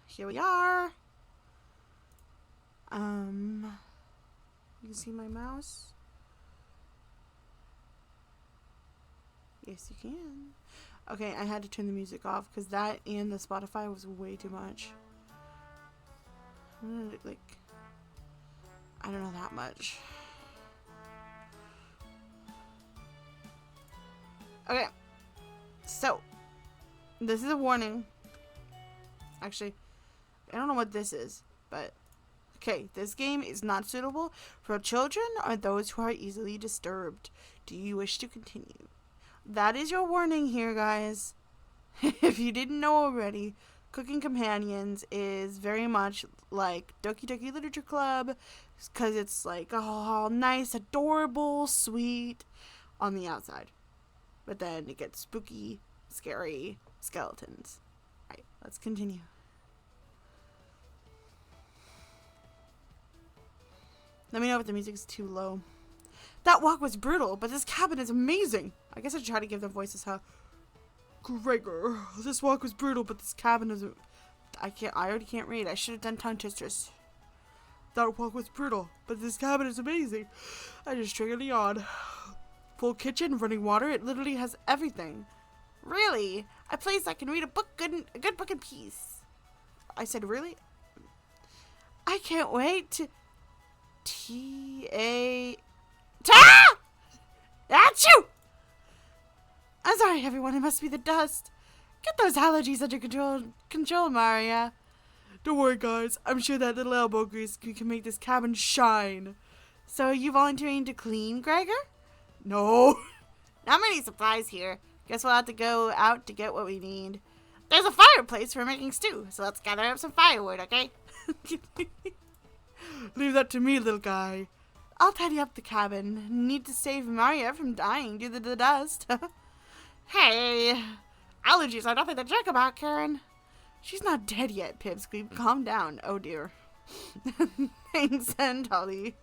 Here we are. You can see my mouse. Yes, you can. Okay, I had to turn the music off because that and the Spotify was way too much. Like, I don't know that much. Okay, so this is a warning. Actually, I don't know what this is, but okay, this game is not suitable for children or those who are easily disturbed. Do you wish to continue? That is your warning here, guys. If you didn't know already, Cooking Companions is very much like Doki Doki Literature Club, because it's like all nice, adorable, sweet on the outside. But then it gets spooky, scary skeletons. Alright, let's continue. Let me know if the music is too low. That walk was brutal, but this cabin is amazing. I guess I should try to give them voices, huh? Gregor, this walk was brutal, but this cabin is... I already can't read. I should have done tongue twisters. That walk was brutal, but this cabin is amazing. I just triggered a yawn. Full kitchen, running water, it literally has everything. Really? A place I can read a good book in peace. I said, really? I can't wait to... That's you! I'm sorry, everyone. It must be the dust. Get those allergies under control, Maria. Don't worry, guys. I'm sure that little elbow grease can make this cabin shine. So are you volunteering to clean, Gregor? No. Not many supplies here. Guess we'll have to go out to get what we need. There's a fireplace for making stew, so let's gather up some firewood, okay? Leave that to me, little guy. I'll tidy up the cabin. Need to save Maria from dying due to the dust. Hey, allergies are nothing to joke about, Karen. She's not dead yet, Pipsqueak. Calm down. Oh, dear. Thanks, Dolly.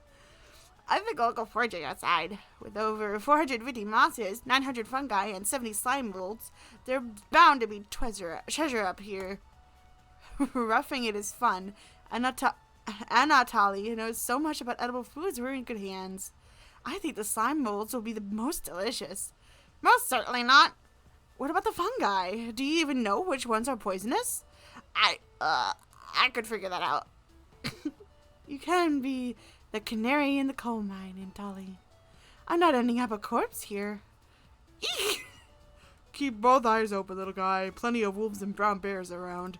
I think I'll go foraging outside. With over 450 monsters, 900 fungi, and 70 slime molds, there's bound to be treasure up here. Roughing it is fun. Anatoly knows so much about edible foods. We're in good hands. I think the slime molds will be the most delicious. Most certainly not. What about the fungi? Do you even know which ones are poisonous? I could figure that out. You can be the canary in the coal mine, Anatoly. I'm not ending up a corpse here. Eek! Keep both eyes open, little guy. Plenty of wolves and brown bears around.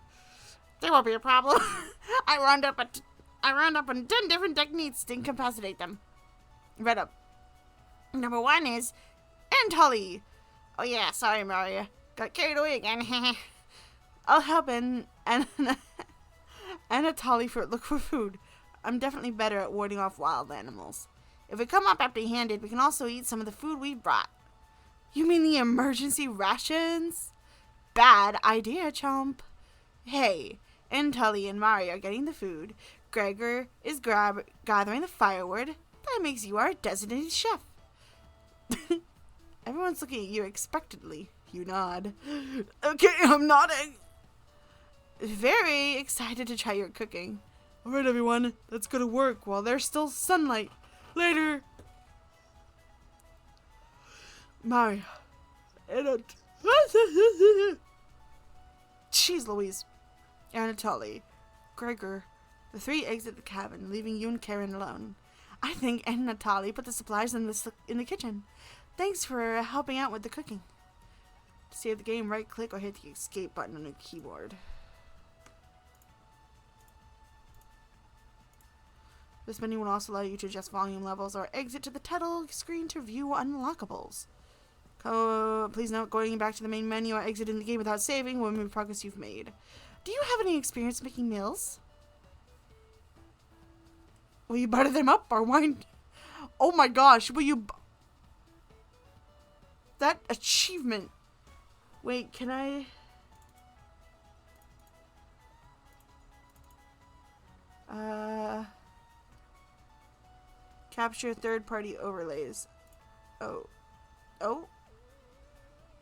There won't be a problem. I round up on 10 different techniques to incapacitate them. Read up. Number 1 is Anatoly. Oh yeah, sorry, Maria. Got carried away again. I'll help Anatoly look for food. I'm definitely better at warding off wild animals. If we come up empty-handed, we can also eat some of the food we've brought. You mean the emergency rations? Bad idea, chump. Hey, Anatoly and Maria are getting the food. Gregor is gathering the firewood. That makes you our designated chef. Everyone's looking at you expectantly. You nod. Okay, I'm nodding. Very excited to try your cooking. Alright, everyone. Let's go to work while there's still sunlight. Later. Maria. Jeez Louise. Anatoly. Gregor. The 3 exit the cabin, leaving you and Karen alone. I think Anatoly put the supplies in the kitchen. Thanks for helping out with the cooking. To save the game, right-click or hit the escape button on your keyboard. This menu will also allow you to adjust volume levels or exit to the title screen to view unlockables. Please note, going back to the main menu or exiting the game without saving will remove progress you've made. Do you have any experience making meals? Will you butter them up or wind? Oh my gosh, will you... That achievement. Wait, can I... Capture third-party overlays. Oh.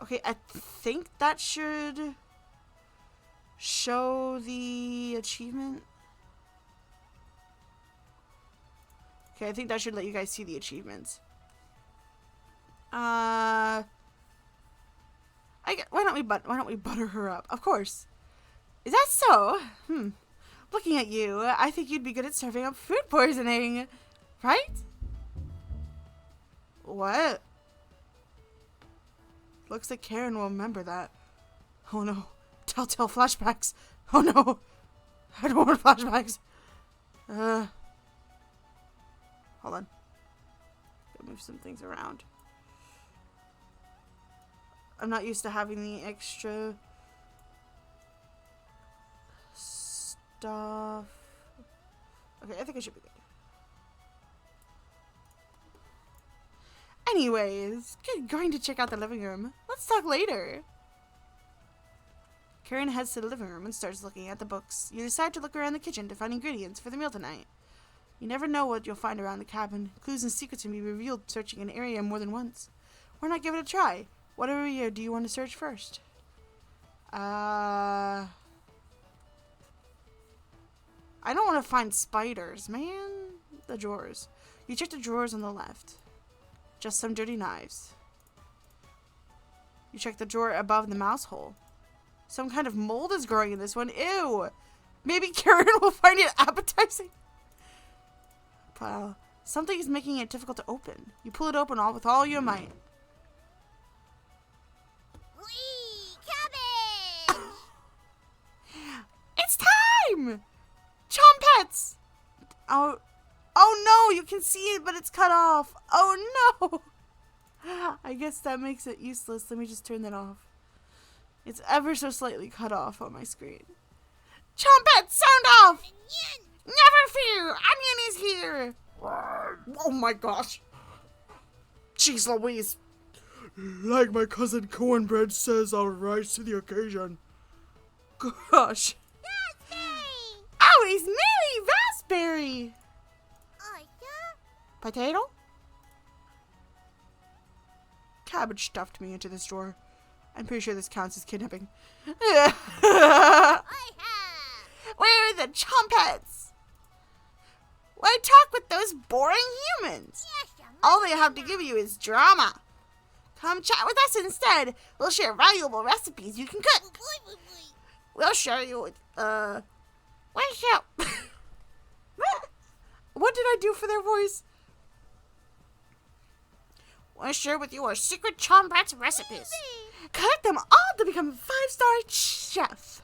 Okay, I think that should... Show the achievement. Okay, I think that should let you guys see the achievements. Why don't we butter her up? Of course. Is that so? Looking at you, I think you'd be good at serving up food poisoning, right? What? Looks like Karen will remember that. Oh no. Telltale flashbacks. Oh no. I don't want flashbacks. Hold on. Gotta move some things around. I'm not used to having the extra stuff. Okay, I think I should be good. Anyways, going to check out the living room. Let's talk later. Karen heads to the living room and starts looking at the books. You decide to look around the kitchen to find ingredients for the meal tonight. You never know what you'll find around the cabin. Clues and secrets can be revealed searching an area more than once. Why not give it a try? What area do you want to search first? I don't want to find spiders, man. The drawers. You check the drawers on the left. Just some dirty knives. You check the drawer above the mouse hole. Some kind of mold is growing in this one. Ew! Maybe Karen will find it appetizing. Wow. Something is making it difficult to open. You pull it open with all your might. Whee! Cabbage! It's time! Chompets! Oh no, you can see it, but it's cut off. Oh no! I guess that makes it useless. Let me just turn that off. It's ever so slightly cut off on my screen. Chompets, sound off! Never fear! Onion is here! Oh my gosh. Jeez Louise. Like my cousin Cornbread says, I'll rise to the occasion. Gosh. Raspberry! Oh, he's nearly raspberry! Oh, yeah? Potato? Cabbage stuffed me into this drawer. I'm pretty sure this counts as kidnapping. I have! Where are the chompets? Why talk with those boring humans? Yes, All they have to give you is drama. Come chat with us instead. We'll share valuable recipes you can cook. We'll show you, what's up? What did I do for their voice? We'll share with you our secret chompets recipes. Collect them all to become a 5-star chef.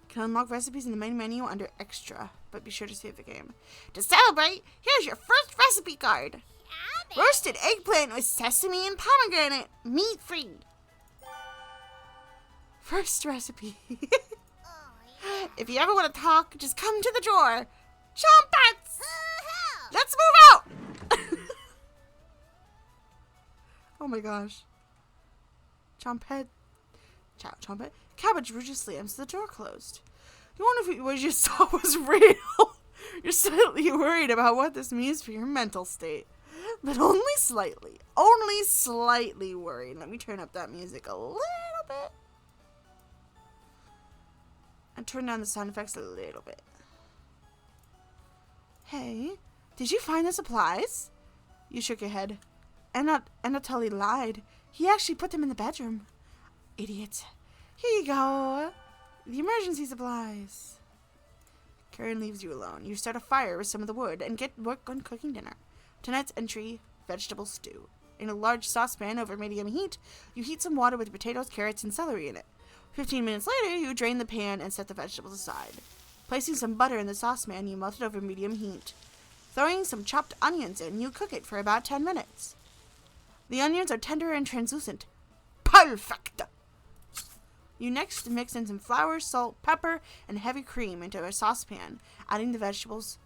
You can unlock recipes in the main menu under Extra, but be sure to save the game. To celebrate, here's your first recipe card. Cabbage! Roasted eggplant with sesame and pomegranate, meat-free. First recipe. Oh, yeah. If you ever want to talk, just come to the drawer. Chompets! Hoo-hoo! Let's move out! Oh my gosh. Chompet. Chompet. Cabbage rigid slams the door closed. You wonder if what you saw was real. You're slightly worried about what this means for your mental state. But only slightly. Only slightly worried. Let me turn up that music a little bit. And turn down the sound effects a little bit. Hey, did you find the supplies? You shook your head. Anatoly lied. He actually put them in the bedroom. Idiot. Here you go. The emergency supplies. Karen leaves you alone. You start a fire with some of the wood and get work on cooking dinner. Tonight's entry, vegetable stew. In a large saucepan over medium heat, you heat some water with potatoes, carrots, and celery in it. 15 minutes later, you drain the pan and set the vegetables aside. Placing some butter in the saucepan, you melt it over medium heat. Throwing some chopped onions in, you cook it for about 10 minutes. The onions are tender and translucent. Perfect! You next mix in some flour, salt, pepper, and heavy cream into a saucepan, adding the vegetables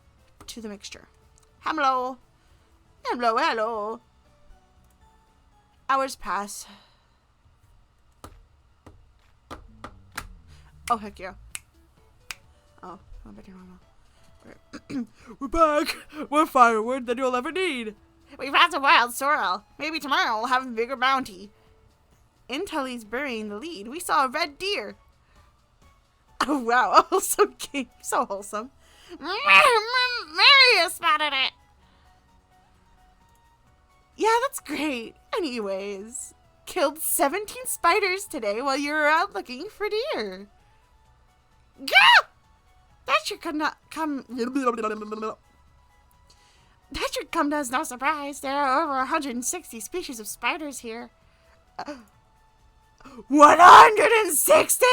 to the mixture. Hello. Hello, hello. Hours pass. Oh, heck yeah. Oh, I'm back to normal. Right. We're back. More firewood than you'll ever need. We found some wild sorrel. Maybe tomorrow we'll have a bigger bounty. In Tully's burying the lead, we saw a red deer. Oh, wow. Also, so wholesome. Mario spotted it. Yeah, that's great. Anyways, killed 17 spiders today while you were out looking for deer. Gah! That should come. That should come as no surprise. There are over 160 species of spiders here. 160?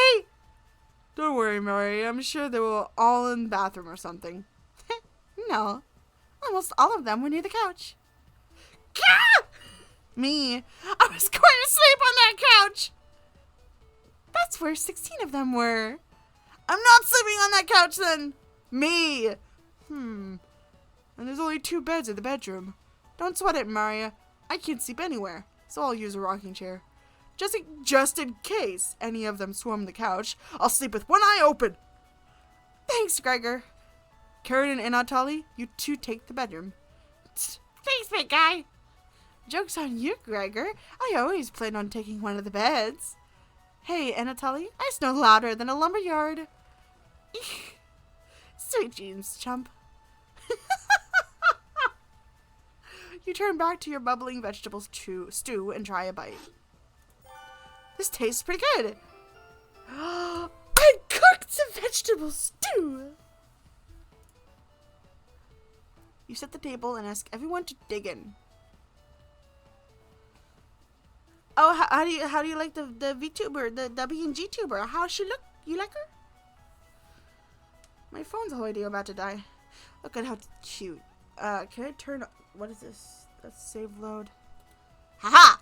Don't worry, Mari. I'm sure they were all in the bathroom or something. No. Almost all of them were near the couch. Gah! Me. I was going to sleep on that couch. That's where 16 of them were. I'm not sleeping on that couch then. Me. And there's only 2 beds in the bedroom. Don't sweat it, Maria. I can't sleep anywhere, so I'll use a rocking chair. Just in case any of them swarm the couch, I'll sleep with one eye open. Thanks, Gregor. Karen and Anatoly, you 2 take the bedroom. Thanks, big guy. Joke's on you, Gregor. I always plan on taking one of the beds. Hey, Anatoly, I snore louder than a lumberyard. Sweet dreams, chump. You turn back to your bubbling vegetables stew and try a bite. This tastes pretty good. I cooked some vegetable stew. You set the table and ask everyone to dig in. Oh, how do you like the VTuber, the WNG tuber? How's she look? You like her? My phone's already about to die. Look at how cute. Can I turn? What is this? Let's save load. Haha!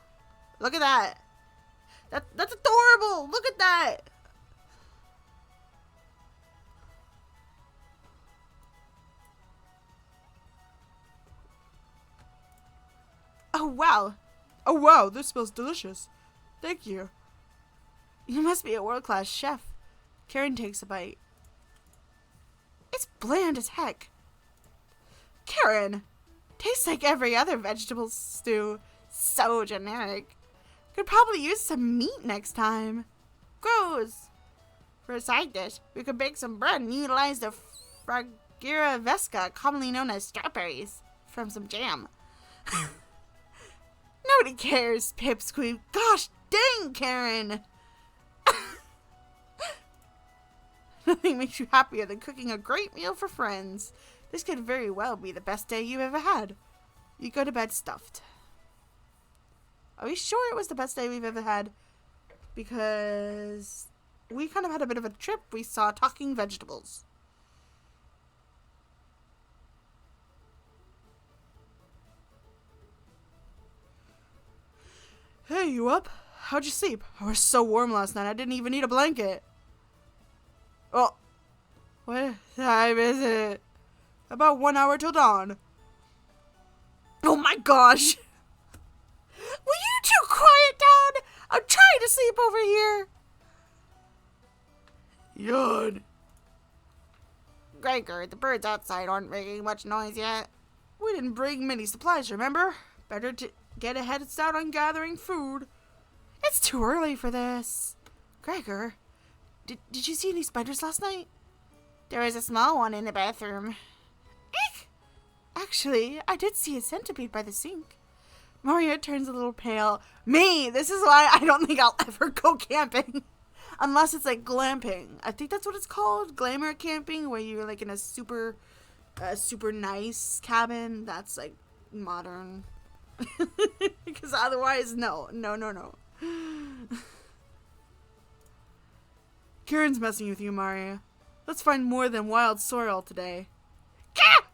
Look at that. That's adorable. Look at that. Oh wow. Oh wow, this smells delicious. Thank you. You must be a world-class chef. Karen takes a bite. It's bland as heck. Karen, tastes like every other vegetable stew. So generic. Could probably use some meat next time. Gross. For a side dish, we could bake some bread and utilize the Fragera vesca, commonly known as strawberries, from some jam. Nobody cares, Pipsqueak. Gosh dang, Karen. Nothing makes you happier than cooking a great meal for friends. This could very well be the best day you've ever had. You go to bed stuffed. Are we sure it was the best day we've ever had? Because we kind of had a bit of a trip. We saw talking vegetables. Hey, you up? How'd you sleep? I was so warm last night, I didn't even need a blanket. Oh, what time is it? About 1 hour till dawn. Oh my gosh! Will you two quiet down? I'm trying to sleep over here. Yawn. Gregor, the birds outside aren't making much noise yet. We didn't bring many supplies, remember? Better to get a head start on gathering food. It's too early for this. Gregor, did you see any spiders last night? There was a small one in the bathroom. Eek! Actually, I did see a centipede by the sink. Maria turns a little pale. Me! This is why I don't think I'll ever go camping. Unless it's like glamping. I think that's what it's called. Glamour camping, where you're like in a super nice cabin that's like modern. Because otherwise, no. Karen's messing with you, Maria. Let's find more than wild sorrel today. Gah!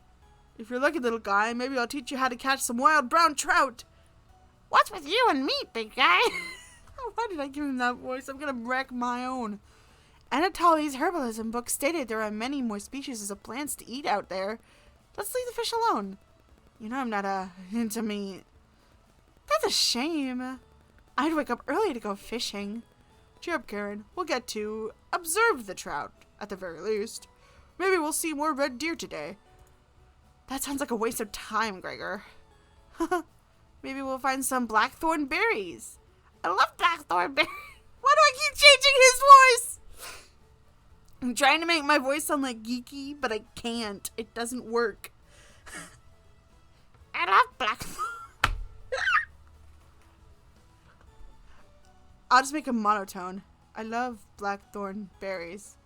If you're lucky, little guy, maybe I'll teach you how to catch some wild brown trout. What's with you and meat, big guy? Why did I give him that voice? I'm gonna wreck my own. Anatoly's herbalism book stated there are many more species of plants to eat out there. Let's leave the fish alone. You know I'm not into meat. That's a shame. I'd wake up early to go fishing. Cheer up, Karen. We'll get to observe the trout, at the very least. Maybe we'll see more red deer today. That sounds like a waste of time, Gregor. Maybe we'll find some blackthorn berries. I love blackthorn berries. Why do I keep changing his voice? I'm trying to make my voice sound like geeky, but I can't. It doesn't work. I love black. I'll just make a monotone. I love blackthorn berries.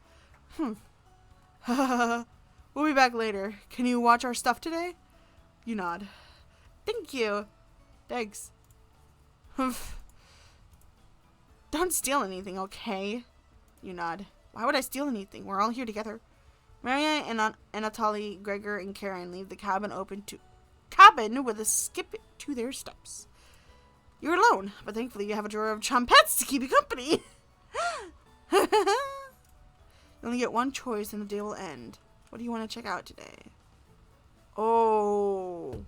We'll be back later. Can you watch our stuff today? You nod. Thank you. Thanks. Don't steal anything, okay? You nod. Why would I steal anything? We're all here together. Maria and Anatoly, Gregor, and Karen leave the cabin with a skip to their steps. You're alone, but thankfully you have a drawer of trumpets to keep you company. You only get one choice and the day will end. What do you want to check out today? Oh.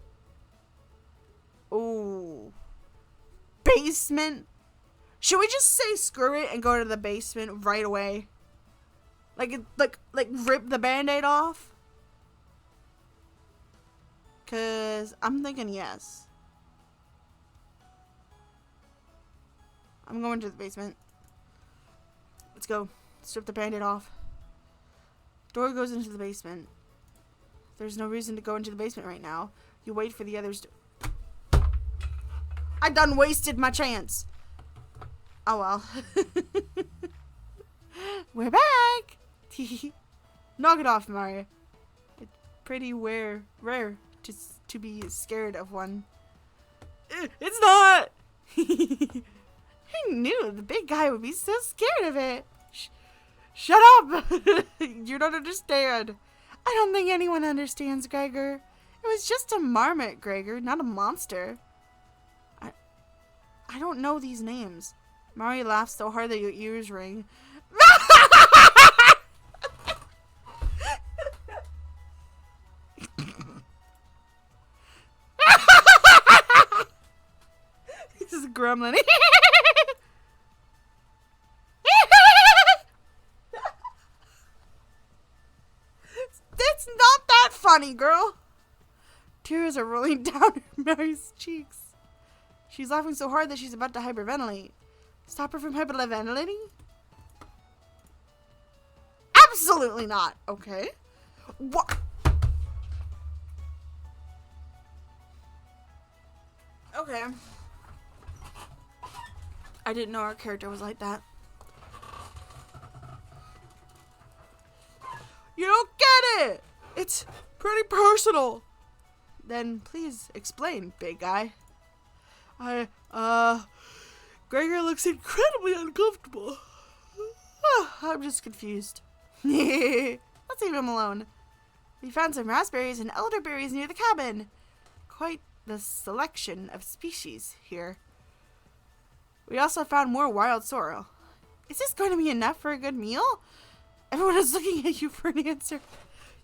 Basement? Should we just say screw it and go to the basement right away? Like rip the band-aid off? 'Cause I'm thinking yes. I'm going to the basement. Let's go. Strip the band-aid off. Door goes into the basement. There's no reason to go into the basement right now. You wait for the others to... I done wasted my chance. Oh well. We're back. Knock it off, Mario. It's pretty rare to be scared of one. It's not. I knew the big guy would be so scared of it. Shut up. You don't understand. I don't think anyone understands, Gregor. It was just a marmot, Gregor, not a monster. I don't know these names. Mario laughs so hard that your ears ring. He's just grumbling. It's not that funny, girl. Tears are rolling down Mary's cheeks. She's laughing so hard that she's about to hyperventilate. Stop her from hyperventilating? Absolutely not. Okay. What? Okay. I didn't know our character was like that. You don't get it! It's pretty personal. Then please explain, big guy. Gregor looks incredibly uncomfortable. I'm just confused. Let's leave him alone. We found some raspberries and elderberries near the cabin. Quite the selection of species here. We also found more wild sorrel. Is this going to be enough for a good meal? Everyone is looking at you for an answer.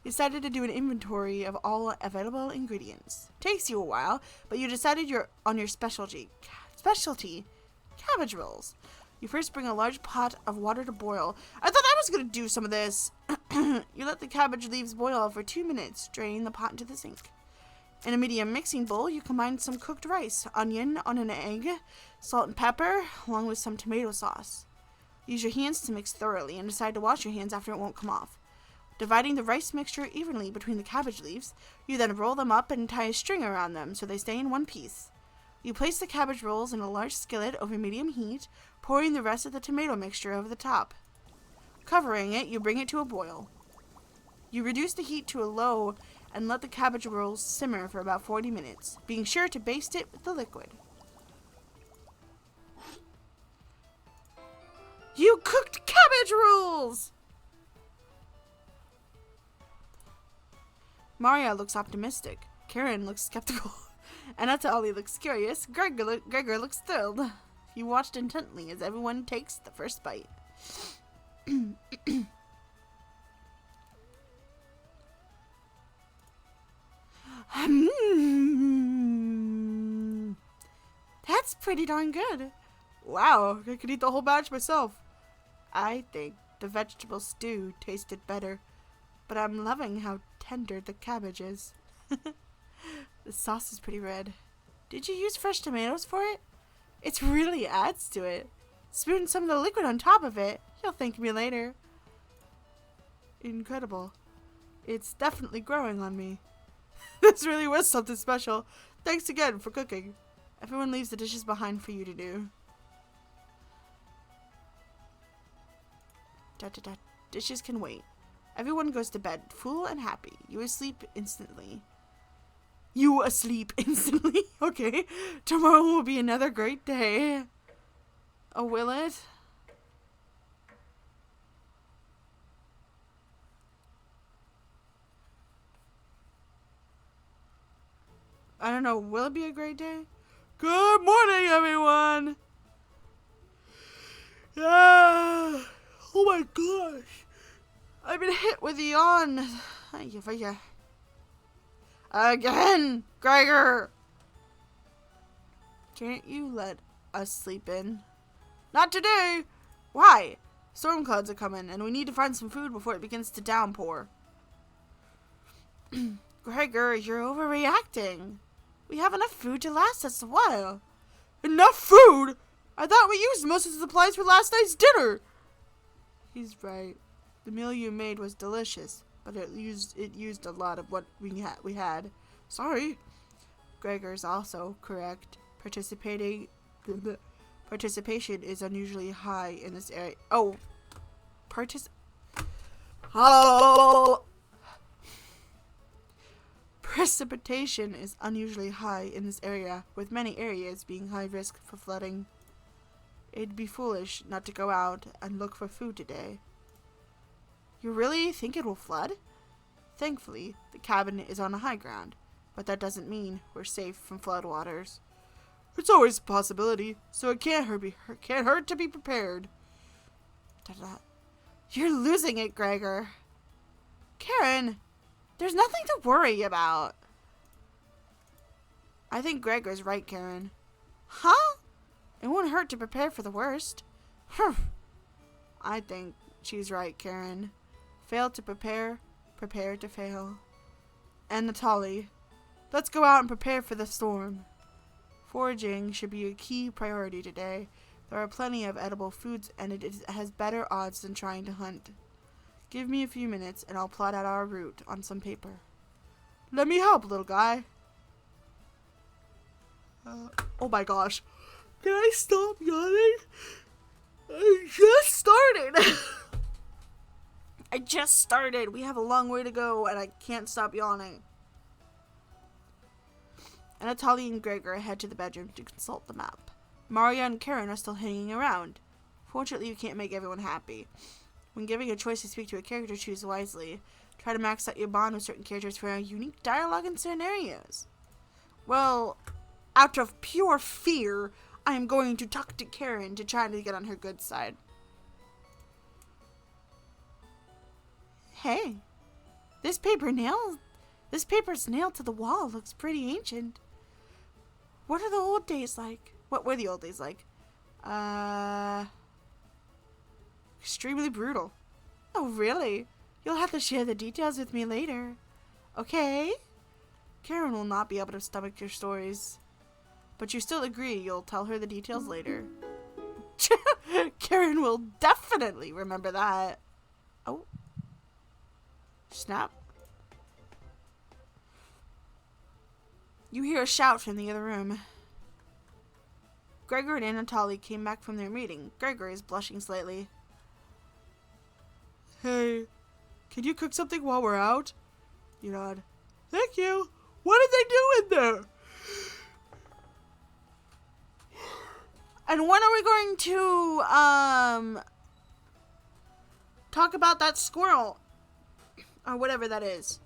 You decided to do an inventory of all available ingredients. Takes you a while, but you decided you're on your specialty, cabbage rolls. You first bring a large pot of water to boil. I thought I was going to do some of this. You let the cabbage leaves boil for 2 minutes, draining the pot into the sink. In a medium mixing bowl, you combine some cooked rice, onion on an egg, salt and pepper, along with some tomato sauce. Use your hands to mix thoroughly and decide to wash your hands after it won't come off. Dividing the rice mixture evenly between the cabbage leaves, you then roll them up and tie a string around them so they stay in one piece. You place the cabbage rolls in a large skillet over medium heat, pouring the rest of the tomato mixture over the top. Covering it, you bring it to a boil. You reduce the heat to a low and let the cabbage rolls simmer for about 40 minutes, being sure to baste it with the liquid. You cooked cabbage rolls! Maria looks optimistic. Karen looks skeptical. Anatoly looks curious. Gregor looks thrilled. You watched intently as everyone takes the first bite. That's pretty darn good. Wow, I could eat the whole batch myself. I think the vegetable stew tasted better, but I'm loving how tender the cabbage is. The sauce is pretty red. Did you use fresh tomatoes for it? It really adds to it. Spoon some of the liquid on top of it. You'll thank me later. incredible. It's definitely growing on me. This really was something special. Thanks again for cooking. Everyone leaves the dishes behind for you to do. Dishes can wait. Everyone goes to bed, full and happy. You asleep instantly. You asleep instantly? Okay. Tomorrow will be another great day. Oh, will it? I don't know. Will it be a great day? Good morning, everyone. Oh my gosh. I've been hit with a yawn. Again, Gregor. Can't you let us sleep in? Not today. Why? Storm clouds are coming, and we need to find some food before it begins to downpour. Gregor, you're overreacting. We have enough food to last us a while. Enough food? I thought we used most of the supplies for last night's dinner. He's right. The meal you made was delicious, but it used a lot of what we had. Sorry. Gregor's also correct. Participation is unusually high in this area. Oh, Precipitation is unusually high in this area, with many areas being high risk for flooding. It'd be foolish not to go out and look for food today. You really think it will flood? Thankfully, the cabin is on a high ground, but that doesn't mean we're safe from floodwaters. It's always a possibility, so it can't hurt to be prepared. You're losing it, Gregor. Karen, there's nothing to worry about. I think Gregor's right, Karen. Huh? It won't hurt to prepare for the worst. I think she's right, Karen. Fail to prepare, prepare to fail. And Natalie, let's go out and prepare for the storm. Foraging should be a key priority today. There are plenty of edible foods, and it has better odds than trying to hunt. Give me a few minutes, and I'll plot out our route on some paper. Let me help, little guy. Oh my gosh. Can I stop yawning? I just started. I just started. We have a long way to go, and I can't stop yawning. Anatoly and Gregor head to the bedroom to consult the map. Maria and Karen are still hanging around. Fortunately, you can't make everyone happy. When giving a choice to speak to a character, choose wisely. Try to max out your bond with certain characters for unique dialogue and scenarios. Well, out of pure fear, I am going to talk to Karen to try to get on her good side. Hey, this paper's nailed to the wall looks pretty ancient. What are the old days like? What were the old days like? Extremely brutal. Oh, really? You'll have to share the details with me later. Okay? Karen will not be able to stomach your stories. But you still agree you'll tell her the details later. Karen will definitely remember that. Oh. Snap. You hear a shout from the other room. Gregor and Anatoly came back from their meeting. Gregor is blushing slightly. Hey, can you cook something while we're out? You nod. Thank you. What did they do in there? And when are we going to, talk about that squirrel? Or whatever that is.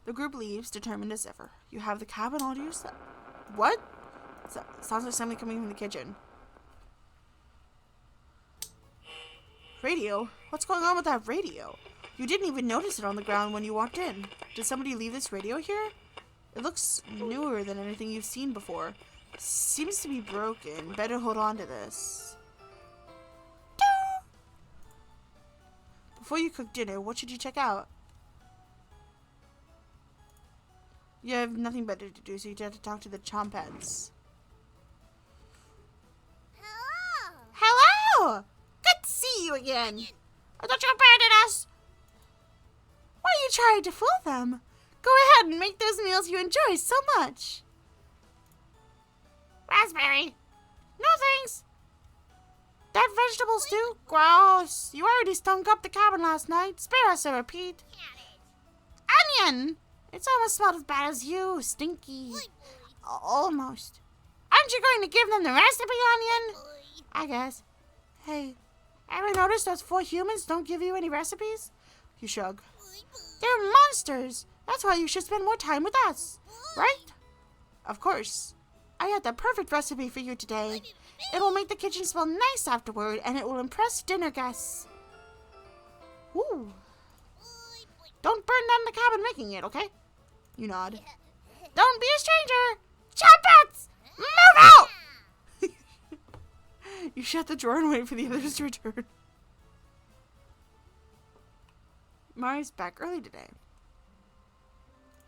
The group leaves, determined as ever. You have the cabin all to yourself. What? Sounds like somebody coming from the kitchen. Radio? What's going on with that radio? You didn't even notice it on the ground when you walked in. Did somebody leave this radio here? It looks newer than anything you've seen before. Seems to be broken. Better hold on to this. Before you cook dinner, what should you check out? You have nothing better to do, so you have to talk to the Chompheads. Hello! Hello! Good to see you again. I thought you abandoned us. Why are you trying to fool them? Go ahead and make those meals you enjoy so much. Raspberry. No thanks. That vegetable stew? Gross. You already stunk up the cabin last night. Spare us a repeat. Onion! It's almost smelled as bad as you. Stinky. Almost. Aren't you going to give them the recipe, Onion? I guess. Hey, ever noticed those 4 humans don't give you any recipes? You shrug. They're monsters. That's why you should spend more time with us. Right? Of course. I had the perfect recipe for you today. It will make the kitchen smell nice afterward, and it will impress dinner guests. Ooh. Don't burn down the cabin making it, okay? You nod. Don't be a stranger! Chapats! Move out! You shut the drawer and wait for the others to return. Mari's back early today.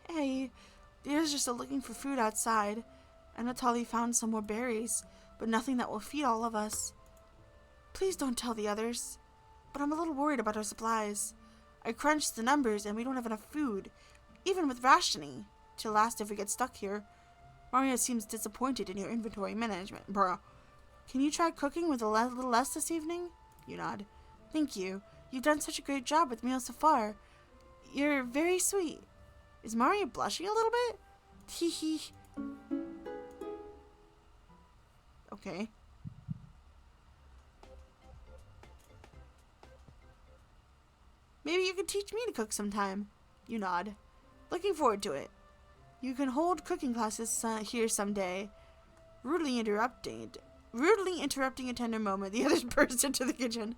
Hey, the others are still looking for food outside. Anatoly found some more berries, but nothing that will feed all of us. Please don't tell the others. But I'm a little worried about our supplies. I crunched the numbers and we don't have enough food, even with rationing, to last if we get stuck here. Maria seems disappointed in your inventory management. Bruh. Can you try cooking with a little less this evening? You nod. Thank you. You've done such a great job with meals so far. You're very sweet. Is Maria blushing a little bit? Hee hee. Okay. Maybe you could teach me to cook sometime. You nod. Looking forward to it. You can hold cooking classes here someday. Rudely interrupting a tender moment, the others burst into the kitchen.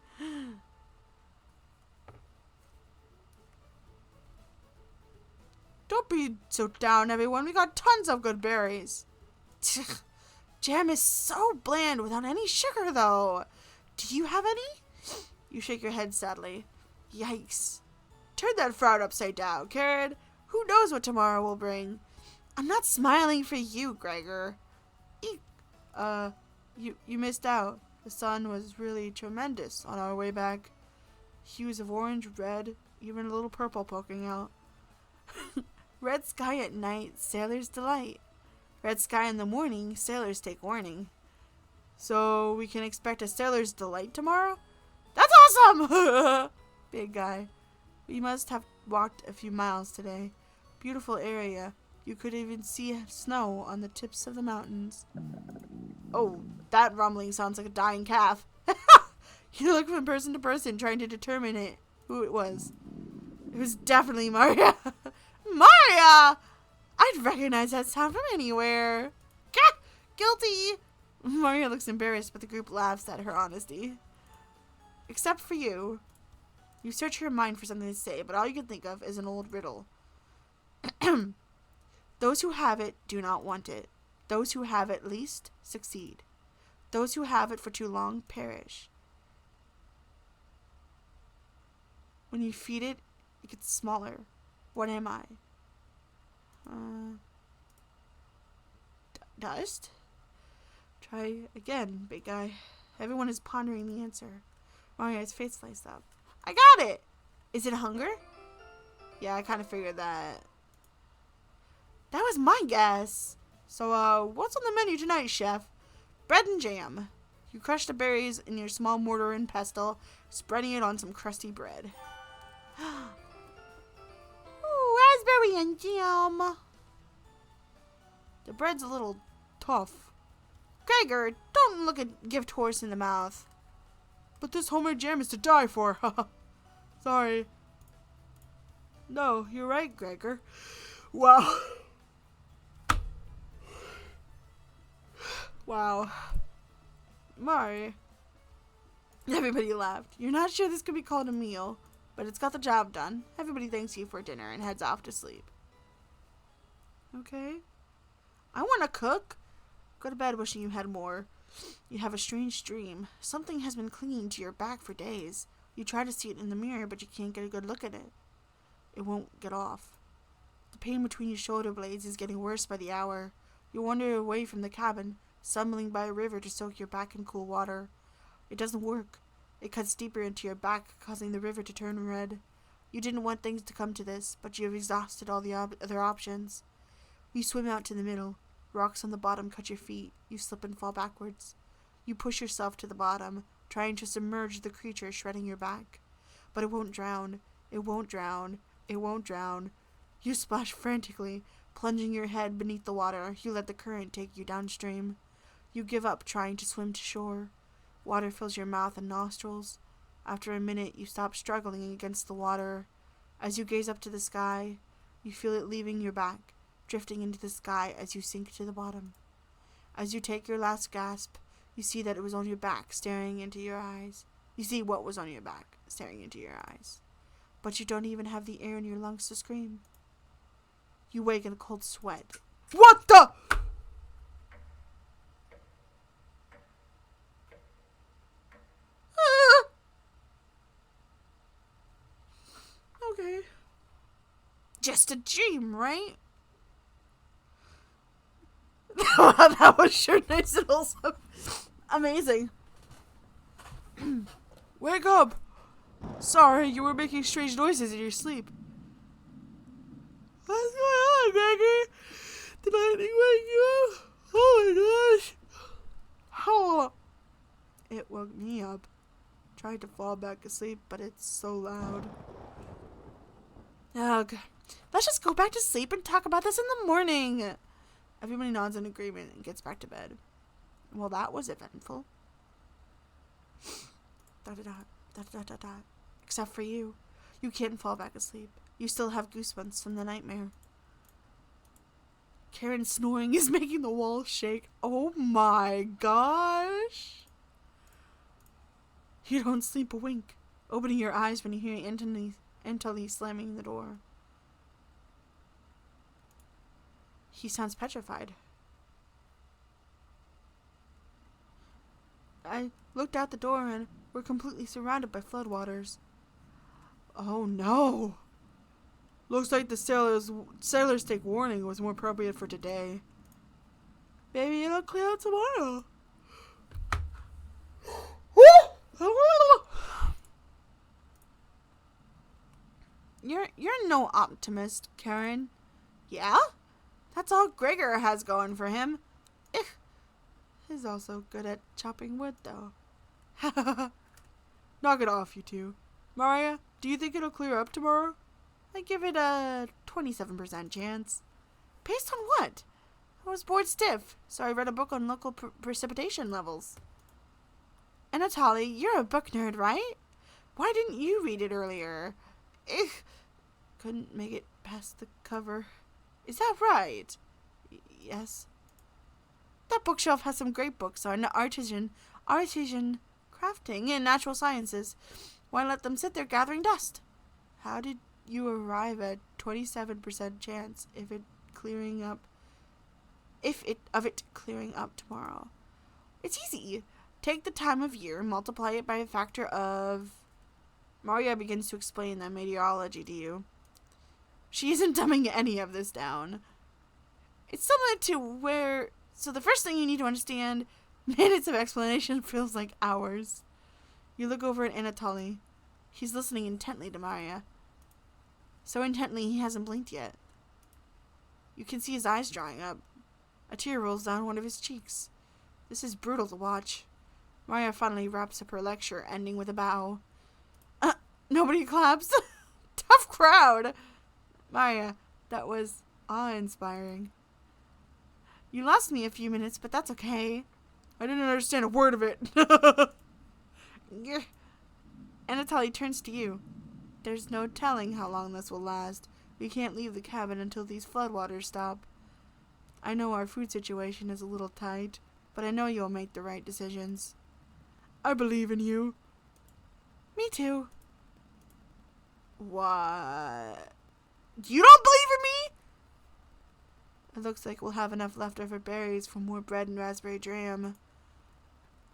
Don't be so down, everyone. We got tons of good berries. Jam is so bland without any sugar, though. Do you have any? You shake your head sadly. Yikes. Turn that frown upside down, Karen. Who knows what tomorrow will bring? I'm not smiling for you, Gregor. Eek. You missed out. The sun was really tremendous on our way back. Hues of orange, red, even a little purple poking out. Red sky at night, sailor's delight. Red sky in the morning, sailors take warning. So we can expect a sailor's delight tomorrow? That's awesome! Big guy. We must have walked a few miles today. Beautiful area. You could even see snow on the tips of the mountains. Oh, that rumbling sounds like a dying calf. You look from person to person trying to determine who it was. It was definitely Maria. Maria! I'd recognize that sound from anywhere. Gah! Guilty! Maria looks embarrassed, but the group laughs at her honesty. Except for you. You search your mind for something to say, but all you can think of is an old riddle. Those who have it do not want it. Those who have it least succeed. Those who have it for too long perish. When you feed it, it gets smaller. What am I? Dust? Try again, big guy. Everyone is pondering the answer. Maria's face lights up. I got it! Is it hunger? Yeah, I kind of figured that. That was my guess. So, what's on the menu tonight, chef? Bread and jam. You crush the berries in your small mortar and pestle, spreading it on some crusty bread. Ooh, raspberry and jam. The bread's a little tough. Gregor, don't look a gift horse in the mouth. But this homemade jam is to die for. Sorry. No, you're right, Gregor. Wow. Wow. Mari. Everybody laughed. You're not sure this could be called a meal, but it's got the job done. Everybody thanks you for dinner and heads off to sleep. Okay. I want to cook. Go to bed wishing you had more. You have a strange dream. Something has been clinging to your back for days. You try to see it in the mirror, but you can't get a good look at it. It won't get off. The pain between your shoulder blades is getting worse by the hour. You wander away from the cabin, stumbling by a river to soak your back in cool water. It doesn't work. It cuts deeper into your back, causing the river to turn red. You didn't want things to come to this, but you have exhausted all the other options. You swim out to the middle. Rocks on the bottom cut your feet. You slip and fall backwards. You push yourself to the bottom, trying to submerge the creature shredding your back. But it won't drown. It won't drown. It won't drown. You splash frantically, plunging your head beneath the water. You let the current take you downstream. You give up trying to swim to shore. Water fills your mouth and nostrils. After a minute, you stop struggling against the water. As you gaze up to the sky, you feel it leaving your back, drifting into the sky as you sink to the bottom. As you take your last gasp, you see that it was on your back, staring into your eyes. You see what was on your back, staring into your eyes. But you don't even have the air in your lungs to scream. You wake in a cold sweat. What the? Okay. Just a dream, right? Wow, that was sure nice and wholesome. Amazing. Wake up! Sorry, you were making strange noises in your sleep. What's going on, Gregory? Did lightning wake you up? Oh my gosh. How? It woke me up. Tried to fall back asleep, but it's so loud. Ugh. Let's just go back to sleep and talk about this in the morning. Everybody nods in agreement and gets back to bed. Well, that was eventful. Except for you. You can't fall back asleep. You still have goosebumps from the nightmare. Karen's snoring is making the walls shake. Oh my gosh. You don't sleep a wink, opening your eyes when you hear Anthony slamming the door. He sounds petrified. I looked out the door and we're completely surrounded by floodwaters. Oh no! Looks like the sailor's take warning was more appropriate for today. Maybe it'll clear out tomorrow. You're no optimist, Karen. Yeah? That's all Gregor has going for him. He's also good at chopping wood, though. Knock it off, you two. Maria, do you think it'll clear up tomorrow? I give it a 27% chance. Based on what? I was bored stiff, so I read a book on local precipitation levels. Anatoly, you're a book nerd, right? Why didn't you read it earlier? Couldn't make it past the cover. Is that right? Yes. That bookshelf has some great books on artisan crafting and natural sciences. Why let them sit there gathering dust? How did you arrive at 27% chance of it clearing up tomorrow? It's easy. Take the time of year, multiply it by a factor of... Maria begins to explain the meteorology to you. She isn't dumbing any of this down. It's similar to where... So the first thing you need to understand, minutes of explanation feels like hours. You look over at Anatoly. He's listening intently to Maria. So intently he hasn't blinked yet. You can see his eyes drying up. A tear rolls down one of his cheeks. This is brutal to watch. Maria finally wraps up her lecture, ending with a bow. Nobody claps. Tough crowd. Maria, that was awe-inspiring. You lost me a few minutes, but that's okay. I didn't understand a word of it. Anatoly turns to you. There's no telling how long this will last. We can't leave the cabin until these floodwaters stop. I know our food situation is a little tight, but I know you'll make the right decisions. I believe in you. Me too. What? You don't believe in me? It looks like we'll have enough leftover berries for more bread and raspberry jam.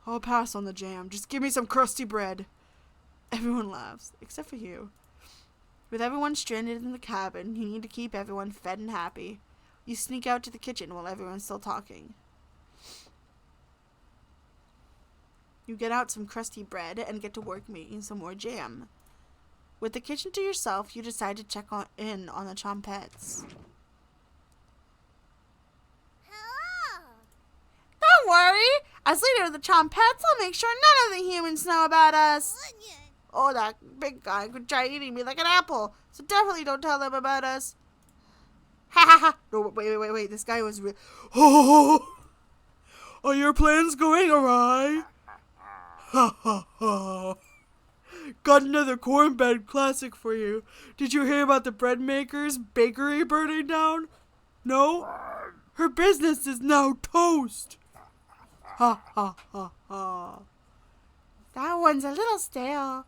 I'll pass on the jam. Just give me some crusty bread. Everyone laughs, except for you. With everyone stranded in the cabin, you need to keep everyone fed and happy. You sneak out to the kitchen while everyone's still talking. You get out some crusty bread and get to work making some more jam. With the kitchen to yourself, you decide to check in on the Chompettes. Hello. Don't worry! As leader of the Chompettes, I'll make sure none of the humans know about us. Onion. Oh, that big guy could try eating me like an apple, so definitely don't tell them about us. Ha ha ha! No, wait, this guy was real. Oh! Are your plans going awry? Ha ha ha! Got another cornbread classic for you. Did you hear about the bread maker's bakery burning down? No? Her business is now toast. Ha ha ha ha. That one's a little stale.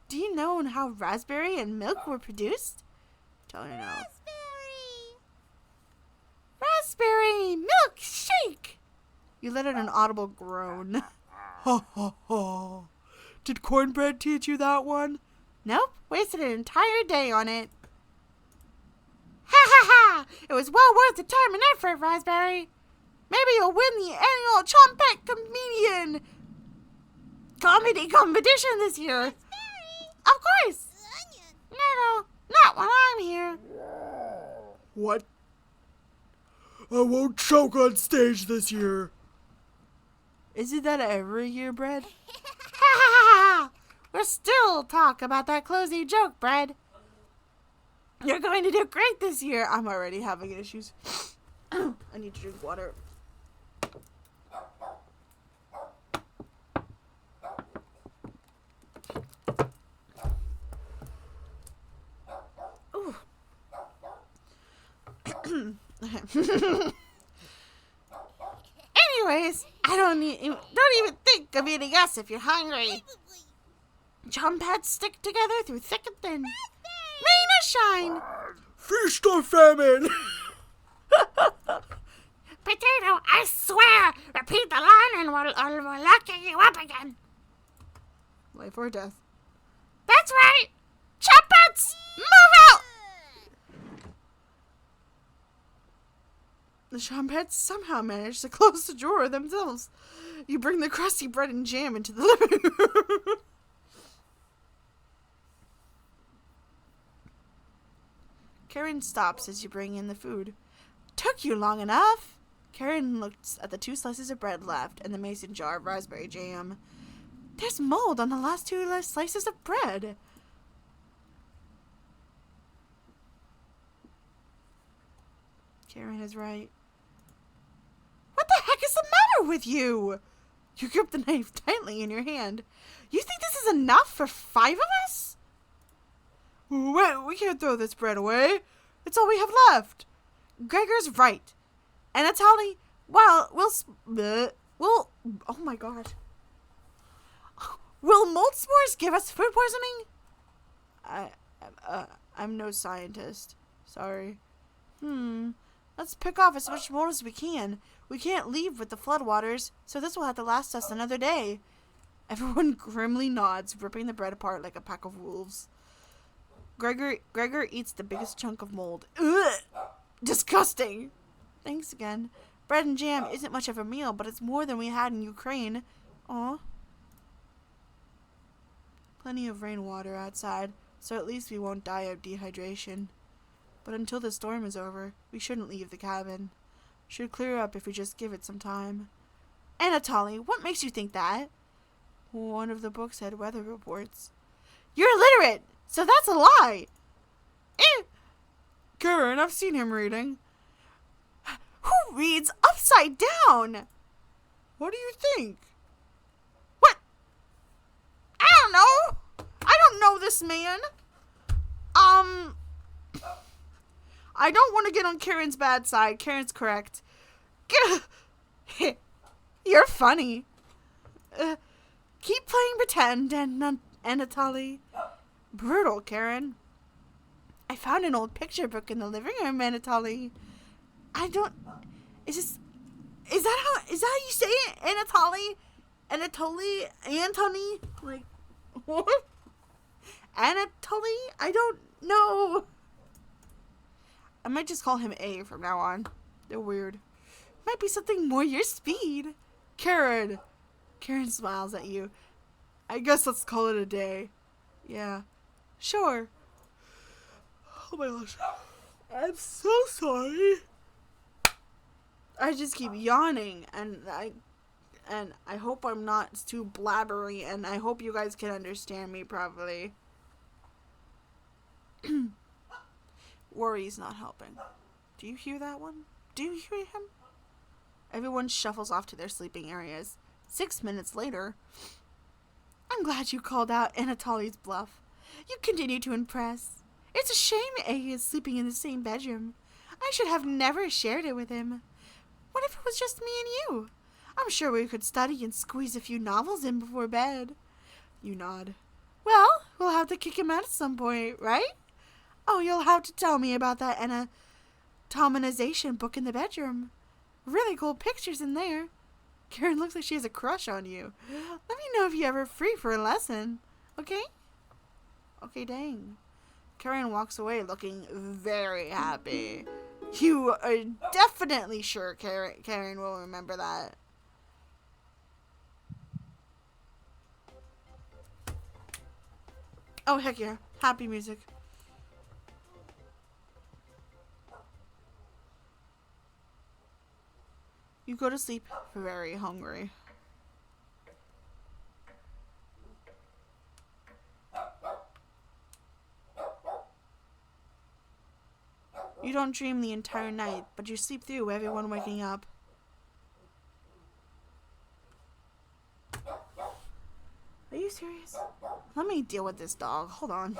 Do you know how raspberry and milk were produced? Tell her no. Raspberry milkshake! You let out an audible groan. Ha ha ha. Did cornbread teach you that one? Nope, wasted an entire day on it. Ha ha ha! It was well worth the time and effort, Raspberry. Maybe you'll win the annual Chompette comedy competition this year. Of course. No, not when I'm here. What? I won't choke on stage this year. Isn't that every year, Bread? Ha ha ha! We'll still talk about that closing joke, Bread. You're going to do great this year. I'm already having issues. I need to drink water. Ooh. Anyways, I don't even think of eating us if you're hungry. Chompettes stick together through thick and thin. Rain or shine. Feast or famine. Potato, I swear. Repeat the line and we're locking you up again. Life or death. That's right. Chompettes, move out. The Chompettes somehow manage to close the drawer themselves. You bring the crusty bread and jam into the living room. Karen stops as you bring in the food. Took you long enough. Karen looks at the 2 slices of bread left and the mason jar of raspberry jam. There's mold on the last 2 slices of bread. Karen is right. What the heck is the matter with you? You grip the knife tightly in your hand. You think this is enough for 5 of us? Wait, we can't throw this bread away. It's all we have left. Gregor's right. Anatoly, well, we'll, oh my god. Will mold spores give us food poisoning? I'm no scientist. Sorry. Let's pick off as much mold as we can. We can't leave with the floodwaters, so this will have to last us another day. Everyone grimly nods, ripping the bread apart like a pack of wolves. Gregor eats the biggest chunk of mold. Ugh! Disgusting! Thanks again. Bread and jam isn't much of a meal, but it's more than we had in Ukraine. Aw. Plenty of rainwater outside, so at least we won't die of dehydration. But until the storm is over, we shouldn't leave the cabin. Should clear up if we just give it some time. Anatoly, what makes you think that? One of the books had weather reports. You're illiterate, so that's a lie! Karen, I've seen him reading. Who reads upside down? What do you think? What? I don't know. I don't know this man. I don't want to get on Karen's bad side. Karen's correct. You're funny. Keep playing pretend, Anatoly. Brutal, Karen. I found an old picture book in the living room, Anatoly. Is that how you say it? Anatoly? Antony? Like, what? Anatoly? I don't know. I might just call him A from now on. They're weird. Might be something more your speed. Karen, Karen smiles at you. I guess let's call it a day. Yeah. Sure. Oh my gosh. I'm so sorry. I just keep yawning, and I hope I'm not too blabbery, and I hope you guys can understand me properly. Worry's not helping. Do you hear that one? Do you hear him? Everyone shuffles off to their sleeping areas. 6 minutes later, I'm glad you called out Anatoly's bluff. You continue to impress. It's a shame A is sleeping in the same bedroom. I should have never shared it with him. What if it was just me and you? I'm sure we could study and squeeze a few novels in before bed. You nod. Well, we'll have to kick him out at some point, right? Oh, you'll have to tell me about that anatomization book in the bedroom. Really cool pictures in there. Karen looks like she has a crush on you. Let me know if you're ever free for a lesson. Okay? Okay, dang. Karen walks away looking very happy. You are definitely sure Karen will remember that. Oh, heck yeah. Happy music. You go to sleep very hungry. You don't dream the entire night, but you sleep through everyone waking up. Are you serious? Let me deal with this dog. Hold on.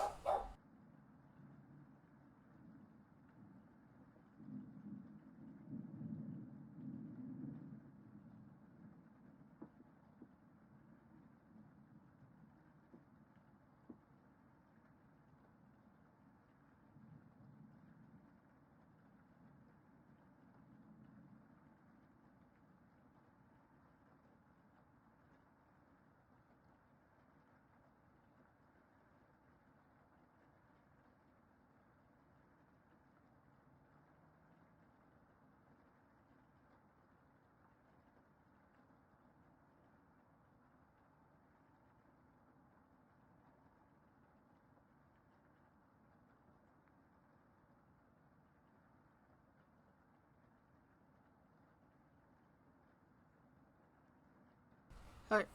Alright.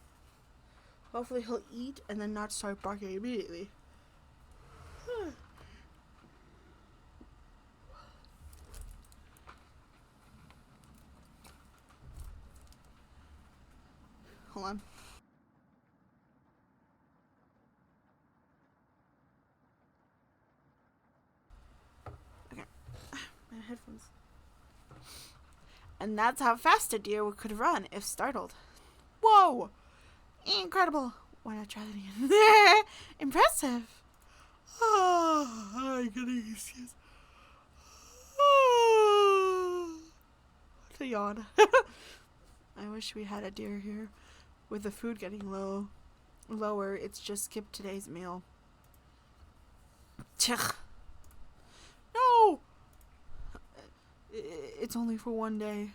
Hopefully he'll eat and then not start barking immediately. Hold on. Okay. My headphones. And that's how fast a deer could run if startled. Whoa! Incredible! Why not try that again? Impressive! Oh, I'm getting excuse. Oh, the yawn. I wish we had a deer here. With the food getting lower, it's just skipped today's meal. Tch. No! It's only for one day.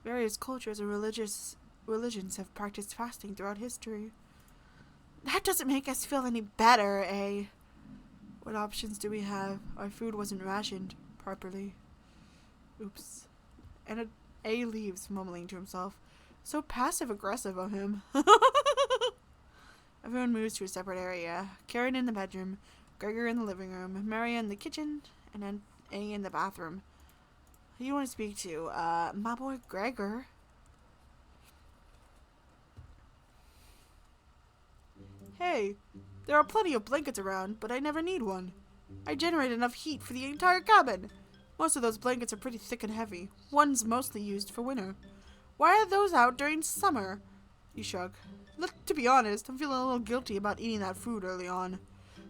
Various cultures and religions have practiced fasting throughout history. That doesn't make us feel any better, eh? What options do we have? Our food wasn't rationed properly. Oops. And A leaves, mumbling to himself. So passive-aggressive of him. Everyone moves to a separate area. Karen in the bedroom, Gregor in the living room, Maria in the kitchen, and then A in the bathroom. Who do you want to speak to? My boy Gregor. Hey, there are plenty of blankets around, but I never need one. I generate enough heat for the entire cabin. Most of those blankets are pretty thick and heavy. One's mostly used for winter. Why are those out during summer? You shrug. Look, to be honest, I'm feeling a little guilty about eating that food early on.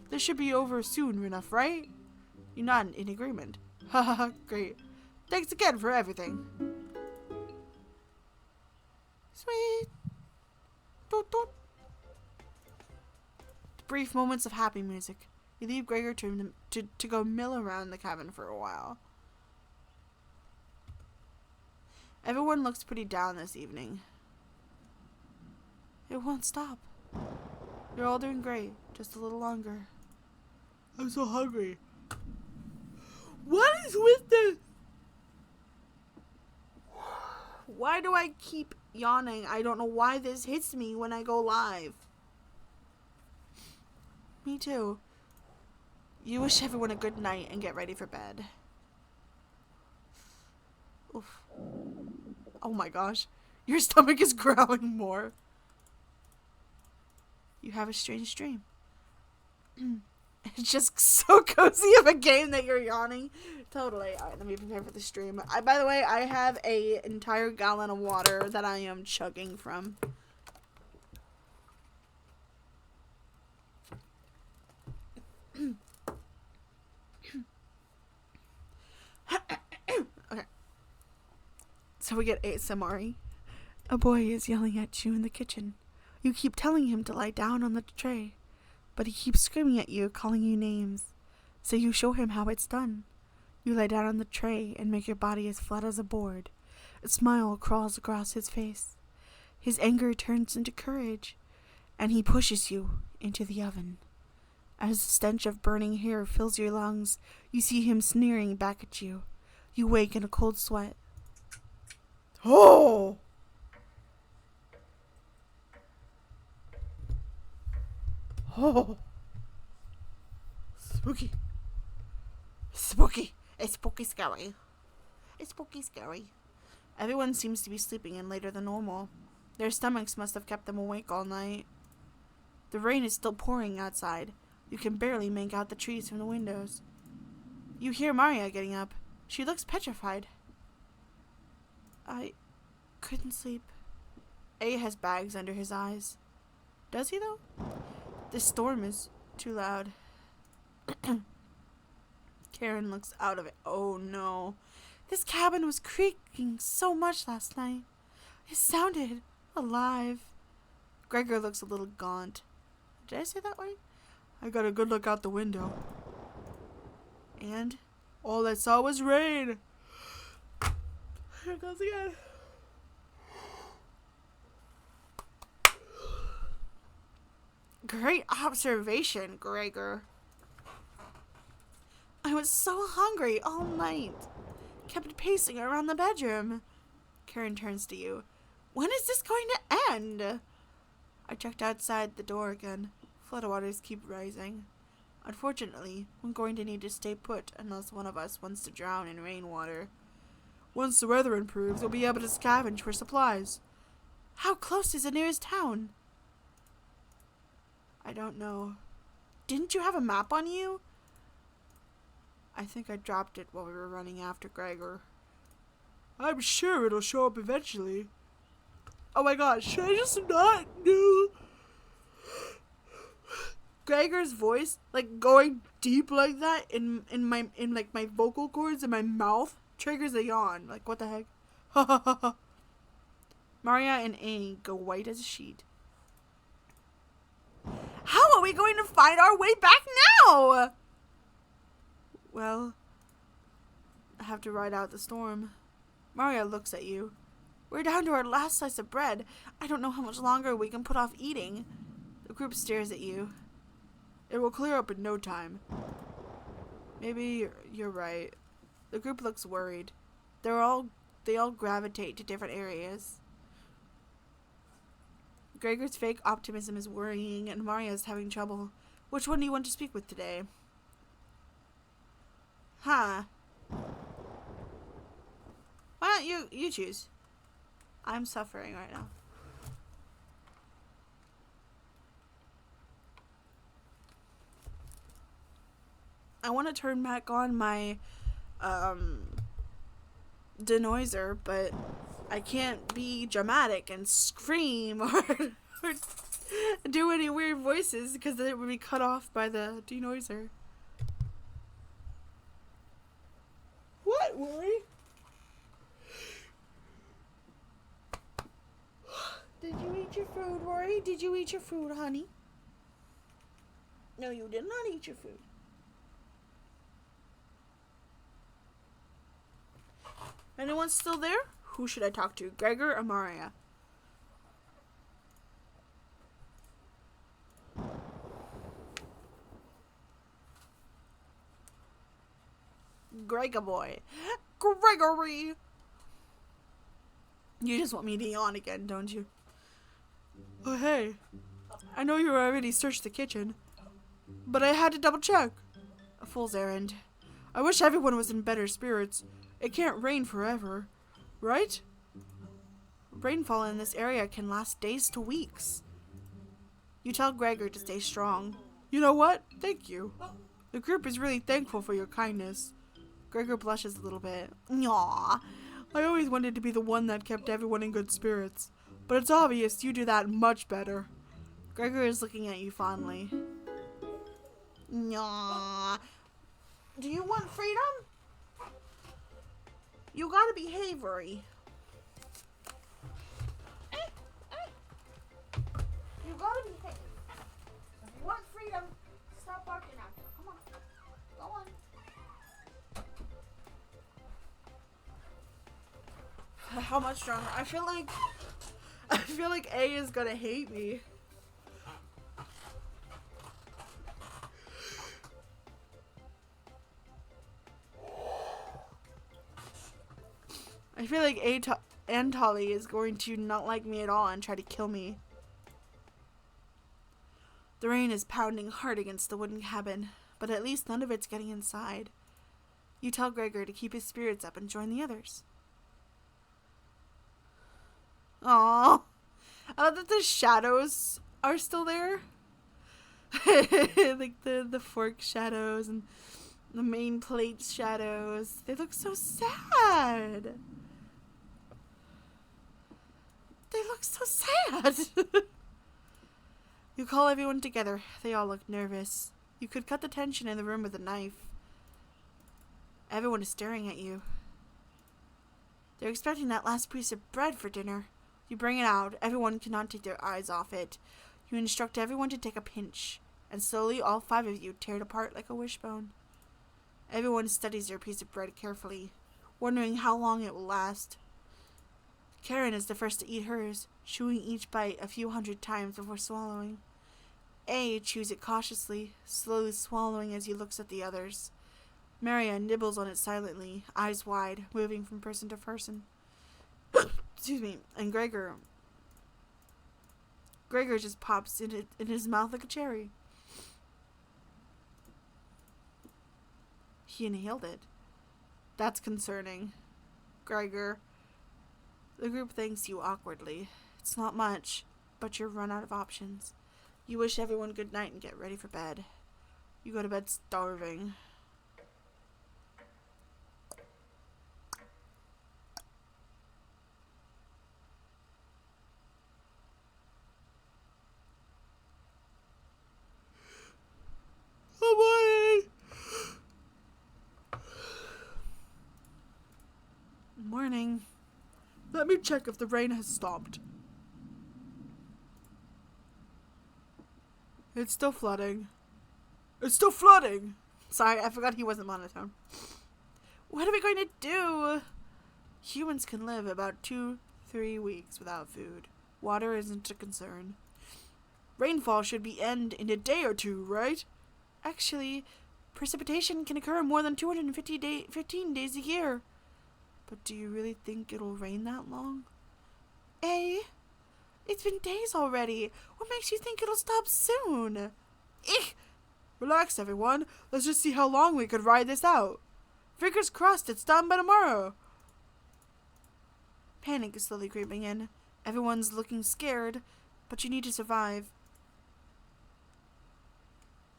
This should be over soon enough, right? You nod in agreement. Haha, great. Thanks again for everything. Sweet. Doot, doot. Brief moments of happy music. You leave Gregor to go mill around the cabin for a while. Everyone looks pretty down this evening. It won't stop. You're all doing great. Just a little longer. I'm so hungry. What is with this? Why do I keep yawning? I don't know why this hits me when I go live. Me too. You wish everyone a good night and get ready for bed. Oof. Oh my gosh. Your stomach is growling more. You have a strange dream. It's just so cozy of a game that you're yawning. Totally. Alright, let me prepare for the stream. By the way, I have an entire gallon of water that I am chugging from. Okay. So we get ASMR. A boy is yelling at you in the kitchen. You keep telling him to lie down on the tray, but he keeps screaming at you, calling you names. So you show him how it's done. You lie down on the tray and make your body as flat as a board. A smile crawls across his face. His anger turns into courage, and he pushes you into the oven. As the stench of burning hair fills your lungs, you see him sneering back at you. You wake in a cold sweat. Oh! Oh. Spooky. Spooky. It's spooky scary. It's spooky scary. Everyone seems to be sleeping in later than normal. Their stomachs must have kept them awake all night. The rain is still pouring outside. You can barely make out the trees from the windows. You hear Maria getting up. She looks petrified. I couldn't sleep. A has bags under his eyes. Does he though? This storm is too loud. Karen looks out of it. Oh no. This cabin was creaking so much last night. It sounded alive. Gregor looks a little gaunt. Did I say that right? I got a good look out the window. And all I saw was rain. Here it goes again. Great observation, Gregor. I was so hungry all night. Kept pacing around the bedroom. Karen turns to you. When is this going to end? I checked outside the door again. Floodwaters keep rising. Unfortunately, I'm going to need to stay put unless one of us wants to drown in rainwater. Once the weather improves, we'll be able to scavenge for supplies. How close is the nearest town? I don't know. Didn't you have a map on you? I think I dropped it while we were running after Gregor. I'm sure it'll show up eventually. Oh my gosh, should I just not do Gregor's voice, like going deep like that in my vocal cords in my mouth triggers a yawn. Like what the heck? Ha ha ha ha. Maria and A go white as a sheet. How are we going to find our way back now? Well, I have to ride out the storm. Maria looks at you. We're down to our last slice of bread. I don't know how much longer we can put off eating. The group stares at you. It will clear up in no time. Maybe you're right. The group looks worried. They all gravitate to different areas. Gregor's fake optimism is worrying, and Maria's having trouble. Which one do you want to speak with today? Huh. Why don't you choose? I'm suffering right now. I want to turn back on my denoiser, but I can't be dramatic and scream or do any weird voices because then it would be cut off by the denoiser. What, Rory? Did you eat your food, Rory? Did you eat your food, honey? No, you did not eat your food. Anyone still there? Who should I talk to, Gregor or Maria? Gregor boy. Gregory! You just want me to yawn again, don't you? Oh, hey. I know you already searched the kitchen, but I had to double check. A fool's errand. I wish everyone was in better spirits. It can't rain forever, right? Rainfall in this area can last days to weeks. You tell Gregor to stay strong. You know what? Thank you. The group is really thankful for your kindness. Gregor blushes a little bit. Aw, I always wanted to be the one that kept everyone in good spirits, but it's obvious you do that much better. Gregor is looking at you fondly. Aw. Do you want freedom? You gotta behave, Rory. You gotta behave. If you want freedom, stop barking at her. Come on. Go on. How much stronger? I feel like A is gonna hate me. I feel like Antolly is going to not like me at all and try to kill me. The rain is pounding hard against the wooden cabin, but at least none of it's getting inside. You tell Gregor to keep his spirits up and join the others. Aww. I love that the shadows are still there. Like the fork shadows and the main plate shadows. They look so sad. They look so sad. You call everyone together. They all look nervous. You could cut the tension in the room with a knife. Everyone is staring at you. They're expecting that last piece of bread for dinner. You bring it out. Everyone cannot take their eyes off it. You instruct everyone to take a pinch, and slowly all 5 of you tear it apart like a wishbone. Everyone studies their piece of bread carefully, wondering how long it will last. Karen is the first to eat hers, chewing each bite a few hundred times before swallowing. A chews it cautiously, slowly swallowing as he looks at the others. Maria nibbles on it silently, eyes wide, moving from person to person. Excuse me. And Gregor just pops in his mouth like a cherry. He inhaled it. That's concerning. Gregor. The group thanks you awkwardly. It's not much, but you're run out of options. You wish everyone good night and get ready for bed. You go to bed starving. Morning. Let me check if the rain has stopped. It's still flooding. It's still flooding! Sorry, I forgot he wasn't monotone. What are we going to do? Humans can live about 2-3 weeks without food. Water isn't a concern. Rainfall should end in a day or 2, right? Actually, precipitation can occur more than 15 days a year. But do you really think it'll rain that long? It's been days already. What makes you think it'll stop soon? Eek! Relax, everyone. Let's just see how long we could ride this out. Fingers crossed it's done by tomorrow. Panic is slowly creeping in. Everyone's looking scared, but you need to survive.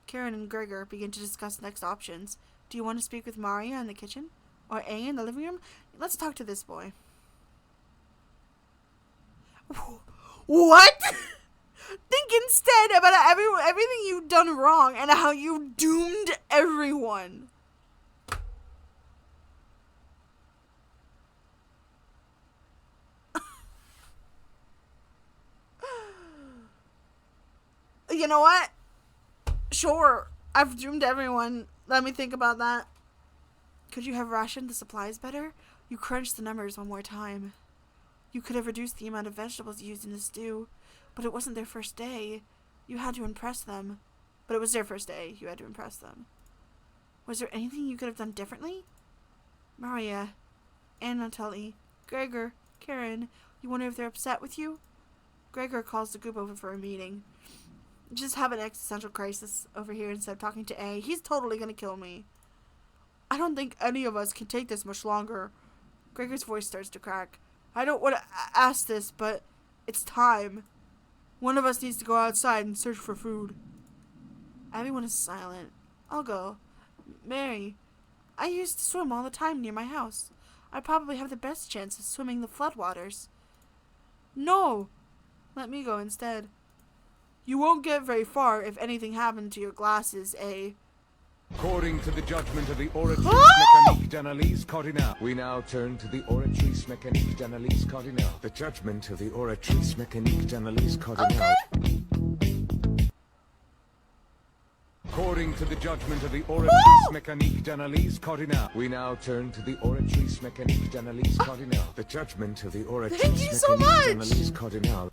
Karen and Gregor begin to discuss next options. Do you want to speak with Maria in the kitchen? Or A in the living room? Let's talk to this boy. What? Think instead about everything you've done wrong and how you doomed everyone. You know what? Sure, I've doomed everyone. Let me think about that. Could you have rationed the supplies better? You crunched the numbers one more time. You could have reduced the amount of vegetables used in the stew, but it wasn't their first day. You had to impress them. But it was their first day. You had to impress them. Was there anything you could have done differently? Maria, and Natalie, Gregor, Karen, you wonder if they're upset with you? Gregor calls the group over for a meeting. Just have an existential crisis over here instead of talking to A. He's totally gonna kill me. I don't think any of us can take this much longer. Gregor's voice starts to crack. I don't want to ask this, but it's time. One of us needs to go outside and search for food. Everyone is silent. I'll go. Mary, I used to swim all the time near my house. I probably have the best chance of swimming the floodwaters. No! Let me go instead. You won't get very far if anything happened to your glasses, eh? According to the judgment of the Oratrice Mécanique d'Analyse Cardinale, we now turn to the Oratrice Mécanique d'Analyse Cardinale. The judgment of the Oratrice Mécanique d'Analyse Cardinale. According to the judgment of the Oratrice Mécanique d'Analyse Cardinale, we now turn to the Oratrice Mécanique d'Analyse Cardinale. The judgment of the Oratrice Thank you so Mécanique much! d'Analyse Cardinale.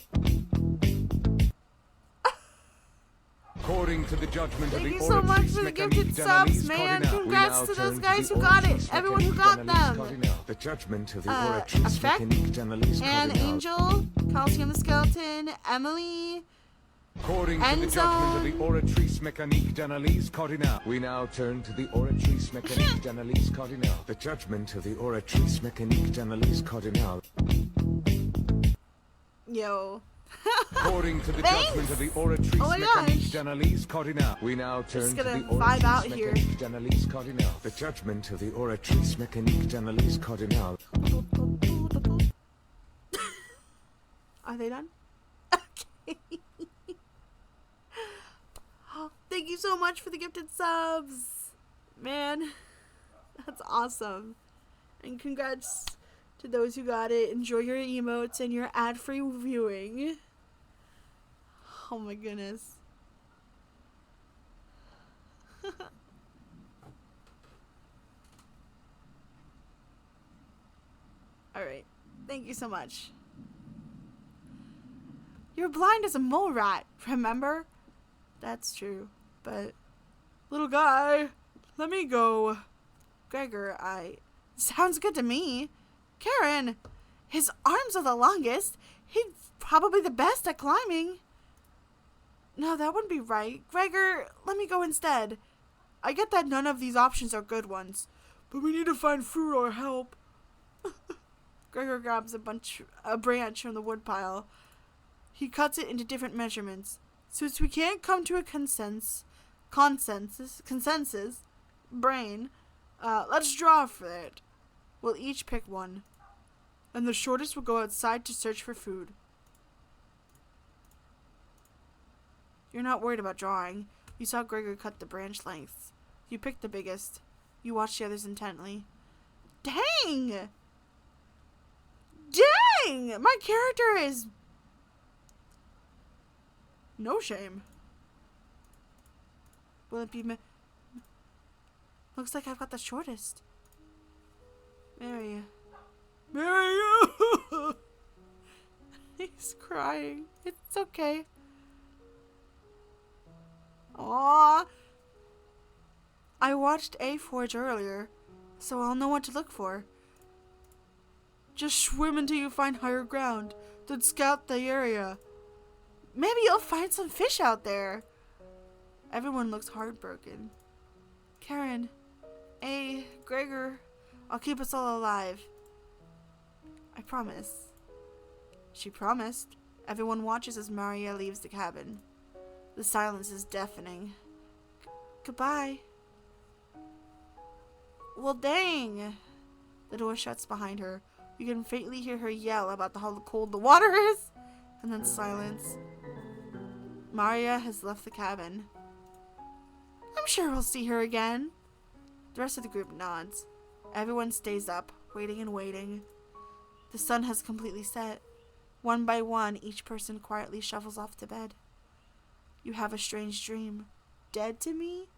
According to the judgment of Thank the you so much Oratrice for the Mécanique gifted subs, d'Analyse man. Cardinale, Congrats we to now those turn guys the who got it. Oratrice Everyone who Mécanique got d'Analyse them. Cardinale. The judgment of the Oratrice Effect, Mécanique d'Analyse and Cardinale. Angel, Calcium the Skeleton, Emily, According to the judgment of the Oratrice Mécanique d'Analyse Cardinale, we now turn to the Oratrice Mécanique d'Analyse Cardinale. The judgment of the Oratrice Mécanique d'Analyse Cardinale. yo. According to the Thanks. judgment of the Oratrice Oh my Mécanique gosh. d'Analyse Cardinale, we now turn to gonna the vibe out Oratrice here. Mécanique d'Analyse Cardinale. The judgment of the Oratrice Mécanique d'Analyse Cardinale. Are they done? Okay. Thank you so much for the gifted subs. Man, that's awesome. And congrats to those who got it. Enjoy your emotes and your ad-free viewing. Oh my goodness. Alright. Thank you so much. You're blind as a mole rat, remember? That's true, but... Little guy, let me go. Gregor, sounds good to me. Karen, his arms are the longest. He's probably the best at climbing. No, that wouldn't be right. Gregor, let me go instead. I get that none of these options are good ones, but we need to find food or help. Gregor grabs a branch from the woodpile. He cuts it into different measurements. Since we can't come to a consensus, brain, let's draw for it. We'll each pick one. And the shortest will go outside to search for food. You're not worried about drawing. You saw Gregor cut the branch lengths. You picked the biggest. You watched the others intently. Dang! Dang! My character is... no shame. Will it be looks like I've got the shortest. Mary. He's crying. It's okay. Aww. I watched A Forge earlier, so I'll know what to look for. Just swim until you find higher ground, then scout the area. Maybe you'll find some fish out there. Everyone looks heartbroken. Karen, A, Gregor, I'll keep us all alive. I promise. She promised. Everyone watches as Maria leaves the cabin. The silence is deafening. Goodbye. Well, dang. The door shuts behind her. You can faintly hear her yell about how cold the water is, and then silence. Maria has left the cabin. I'm sure we'll see her again. The rest of the group nods. Everyone stays up, waiting and waiting. The sun has completely set. One by one, each person quietly shuffles off to bed. You have a strange dream. Dead to me?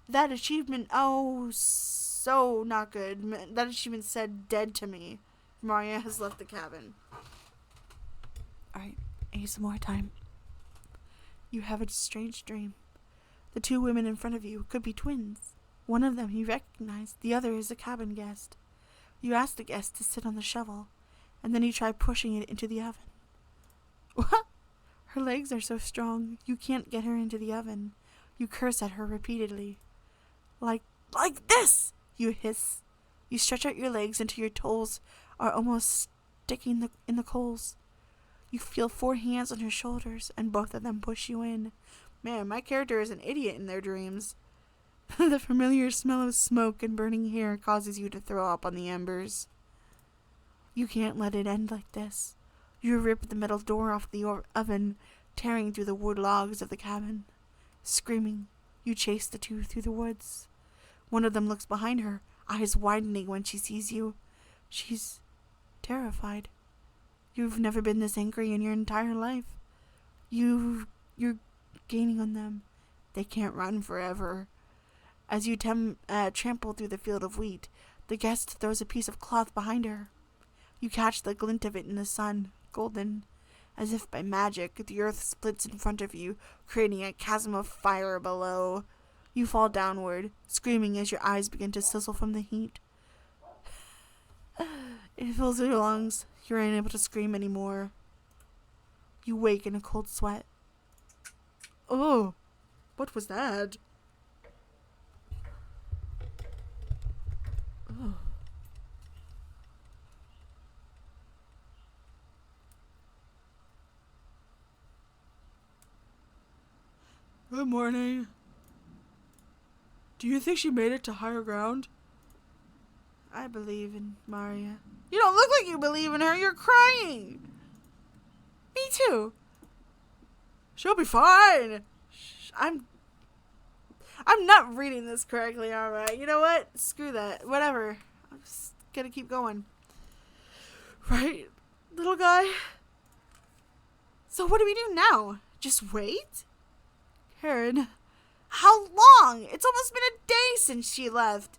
That achievement, oh, so not good. That achievement said dead to me. Maria has left the cabin. Alright, ASMR time. You have a strange dream. The two women in front of you could be twins. One of them you recognize, the other is a cabin guest. You ask the guest to sit on the shovel, and then you try pushing it into the oven. What? Her legs are so strong, you can't get her into the oven. You curse at her repeatedly. Like this, you hiss. You stretch out your legs until your toes are almost sticking in the coals. You feel 4 hands on your shoulders, and both of them push you in. Man, my character is an idiot in their dreams. The familiar smell of smoke and burning hair causes you to throw up on the embers. You can't let it end like this. You rip the metal door off the oven, tearing through the wood logs of the cabin. Screaming, you chase the two through the woods. One of them looks behind her, eyes widening when she sees you. She's terrified. You've never been this angry in your entire life. You're gaining on them. They can't run forever. As you trample through the field of wheat, the guest throws a piece of cloth behind her. You catch the glint of it in the sun, golden. As if by magic, the earth splits in front of you, creating a chasm of fire below. You fall downward, screaming as your eyes begin to sizzle from the heat. It fills your lungs. You're unable to scream anymore. You wake in a cold sweat. Oh, what was that? Oh. Good morning. Do you think she made it to higher ground? I believe in Maria. You don't look like you believe in her. You're crying. Me too. She'll be fine. I'm not reading this correctly, alright. You know what? Screw that. Whatever. I'm just gonna keep going. Right, little guy? So what do we do now? Just wait? Karen, how long? It's almost been a day since she left.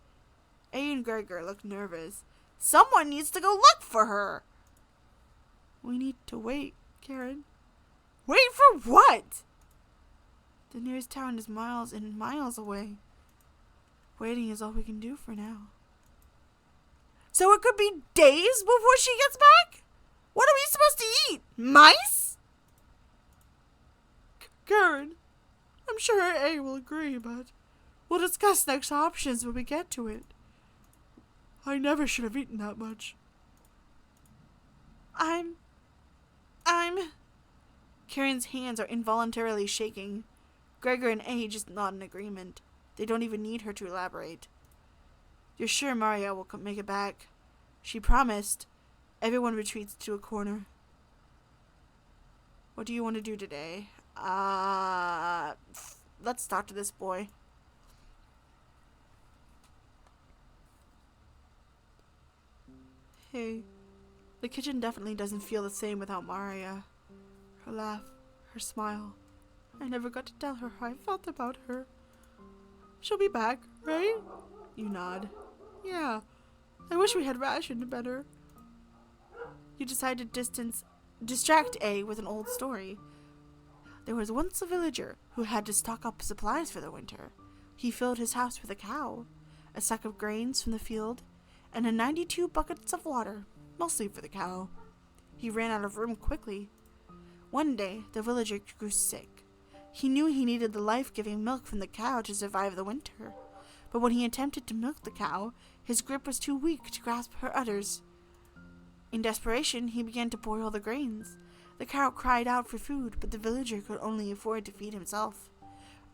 A and Gregor look nervous. Someone needs to go look for her. We need to wait, Karen. Wait for what? The nearest town is miles and miles away. Waiting is all we can do for now. So it could be days before she gets back? What are we supposed to eat? Mice? Karen, I'm sure A will agree, but we'll discuss next options when we get to it. I never should have eaten that much. I'm... Karen's hands are involuntarily shaking. Gregor and A just nod in agreement. They don't even need her to elaborate. You're sure Maria will make it back? She promised. Everyone retreats to a corner. What do you want to do today? Let's talk to this boy. Hey, the kitchen definitely doesn't feel the same without Maria. Her laugh, her smile. I never got to tell her how I felt about her. She'll be back, right? You nod. Yeah, I wish we had rationed better. You decide to distract A with an old story. There was once a villager who had to stock up supplies for the winter. He filled his house with a cow, a sack of grains from the field, and 92 buckets of water, mostly for the cow. He ran out of room quickly. One day, the villager grew sick. He knew he needed the life-giving milk from the cow to survive the winter, but when he attempted to milk the cow, his grip was too weak to grasp her udders. In desperation, he began to boil the grains. The cow cried out for food, but the villager could only afford to feed himself.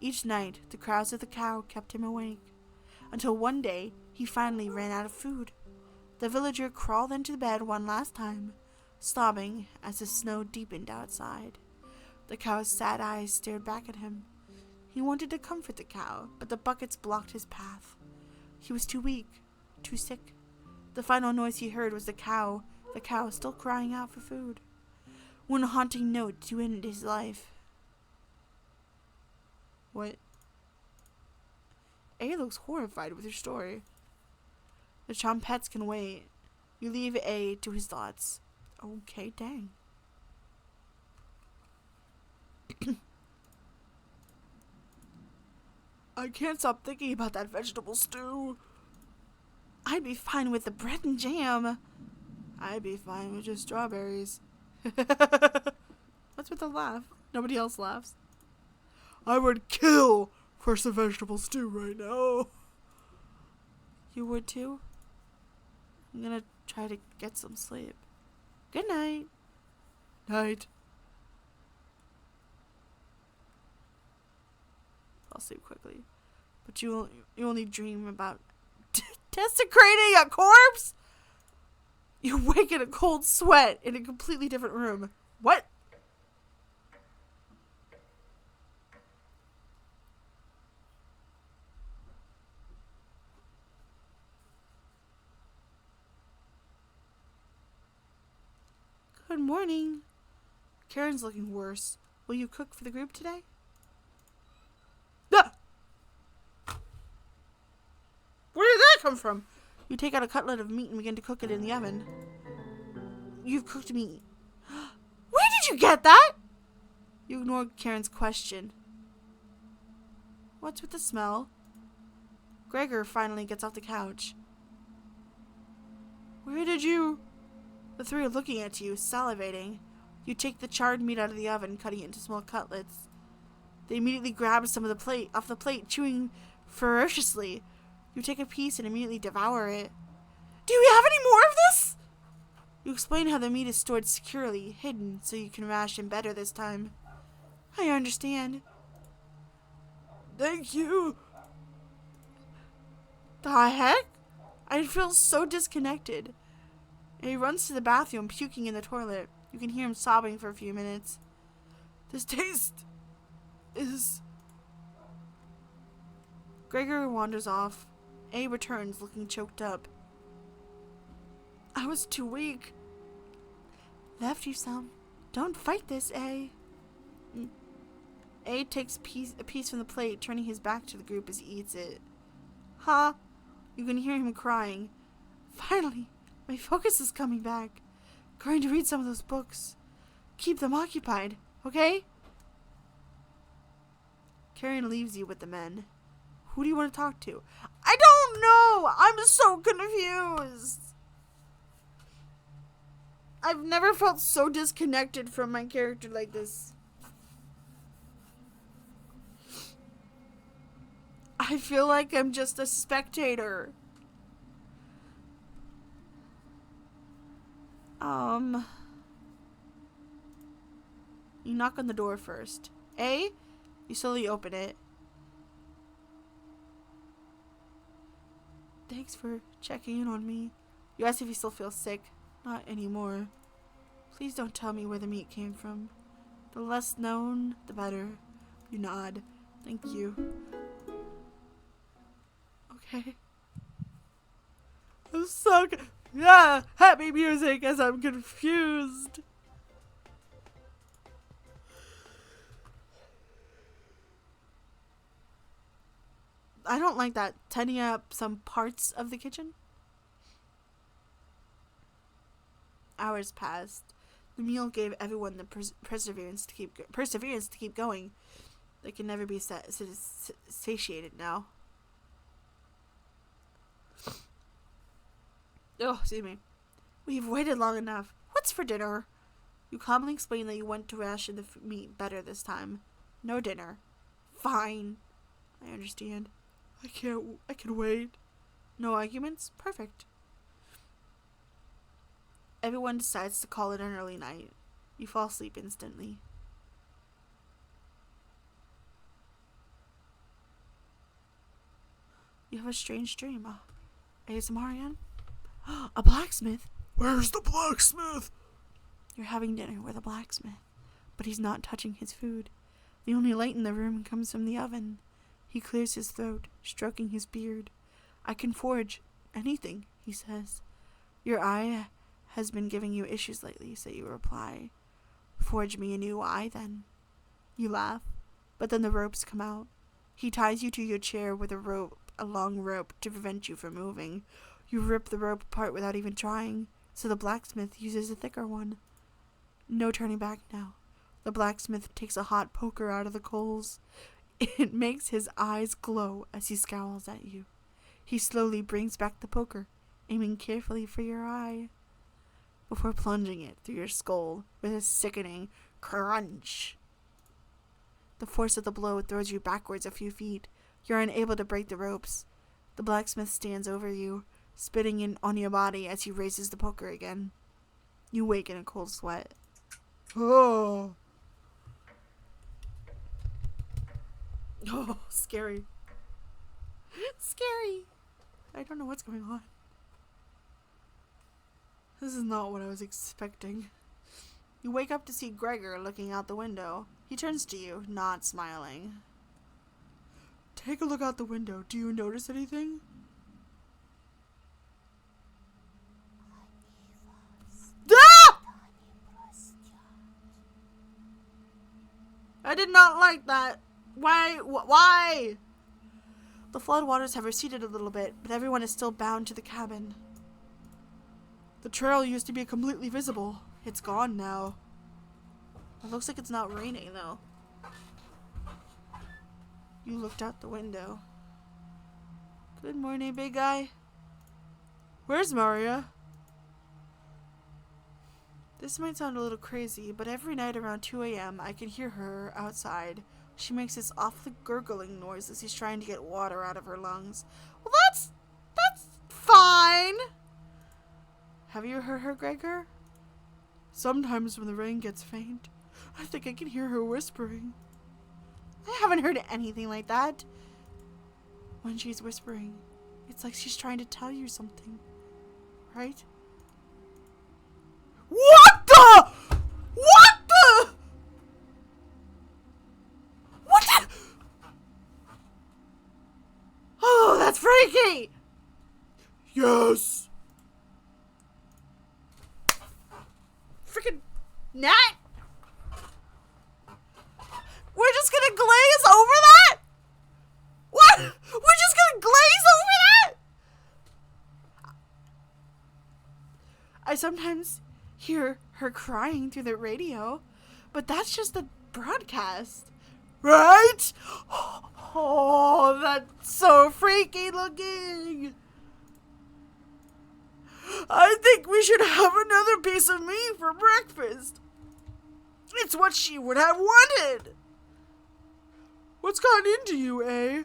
Each night, the cries of the cow kept him awake, until one day, he finally ran out of food. The villager crawled into bed one last time, sobbing as the snow deepened outside. The cow's sad eyes stared back at him. He wanted to comfort the cow, but the buckets blocked his path. He was too weak, too sick. The final noise he heard was the cow still crying out for food. One haunting note to end his life. What? A looks horrified with your story. The Chompets can wait. You leave A to his thoughts. Okay, dang. I can't stop thinking about that vegetable stew. I'd be fine with the bread and jam. I'd be fine with just strawberries. What's with the laugh? Nobody else laughs. I would kill for some vegetable stew right now. You would too? I'm gonna try to get some sleep. Good night. Night. I'll sleep quickly. But you only dream about desecrating a corpse? You wake in a cold sweat in a completely different room. What? Good morning. Karen's looking worse. Will you cook for the group today? Ah! Where did that come from? You take out a cutlet of meat and begin to cook it in the oven. You've cooked meat. Where did you get that? You ignored Karen's question. What's with the smell? Gregor finally gets off the couch. Where did you... The three are looking at you, salivating. You take the charred meat out of the oven, cutting it into small cutlets. They immediately grab some of the plate off the plate, chewing ferociously. You take a piece and immediately devour it. Do you have any more of this? You explain how the meat is stored securely, hidden, so you can ration better this time. I understand. Thank you. The heck? I feel so disconnected. And he runs to the bathroom, puking in the toilet. You can hear him sobbing for a few minutes. This taste is... Gregor wanders off. A returns, looking choked up. I was too weak. Left you some. Don't fight this, A. A takes a piece from the plate, turning his back to the group as he eats it. Huh? You can hear him crying. Finally, my focus is coming back. Going to read some of those books. Keep them occupied, okay? Karen leaves you with the men. Who do you want to talk to? I don't know! I'm so confused! I've never felt so disconnected from my character like this. I feel like I'm just a spectator. You knock on the door first. A? You slowly open it. Thanks for checking in on me. You ask if he still feels sick. Not anymore. Please don't tell me where the meat came from. The less known, the better. You nod. Thank you. Okay. I'm so yeah, happy music as I'm confused. I don't like that. Tidying up some parts of the kitchen. Hours passed. The meal gave everyone the perseverance to keep going. They can never be satiated now. Oh, excuse me. We've waited long enough. What's for dinner? You calmly explain that you want to ration the meat better this time. No dinner. Fine. I understand. I can wait. No arguments? Perfect. Everyone decides to call it an early night. You fall asleep instantly. You have a strange dream. ASMR again? A blacksmith? Where's the blacksmith? You're having dinner with a blacksmith, but he's not touching his food. The only light in the room comes from the oven. He clears his throat, stroking his beard. I can forge anything, he says. Your eye has been giving you issues lately, so you reply. Forge me a new eye, then. You laugh, but then the ropes come out. He ties you to your chair with a long rope to prevent you from moving. You rip the rope apart without even trying, so the blacksmith uses a thicker one. No turning back now. The blacksmith takes a hot poker out of the coals. It makes his eyes glow as he scowls at you. He slowly brings back the poker. aiming carefully for your eye before plunging it through your skull with a sickening crunch. The force of the blow throws you backwards a few feet. You're unable to break the ropes. The blacksmith stands over you, spitting on your body as he raises the poker again. You wake in a cold sweat. Oh. Oh, scary. Scary. I don't know what's going on. This is not what I was expecting. You wake up to see Gregor looking out the window. He turns to you, not smiling. Take a look out the window. Do you notice anything? Ah! I did not like that. Why? Why? The floodwaters have receded a little bit, but everyone is still bound to the cabin. The trail used to be completely visible. It's gone now. It looks like it's not raining, though. You looked out the window. Good morning, big guy. Where's Maria? This might sound a little crazy, but every night around 2 a.m. I can hear her outside. She makes this awfully gurgling noise as she's trying to get water out of her lungs. Well, that's fine. Have you heard her, Gregor? Sometimes when the rain gets faint, I think I can hear her whispering. I haven't heard anything like that. When she's whispering, it's like she's trying to tell you something, right? What the? What the? What the? Oh, that's freaky! Yes. Freaking gnat? We're just gonna glaze over that? What? We're just gonna glaze over that? I sometimes hear her crying through the radio, but that's just the broadcast, right? Oh, that's so freaky looking. I think we should have another piece of meat for breakfast. It's what she would have wanted. What's gotten into you, eh?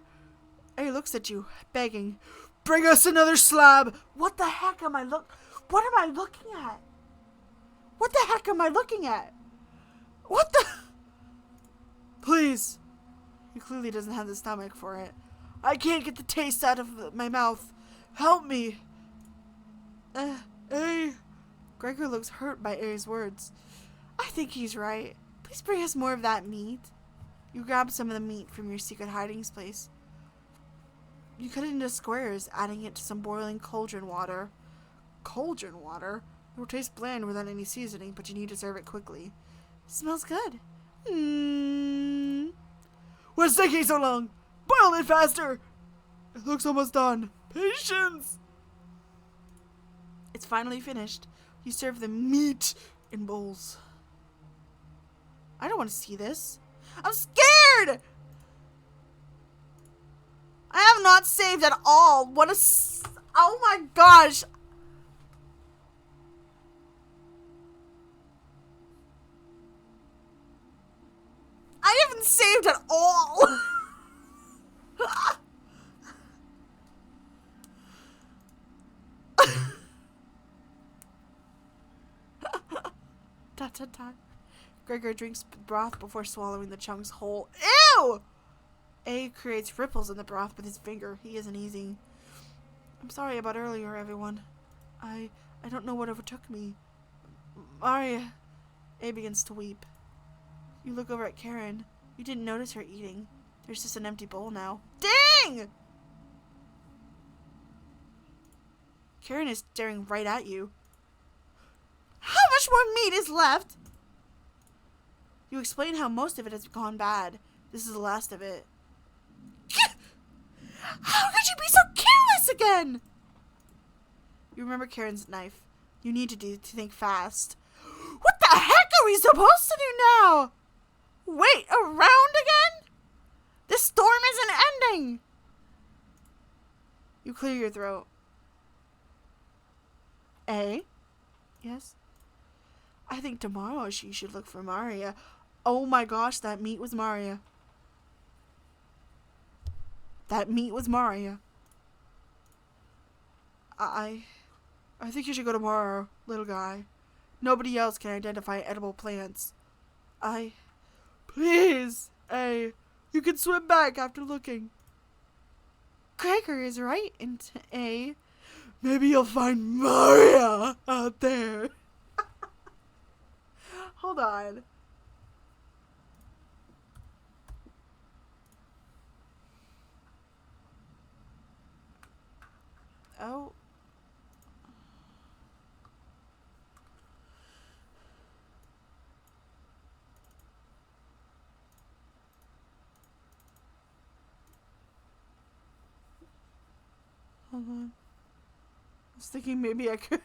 A looks at you, begging, bring us another slab. What the heck am I what am I looking at? What the heck am I looking at? What the? Please. He clearly doesn't have the stomach for it. I can't get the taste out of my mouth. Help me. Gregor looks hurt by A's words. I think he's right. Please bring us more of that meat. You grab some of the meat from your secret hiding place. You cut it into squares, adding it to some boiling cauldron water. Cauldron water? It will taste bland without any seasoning, but you need to serve it quickly. Smells good. What's taking so long? Boil it faster! It looks almost done. Patience! It's finally finished. You serve the meat in bowls. I don't want to see this. I'm scared! I have not saved at all. Oh my gosh. I haven't saved at all. Dot, dot, dot. Gregor drinks broth before swallowing the chunks whole. Ew! A creates ripples in the broth with his finger. He isn't easy. I'm sorry about earlier, everyone. I don't know what overtook me. Maria. A begins to weep. You look over at Karen. You didn't notice her eating. There's just an empty bowl now. Dang! Karen is staring right at you. How much more meat is left? You explain how most of it has gone bad. This is the last of it. How could you be so careless again? You remember Karen's knife. You need to think fast. What the heck are we supposed to do now? Wait around again? This storm isn't ending. You clear your throat. A? Yes? I think tomorrow she should look for Maria. Oh my gosh, that meat was Maria. That meat was Maria. I think you should go tomorrow, little guy. Nobody else can identify edible plants. Please, A, you can swim back after looking. Gregor is right, and A, maybe you'll find Maria out there. Hold on. Oh. Hold on. I was thinking maybe I could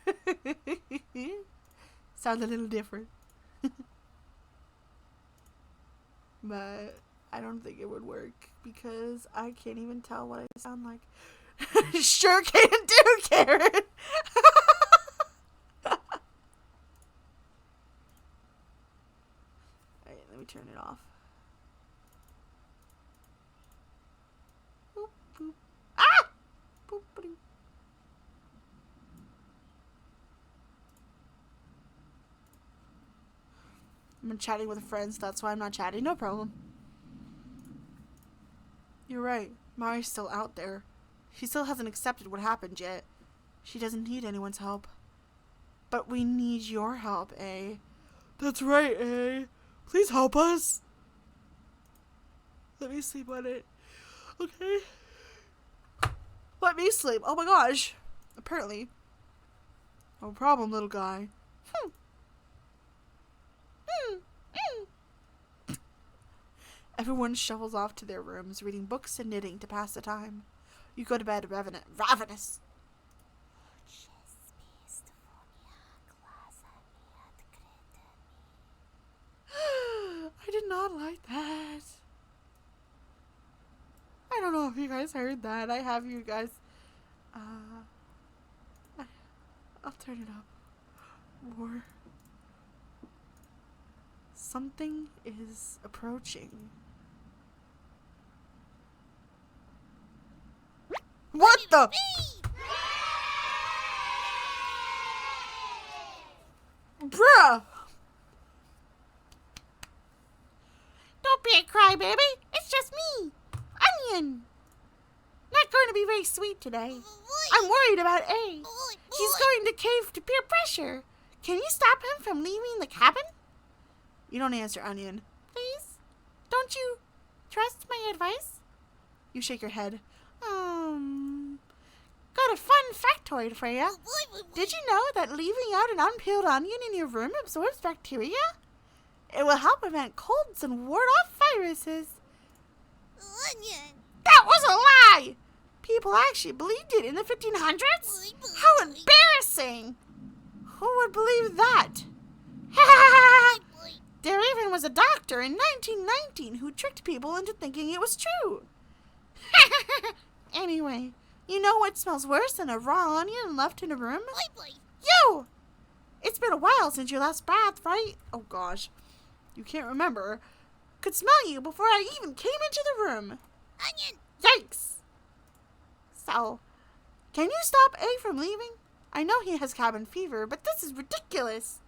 sound a little different. But I don't think it would work because I can't even tell what I sound like. Sure can do, Karen. Alright, let me turn it off. Boop, boop. Ah! Boop, ba-ding. I'm chatting with friends, that's why I'm not chatting. No problem. You're right. Mari's still out there. She still hasn't accepted what happened yet. She doesn't need anyone's help. But we need your help, A. That's right, A. Please help us. Let me sleep on it. Okay? Let me sleep. Oh my gosh. Apparently. No problem, little guy. Everyone shovels off to their rooms, reading books and knitting to pass the time. You go to bed ravenous. I did not like that. I don't know if you guys heard that. I have you guys. I'll turn it up. More. Something is approaching. What the? Bruh! Don't be a crybaby. It's just me, Onion. Not going to be very sweet today. I'm worried about A. He's going to cave to peer pressure. Can you stop him from leaving the cabin? You don't answer, Onion. Please? Don't you trust my advice? You shake your head. Got a fun factoid for you. Did you know that leaving out an unpeeled onion in your room absorbs bacteria? It will help prevent colds and ward off viruses. Onion. That was a lie! People actually believed it in the 1500s? How embarrassing! Who would believe that? There even was a doctor in 1919 who tricked people into thinking it was true. Anyway, you know what smells worse than a raw onion left in a room? You! It's been a while since your last bath, right? Oh gosh. You can't remember. Could smell you before I even came into the room. Onion. Yikes! So, can you stop A from leaving? I know he has cabin fever, but this is ridiculous.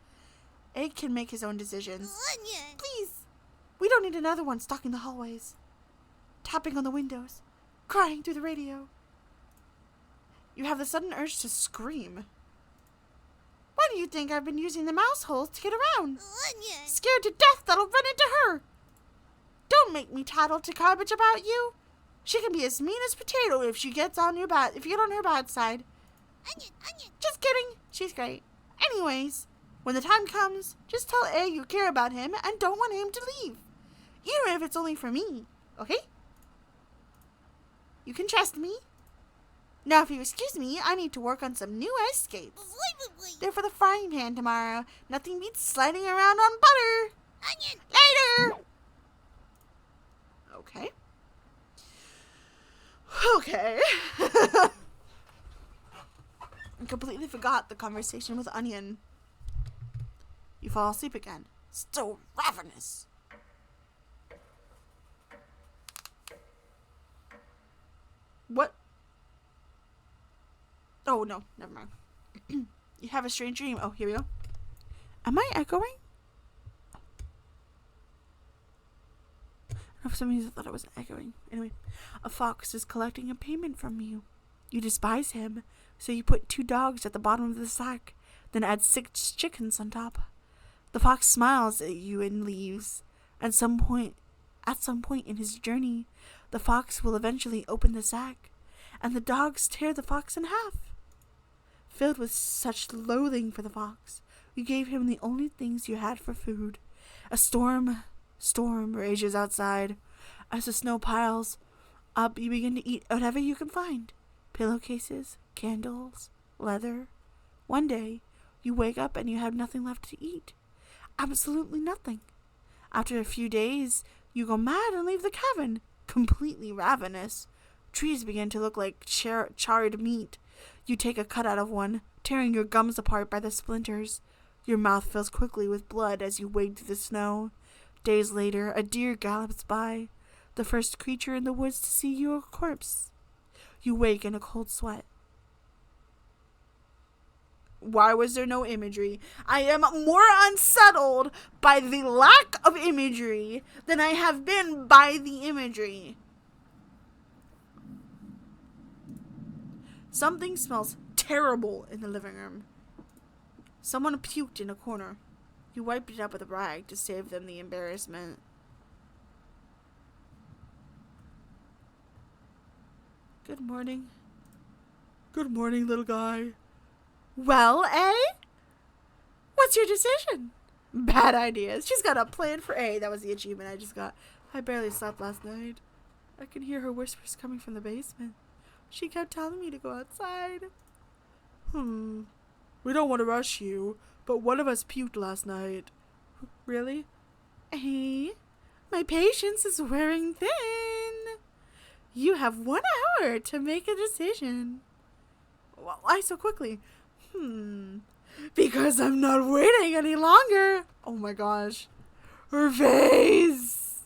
A can make his own decisions. Onion. Please. We don't need another one stalking the hallways. Tapping on the windows. Crying through the radio. You have the sudden urge to scream. Why do you think I've been using the mouse holes to get around? Onion. Scared to death that I'll run into her. Don't make me tattle to Garbage about you. She can be as mean as potato if you get on her bad side. Onion. Onion. Just kidding. She's great. Anyways, when the time comes, just tell A you care about him and don't want him to leave. Even if it's only for me. Okay? You can trust me. Now, if you excuse me, I need to work on some new ice skates. They're for the frying pan tomorrow. Nothing beats sliding around on butter. Onion. Later! Okay. Okay. and completely forgot the conversation with Onion. You fall asleep again, still ravenous. What? Oh, no, never mind. You have a strange dream. Oh, here we go. Am I echoing? For some reason I thought I was echoing. Anyway, a fox is collecting a payment from you. You despise him, so you put 2 dogs at the bottom of the sack, then add 6 chickens on top. The fox smiles at you and leaves. At some point in his journey, the fox will eventually open the sack, and the dogs tear the fox in half. Filled with such loathing for the fox, you gave him the only things you had for food. A storm rages outside. As the snow piles up, you begin to eat whatever you can find. Pillowcases, candles, leather. One day, you wake up and you have nothing left to eat. Absolutely nothing. After a few days, you go mad and leave the cabin, completely ravenous. Trees begin to look like charred meat. You take a cut out of one, tearing your gums apart by the splinters. Your mouth fills quickly with blood as you wade through the snow. Days later, a deer gallops by, the first creature in the woods to see your corpse. You wake in a cold sweat. Why was there no imagery? I am more unsettled by the lack of imagery than I have been by the imagery. Something smells terrible in the living room. Someone puked in a corner. You wiped it up with a rag to save them the embarrassment. Good morning. Good morning, little guy. Well, eh? What's your decision? Bad ideas. She's got a plan for A. That was the achievement I just got. I barely slept last night. I can hear her whispers coming from the basement. She kept telling me to go outside. We don't want to rush you, but one of us puked last night. Really? Hey, my patience is wearing thin. You have 1 hour to make a decision. Why so quickly? Because I'm not waiting any longer. Oh my gosh. Her face.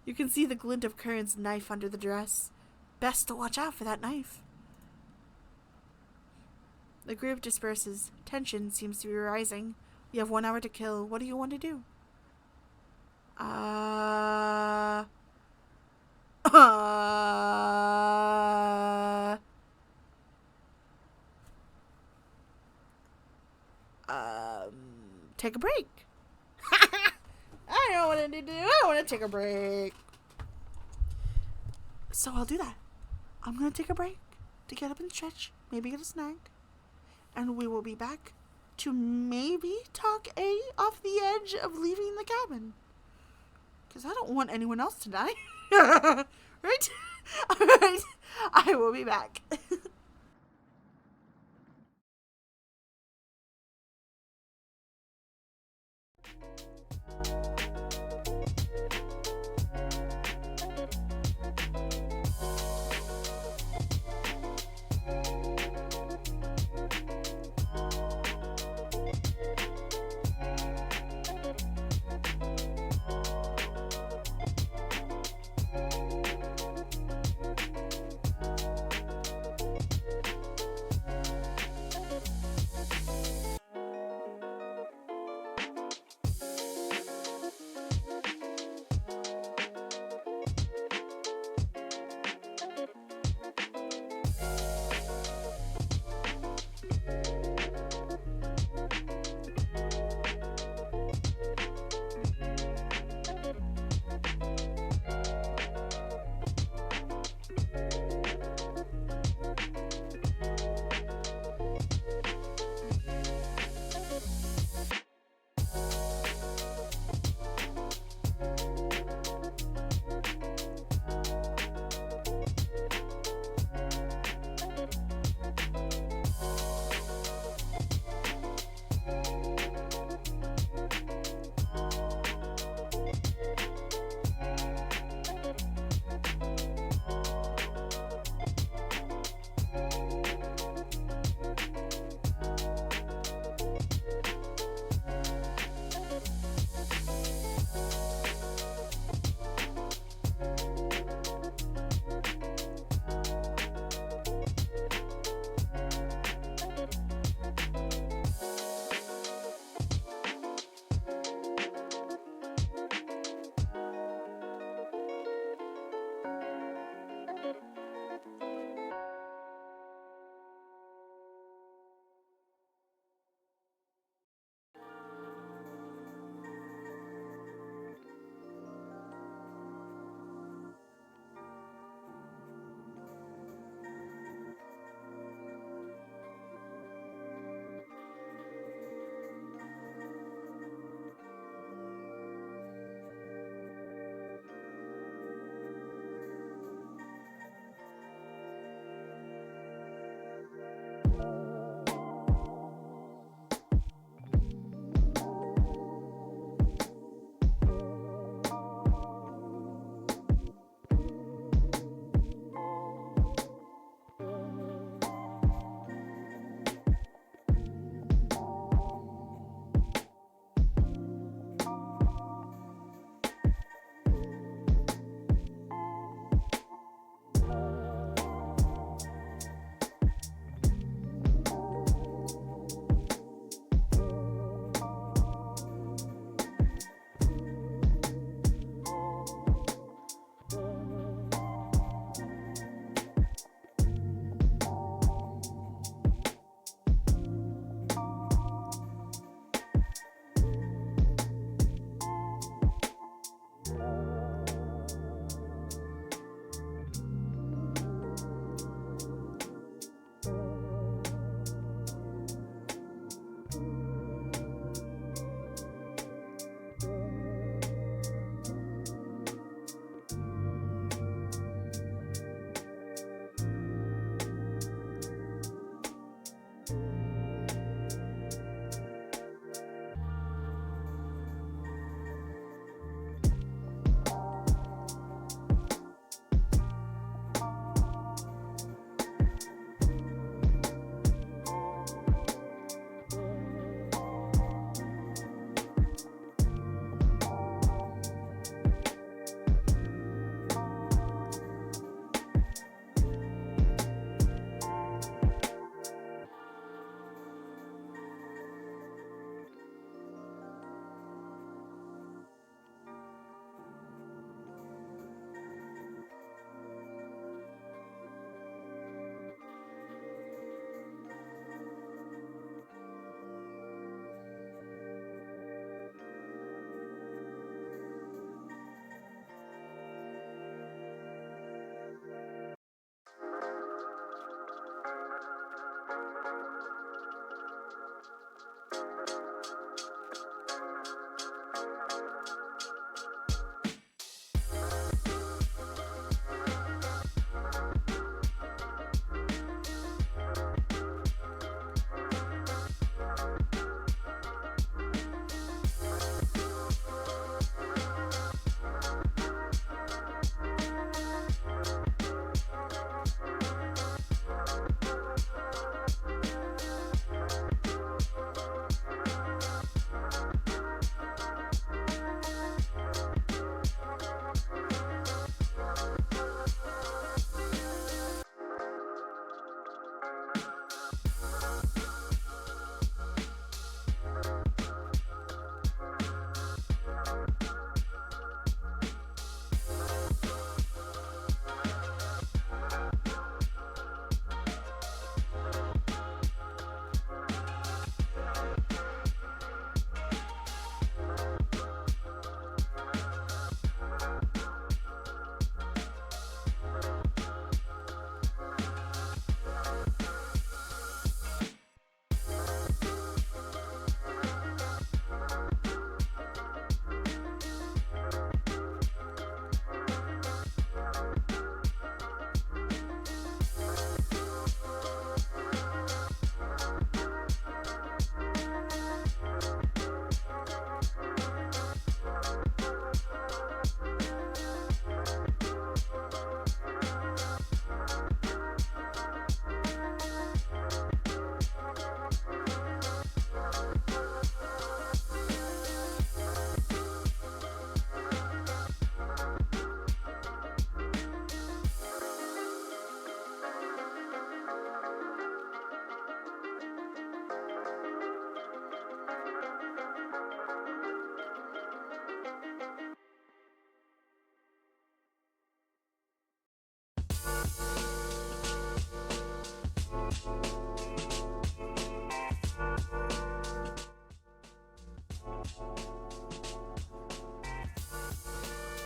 You can see the glint of Curran's knife under the dress. Best to watch out for that knife. The group disperses. Tension seems to be rising. You have 1 hour to kill. What do you want to do? Take a break. I don't want to do. I want to take a break. So I'll do that. I'm gonna take a break to get up and stretch, maybe get a snack, and we will be back to maybe talk A off the edge of leaving the cabin. Because I don't want anyone else to die. Right? Alright. I will be back.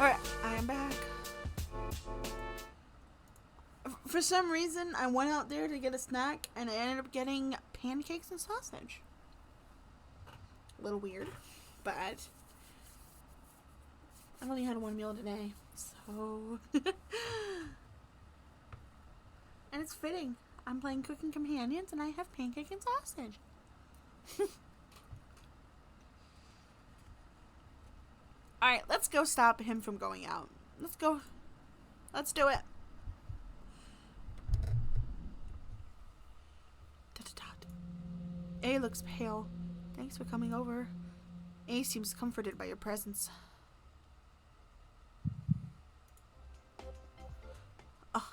Alright, I am back. For some reason, I went out there to get a snack, and I ended up getting pancakes and sausage. A little weird, but I only had one meal today, so... And it's fitting. I'm playing Cooking Companions, and I have pancake and sausage. Alright, let's go stop him from going out. Let's go. Let's do it. A looks pale. Thanks for coming over. A seems comforted by your presence. Oh,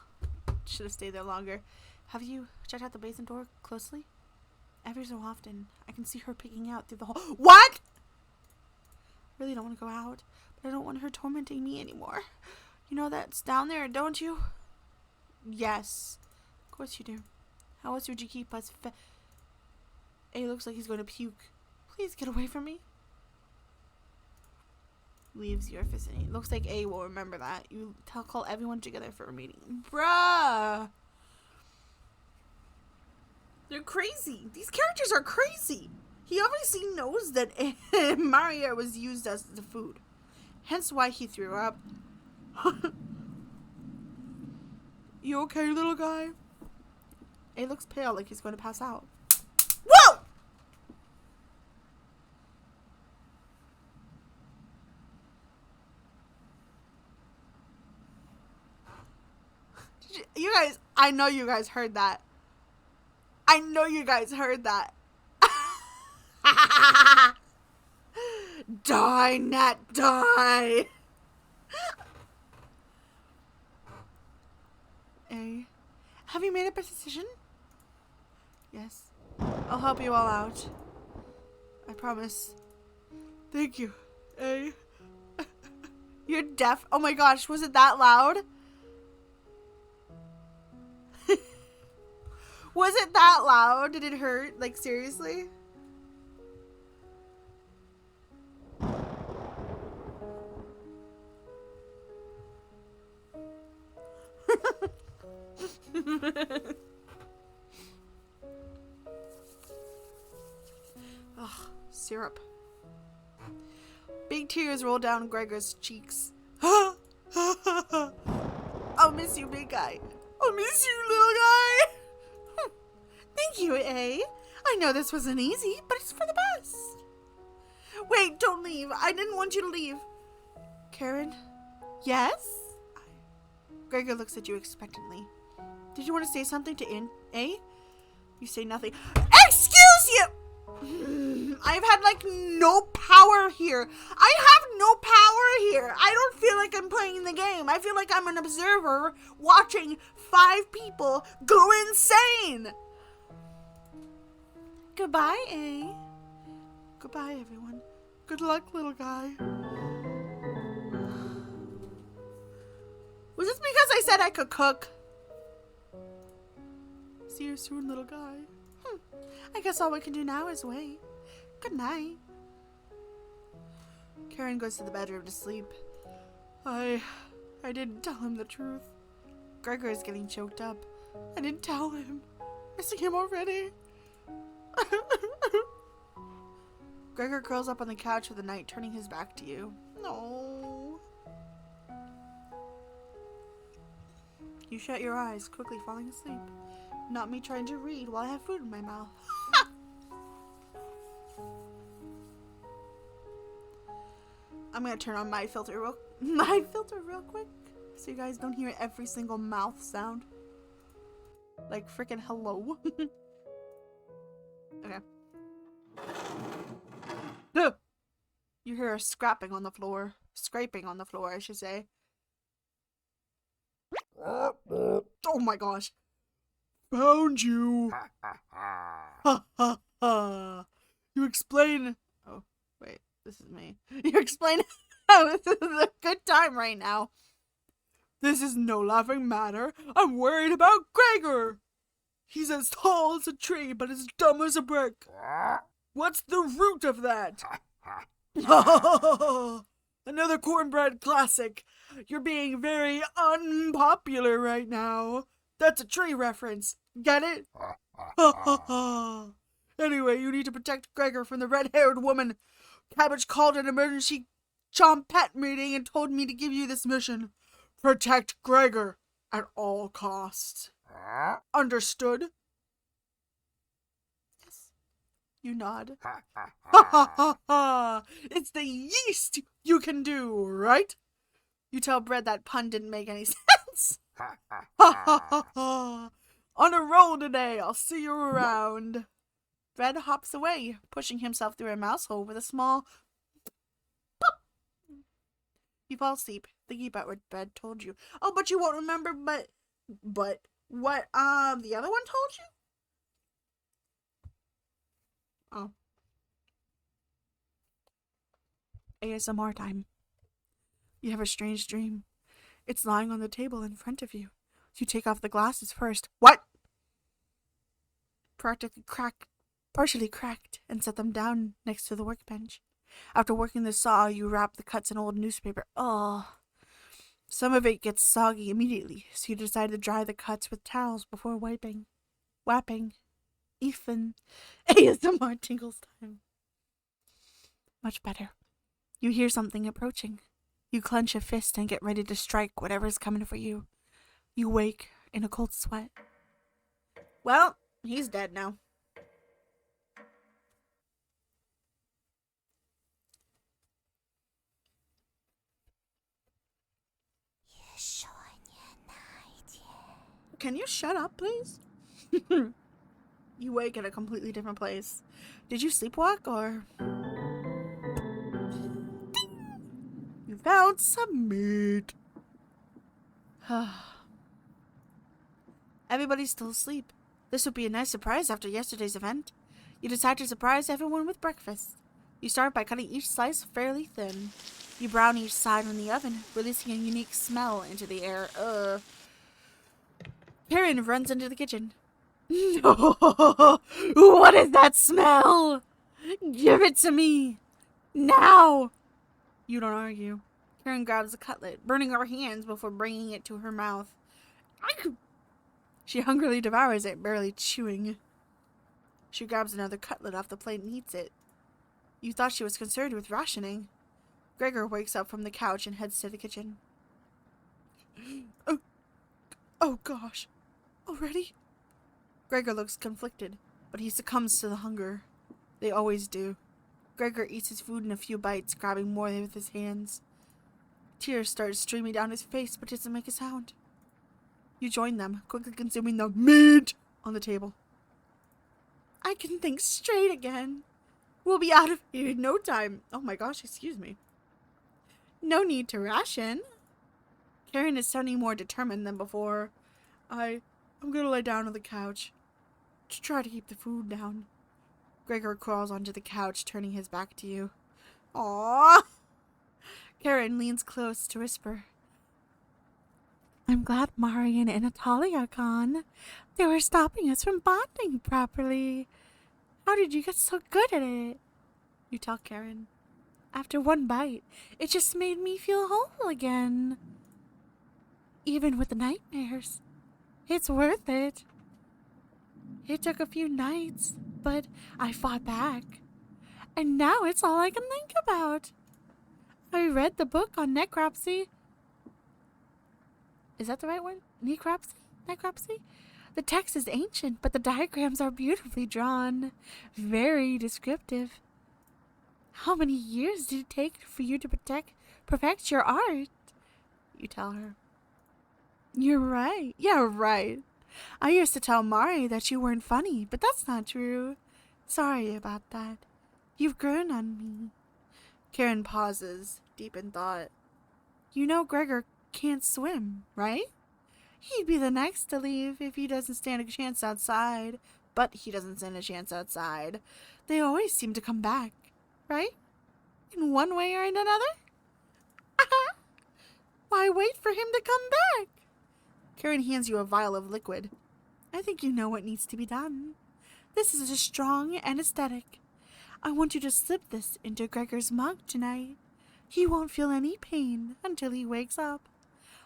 should have stayed there longer. Have you checked out the basement door closely? Every so often, I can see her peeking out through the hole. What? Really don't want to go out, but I don't want her tormenting me anymore. You know that's down there, don't you? Yes, of course you do. How was your Jiki Plus A looks like he's going to puke. Please get away from me. Leaves your vicinity. Looks like A will remember that. You call everyone together for a meeting. Bruh. They're crazy. These characters are crazy. He obviously knows that Maria was used as the food. Hence why he threw up. You okay, little guy? A looks pale, like he's going to pass out. You guys, I know you guys heard that. I know you guys heard that. Die, Nat, die. A, have you made up a decision? Yes. I'll help you all out. I promise. Thank you. A. You're deaf. Oh my gosh, was it that loud? Was it that loud? Did it hurt? Like, seriously? Ugh, syrup. Big tears roll down Gregor's cheeks. I'll miss you, big guy. I'll miss you, little guy. Thank you, A. I know this wasn't easy, but it's for the best. Wait, don't leave. I didn't want you to leave. Karen? Yes? Gregor looks at you expectantly. Did you want to say something to A? You say nothing. Excuse you! I've had, like, no power here. I have no power here. I don't feel like I'm playing the game. I feel like I'm an observer watching 5 people go insane. Goodbye, A. Goodbye, everyone. Good luck, little guy. Was this because I said I could cook? See you soon, little guy. I guess all we can do now is wait. Good night. Karen goes to the bedroom to sleep. I didn't tell him the truth. Gregor is getting choked up. I didn't tell him. Missing him already. Gregor curls up on the couch for the night, turning his back to you. No. You shut your eyes, quickly falling asleep. Not me trying to read while I have food in my mouth. I'm gonna turn on my filter real quick so you guys don't hear every single mouth sound. Like freaking hello. Okay. You hear a scraping on the floor. Scraping on the floor, I should say. Oh my gosh. Found you. Ha ha ha. You explain. Oh, wait. This is me. You explain how this is a good time right now. This is no laughing matter. I'm worried about Gregor. He's as tall as a tree, but as dumb as a brick. What's the root of that? Another cornbread classic. You're being very unpopular right now. That's a tree reference. Get it? Anyway, you need to protect Gregor from the red-haired woman. Cabbage called an emergency chompette meeting and told me to give you this mission. Protect Gregor at all costs. Understood? Yes. You nod. Ha ha ha ha! It's the yeast you can do, right? You tell Bread that pun didn't make any sense. Ha ha ha ha! On a roll today. I'll see you around. Bread hops away, pushing himself through a mouse hole with a small pop. You fall asleep, thinking about what Bread told you. Oh, but you won't remember. But what the other one told you? Oh. ASMR time. You have a strange dream. It's lying on the table in front of you. You take off the glasses first. What? Partially cracked, and set them down next to the workbench. After working the saw, you wrap the cuts in old newspaper. Oh. Some of it gets soggy immediately, so you decide to dry the cuts with towels before wiping. Whapping. Even. ASMR tingles time. Much better. You hear something approaching. You clench a fist and get ready to strike whatever's coming for you. You wake in a cold sweat. Well, he's dead now. Can you shut up, please? You wake at a completely different place. Did you sleepwalk or... You found some meat. Everybody's still asleep. This would be a nice surprise after yesterday's event. You decide to surprise everyone with breakfast. You start by cutting each slice fairly thin. You brown each side in the oven, releasing a unique smell into the air. Karen runs into the kitchen. No! What is that smell? Give it to me! Now! You don't argue. Karen grabs a cutlet, burning her hands before bringing it to her mouth. She hungrily devours it, barely chewing. She grabs another cutlet off the plate and eats it. You thought she was concerned with rationing. Gregor wakes up from the couch and heads to the kitchen. Oh gosh. Already? Gregor looks conflicted, but he succumbs to the hunger. They always do. Gregor eats his food in a few bites, grabbing more with his hands. Tears start streaming down his face, but doesn't make a sound. You join them, quickly consuming the meat on the table. I can think straight again. We'll be out of here in no time. Oh my gosh, excuse me. No need to ration. Karen is sounding more determined than before. I'm gonna lay down on the couch to try to keep the food down. Gregor crawls onto the couch, turning his back to you. Aww. Karen leans close to whisper. I'm glad Marian and Natalia are gone. They were stopping us from bonding properly. How did you get so good at it? You tell Karen. After one bite, it just made me feel whole again. Even with the nightmares. It's worth it. It took a few nights, but I fought back. And now it's all I can think about. I read the book on necropsy. Is that the right one? Necropsy? Necropsy? The text is ancient, but the diagrams are beautifully drawn. Very descriptive. How many years did it take for you to perfect your art? You tell her. You're right. Yeah, right. I used to tell Mari that you weren't funny, but that's not true. Sorry about that. You've grown on me. Karen pauses, deep in thought. You know Gregor can't swim, right? He'd be the next to leave if he doesn't stand a chance outside. But he doesn't stand a chance outside. They always seem to come back, right? In one way or in another? Why wait for him to come back? Karen hands you a vial of liquid. I think you know what needs to be done. This is a strong anesthetic. I want you to slip this into Gregor's mug tonight. He won't feel any pain until he wakes up.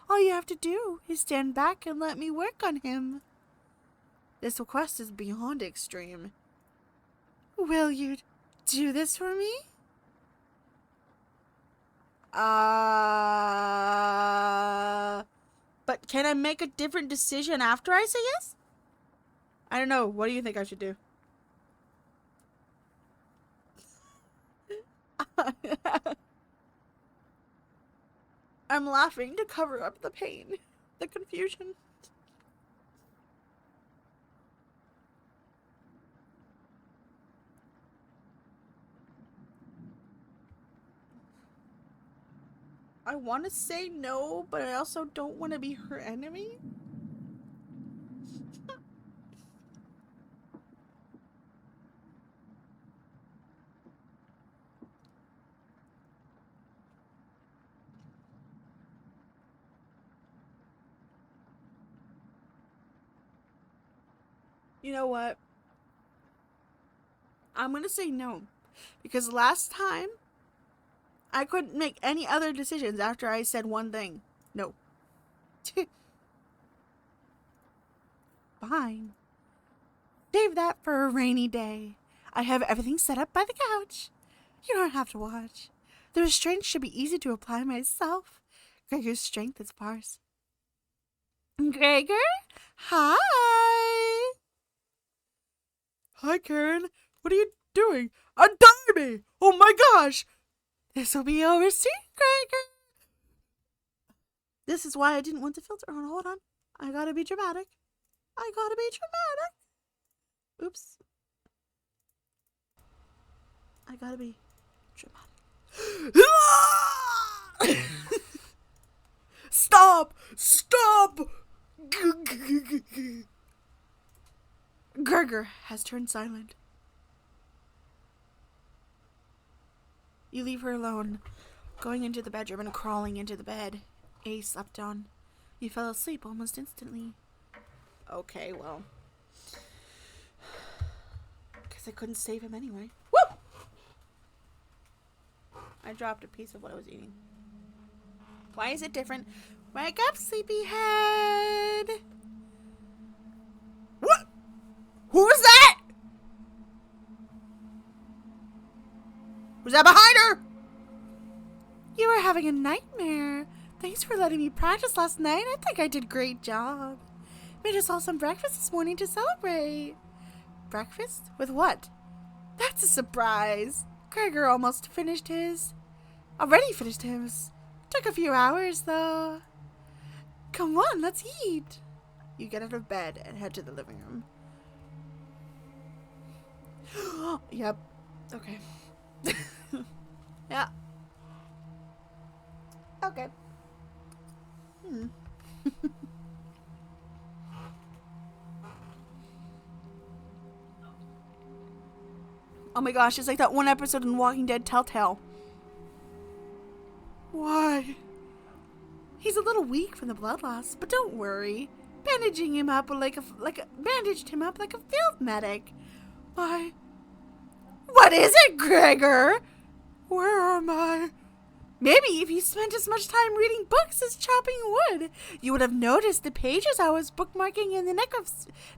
All you have to do is stand back and let me work on him. This request is beyond extreme. Will you do this for me? But can I make a different decision after I say yes? I don't know. What do you think I should do? I'm laughing to cover up the pain, the confusion. I want to say no, but I also don't want to be her enemy. You know what? I'm going to say no. Because last time, I couldn't make any other decisions after I said one thing. No. Fine. Save that for a rainy day. I have everything set up by the couch. You don't have to watch. The restraints should be easy to apply myself. Gregor's strength is sparse. Gregor? Hi! Hi, Karen. What are you doing? Untie me! Oh my gosh! This'll be over soon, Gregor. This is why I didn't want the filter on. Hold on. I gotta be dramatic. I gotta be dramatic. Oops. I gotta be dramatic. Stop! Stop! Gregor has turned silent. You leave her alone, going into the bedroom and crawling into the bed. A slept on. You fell asleep almost instantly. Okay, well. Guess I couldn't save him anyway. Woo! I dropped a piece of what I was eating. Why is it different? Wake up, sleepyhead! What? Who was that? Was that behind her? You were having a nightmare. Thanks for letting me practice last night. I think I did a great job. Made us all some breakfast this morning to celebrate. Breakfast? With what? That's a surprise. Gregor almost finished his. Already finished his. Took a few hours, though. Come on, let's eat. You get out of bed and head to the living room. Yep. Okay. Yeah. Okay. Oh my gosh, it's like that one episode in Walking Dead Telltale. Why? He's a little weak from the blood loss, but don't worry. Bandaged him up like a field medic. Why? What is it, Gregor? Where am I? Maybe if you spent as much time reading books as chopping wood, you would have noticed the pages I was bookmarking in the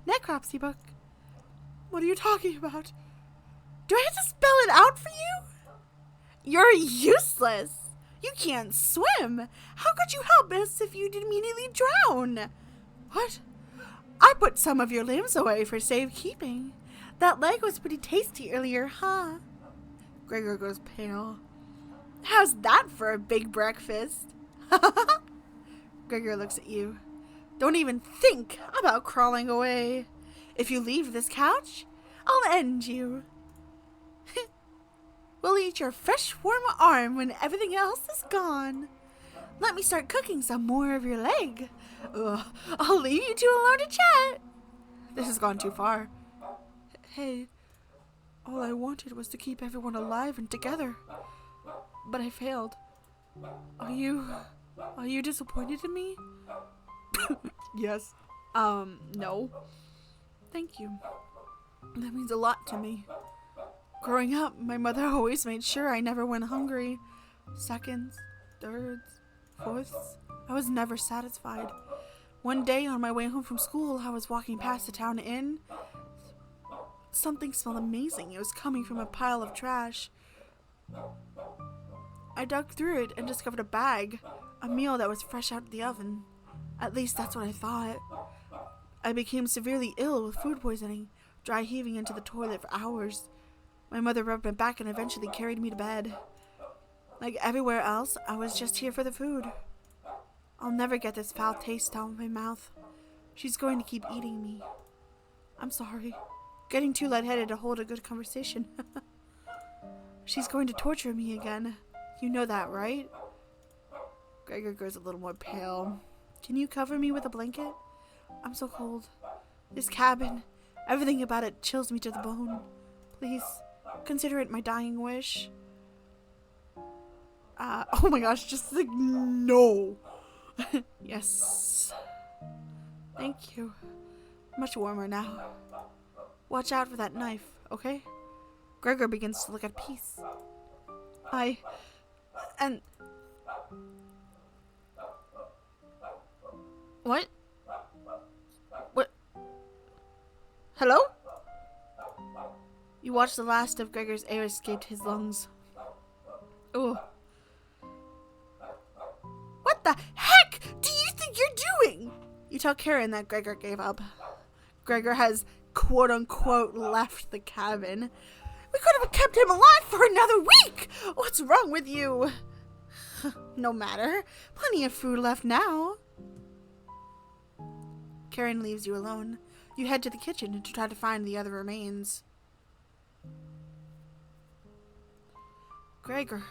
necropsy book. What are you talking about? Do I have to spell it out for you? You're useless. You can't swim. How could you help us if you'd immediately drown? What? I put some of your limbs away for safekeeping. That leg was pretty tasty earlier, huh? Gregor goes pale. How's that for a big breakfast? Gregor looks at you. Don't even think about crawling away. If you leave this couch, I'll end you. We'll eat your fresh, warm arm when everything else is gone. Let me start cooking some more of your leg. Ugh, I'll leave you two alone to chat. This has gone too far. Hey, all I wanted was to keep everyone alive and together. But I failed. Are you disappointed in me? Yes. No. Thank you. That means a lot to me. Growing up, my mother always made sure I never went hungry. Seconds, thirds, fourths. I was never satisfied. One day on my way home from school, I was walking past the town inn. Something smelled amazing. It was coming from a pile of trash. I dug through it and discovered a bag, a meal that was fresh out of the oven. At least that's what I thought. I became severely ill with food poisoning, dry heaving into the toilet for hours. My mother rubbed my back and eventually carried me to bed. Like everywhere else, I was just here for the food. I'll never get this foul taste out of my mouth. She's going to keep eating me. I'm sorry. Getting too lightheaded to hold a good conversation. She's going to torture me again. You know that, right? Gregor grows a little more pale. Can you cover me with a blanket? I'm so cold. This cabin, everything about it chills me to the bone. Please, consider it my dying wish. Oh my gosh, just like, no. Yes. Thank you. Much warmer now. Watch out for that knife, okay? Gregor begins to look at peace. What? What? Hello? You watch the last of Gregor's air escape his lungs. Ooh. What the heck do you think you're doing? You tell Karen that Gregor gave up. Gregor has quote-unquote left the cabin. We could have kept him alive for another week! What's wrong with you? No matter. Plenty of food left now. Karen leaves you alone. You head to the kitchen to try to find the other remains. Gregor,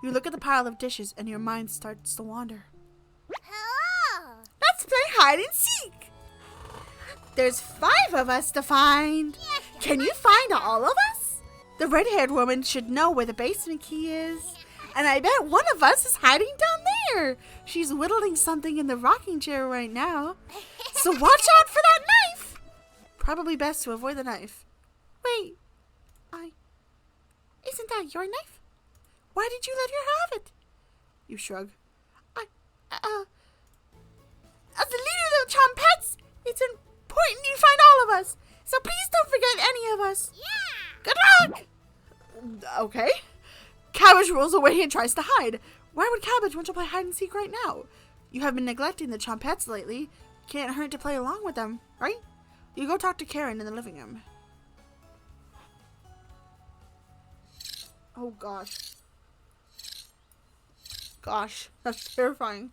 you look at the pile of dishes and your mind starts to wander. Hello. Let's play hide and seek. There's 5 of us to find. Can you find all of us? The red-haired woman should know where the basement key is. And I bet one of us is hiding down there. She's whittling something in the rocking chair right now. So watch out for that knife. Probably best to avoid the knife. Wait. Isn't that your knife? Why did you let her have it? You shrug. As the leader of the Chompettes, it's important you find all of us. So please don't forget any of us. Yeah. Good luck! Okay. Cabbage rolls away and tries to hide. Why would Cabbage want to play hide and seek right now? You have been neglecting the Chompettes lately. Can't hurt to play along with them, right? You go talk to Karen in the living room. Oh gosh. Gosh, that's terrifying.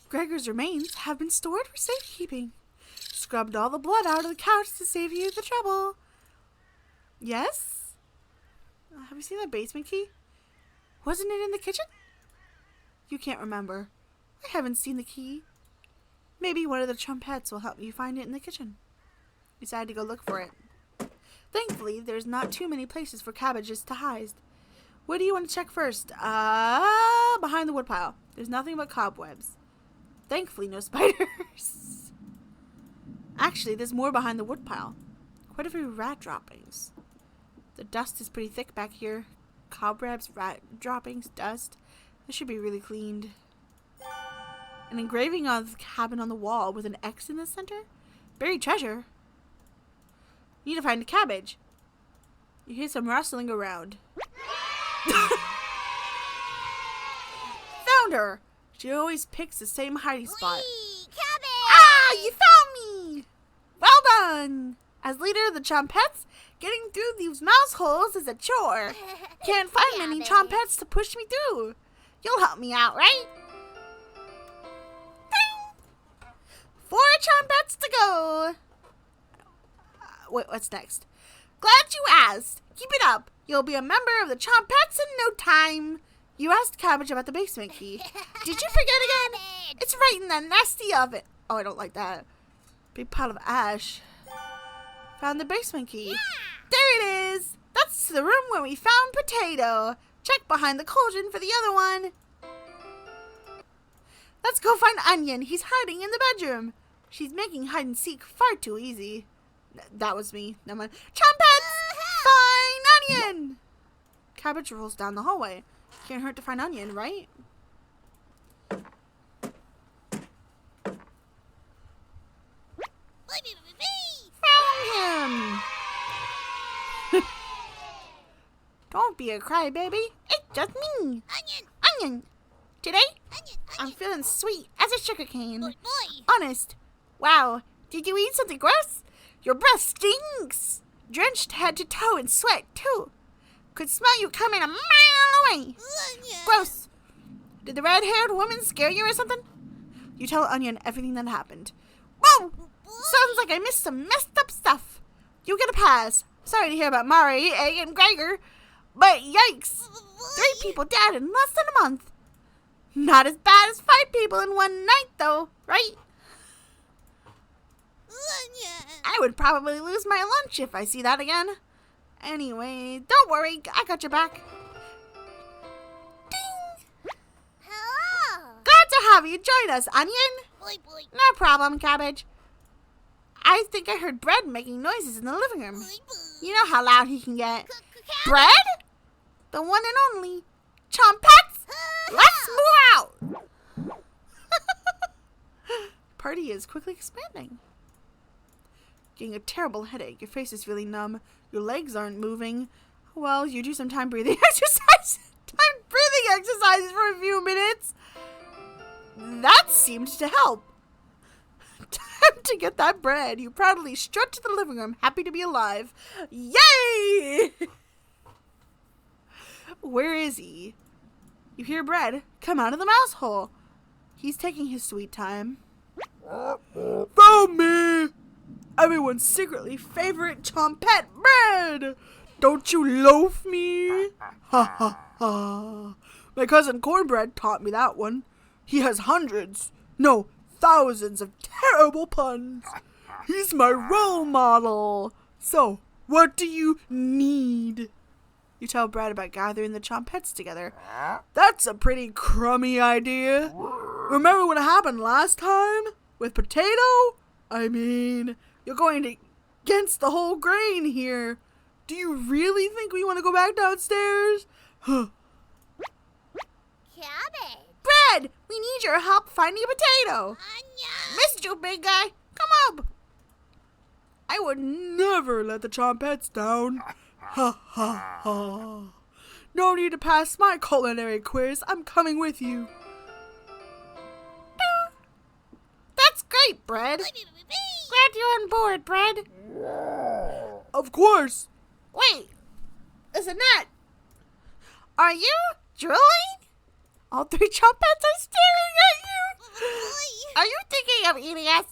Gregor's remains have been stored for safekeeping. Scrubbed all the blood out of the couch to save you the trouble. Yes? Have you seen the basement key? Wasn't it in the kitchen? You can't remember. I haven't seen the key. Maybe one of the Chompettes will help you find it in the kitchen. Decide to go look for it. Thankfully, there's not too many places for cabbages to hide. What do you want to check first? Behind the woodpile. There's nothing but cobwebs. Thankfully, no spiders. Actually, there's more behind the woodpile. Quite a few rat droppings. The dust is pretty thick back here. Cobwebs, rat droppings, dust. This should be really cleaned. An engraving of the cabin on the wall with an X in the center. Buried treasure. Need to find a cabbage. You hear some rustling around. Found her. She always picks the same hiding spot. Whee! Cabbage. Ah, you found me! Well done! As leader of the Chompettes, getting through these mouse holes is a chore. Can't find Yeah, many baby. Chompettes to push me through. You'll help me out, right? Ding! 4 Chompettes to go. Wait, what's next? Glad you asked. Keep it up. You'll be a member of the Chompettes in no time. You asked Cabbage about the basement key. Did you forget again? Cabbage. It's right in the nasty oven. Oh, I don't like that. Big pile of ash. Found the basement key. Yeah. There it is. That's the room where we found Potato. Check behind the cauldron for the other one. Let's go find Onion. He's hiding in the bedroom. She's making hide and seek far too easy. That was me. Never mind. Trumpets! Find Onion! Cabbage rolls down the hallway. Can't hurt to find Onion, right? Found him! Don't be a crybaby. It's just me, Onion. Onion. Today, Onion. I'm Onion. feeling sweet as a sugar cane. Boy, boy. Honest. Wow. Did you eat something gross? Your breath stinks. Drenched head to toe in sweat, too. Could smell you coming a mile away. Onion. Gross. Did the red-haired woman scare you or something? You tell Onion everything that happened. Whoa! Sounds like I missed some messed up stuff. You get a pass. Sorry to hear about Mari, Egg, and Gregor. But yikes. 3 people dead in less than a month. Not as bad as 5 people in one night, though, right? Onion. I would probably lose my lunch if I see that again. Anyway, don't worry. I got your back. Ding! Hello. Glad to have you join us, Onion. Boy, boy. No problem, Cabbage. I think I heard Bread making noises in the living room. Boy, boy. You know how loud he can get. Cabbage. Bread? The one and only. Chompets! Let's move out! Party is quickly expanding. Getting a terrible headache. Your face is really numb. Your legs aren't moving. Well, you do some time breathing exercise. Time breathing exercises for a few minutes. That seemed to help. Time to get that bread. You proudly strut to the living room, happy to be alive. Yay! Where is he? You hear Bread come out of the mouse hole. He's taking his sweet time. Found me! Everyone's secretly favorite Chompette Bread! Don't you loaf me? Ha ha ha. My cousin Cornbread taught me that one. He has hundreds, no, thousands of terrible puns. He's my role model. So, what do you need? You tell Brad about gathering the Chompettes together. That's a pretty crummy idea. Remember what happened last time? With Potato? I mean, you're going against the whole grain here. Do you really think we want to go back downstairs? Huh. Cabbage. Brad, we need your help finding a potato. Onion. Missed you, big guy. Come up. I would never let the Chompettes down. Ha ha ha. No need to pass my culinary quiz. I'm coming with you. That's great, Brad. Glad you're on board, Brad. Of course. Wait, isn't that? Are you drooling? All three Chompettes are staring at you. Are you thinking of eating us?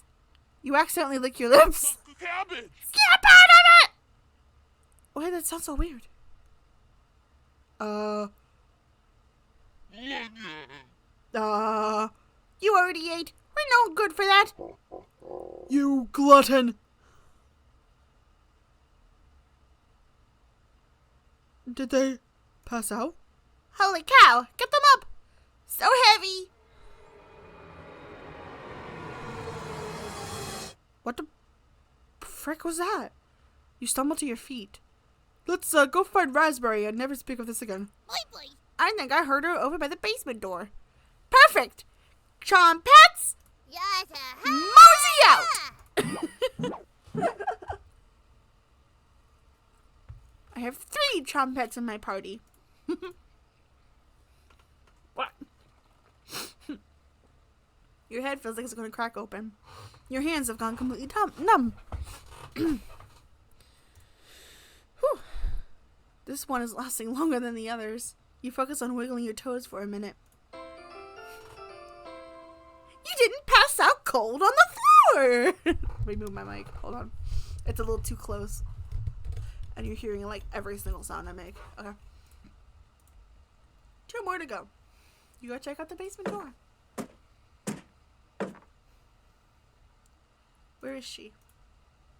You accidentally lick your lips. Cabbage! Get out of it! Wait, that sounds so weird. You already ate. We're no good for that. You glutton. Did they pass out? Holy cow, get them up. So heavy. What the frick was that? You stumbled to your feet. Let's go find Raspberry and never speak of this again. I think I heard her over by the basement door. Perfect! Chompettes, Yes. mosey out! I have 3 Chompettes in my party. What? Your head feels like it's going to crack open. Your hands have gone completely numb. Whew. This one is lasting longer than the others. You focus on wiggling your toes for a minute. You didn't pass out cold on the floor! Let me move my mic. Hold on. It's a little too close. And you're hearing like every single sound I make. Okay. 2 more to go. You go check out the basement door. Where is she?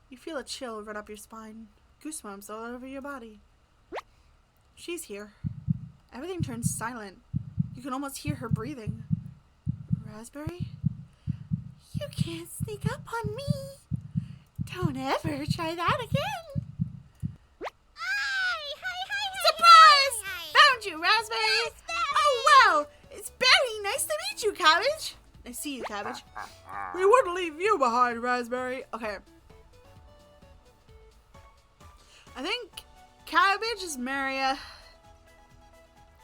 You feel a chill run up your spine. Goosebumps all over your body. She's here. Everything turns silent. You can almost hear her breathing. Raspberry? You can't sneak up on me. Don't ever try that again. Surprise! Found you, Raspberry! Oh, wow! It's Barry! Nice to meet you, Cabbage! I see you, Cabbage. We wouldn't leave you behind, Raspberry. Okay. I think Cabbage is Maria.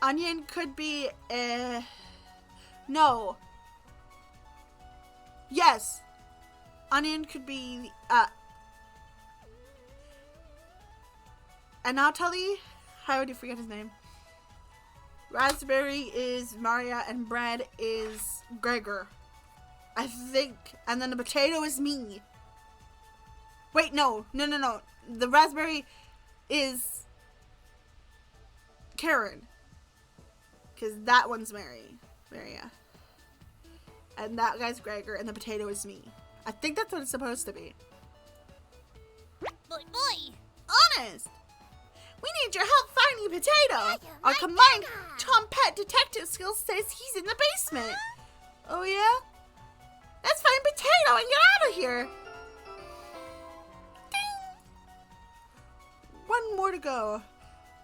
Onion could be, no. Yes. Onion could be, Anatoly? How would you forget his name? Raspberry is Maria and Bread is Gregor. I think. And then the potato is me. Wait, no. The raspberry is Karen. Because that one's Maria. And that guy's Gregor and the potato is me. I think that's what it's supposed to be. Boy. Honest! We need your help finding a potato! Our combined Chompette detective skills says he's in the basement. Oh yeah? Let's find Potato and get out of here! Ding! 1 more to go.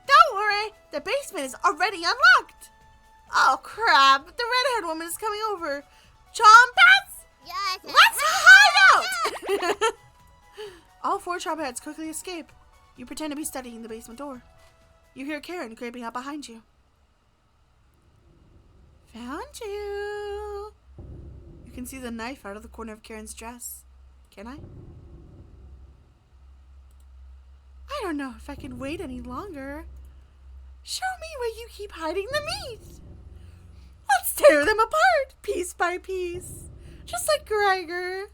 Don't worry, the basement is already unlocked! Oh crap, the redhead woman is coming over. Chompettes! Yes. Let's hide out! All 4 Chompettes quickly escape. You pretend to be studying the basement door. You hear Karen creeping up behind you. Found you. You can see the knife out of the corner of Karen's dress. Can I? I don't know if I can wait any longer. Show me where you keep hiding the meat. Just tear them apart, piece by piece. Just like Gregor.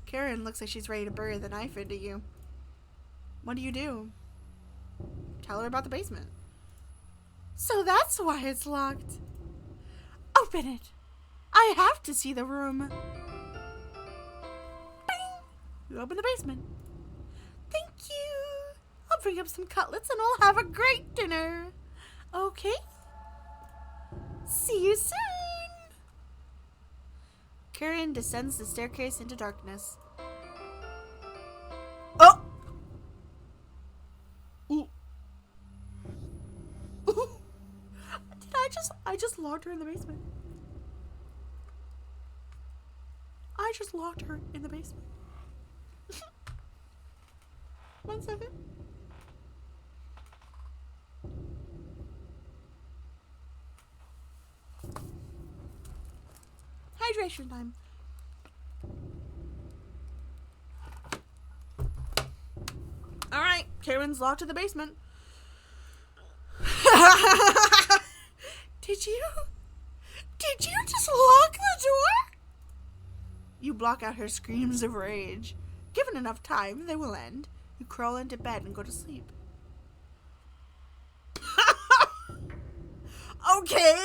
Karen looks like she's ready to bury the knife into you. What do? Tell her about the basement. So that's why it's locked. Open it. I have to see the room. Bing! You open the basement. Thank you. I'll bring up some cutlets and we'll have a great dinner. Okay? See you soon. Karen descends the staircase into darkness. Oh! Ooh. Ooh. I just locked her in the basement. I just locked her in the basement. 1 second. Hydration time. Alright, Karen's locked in the basement. Did you just lock the door? You block out her screams of rage. Given enough time, they will end. You crawl into bed and go to sleep. Okay.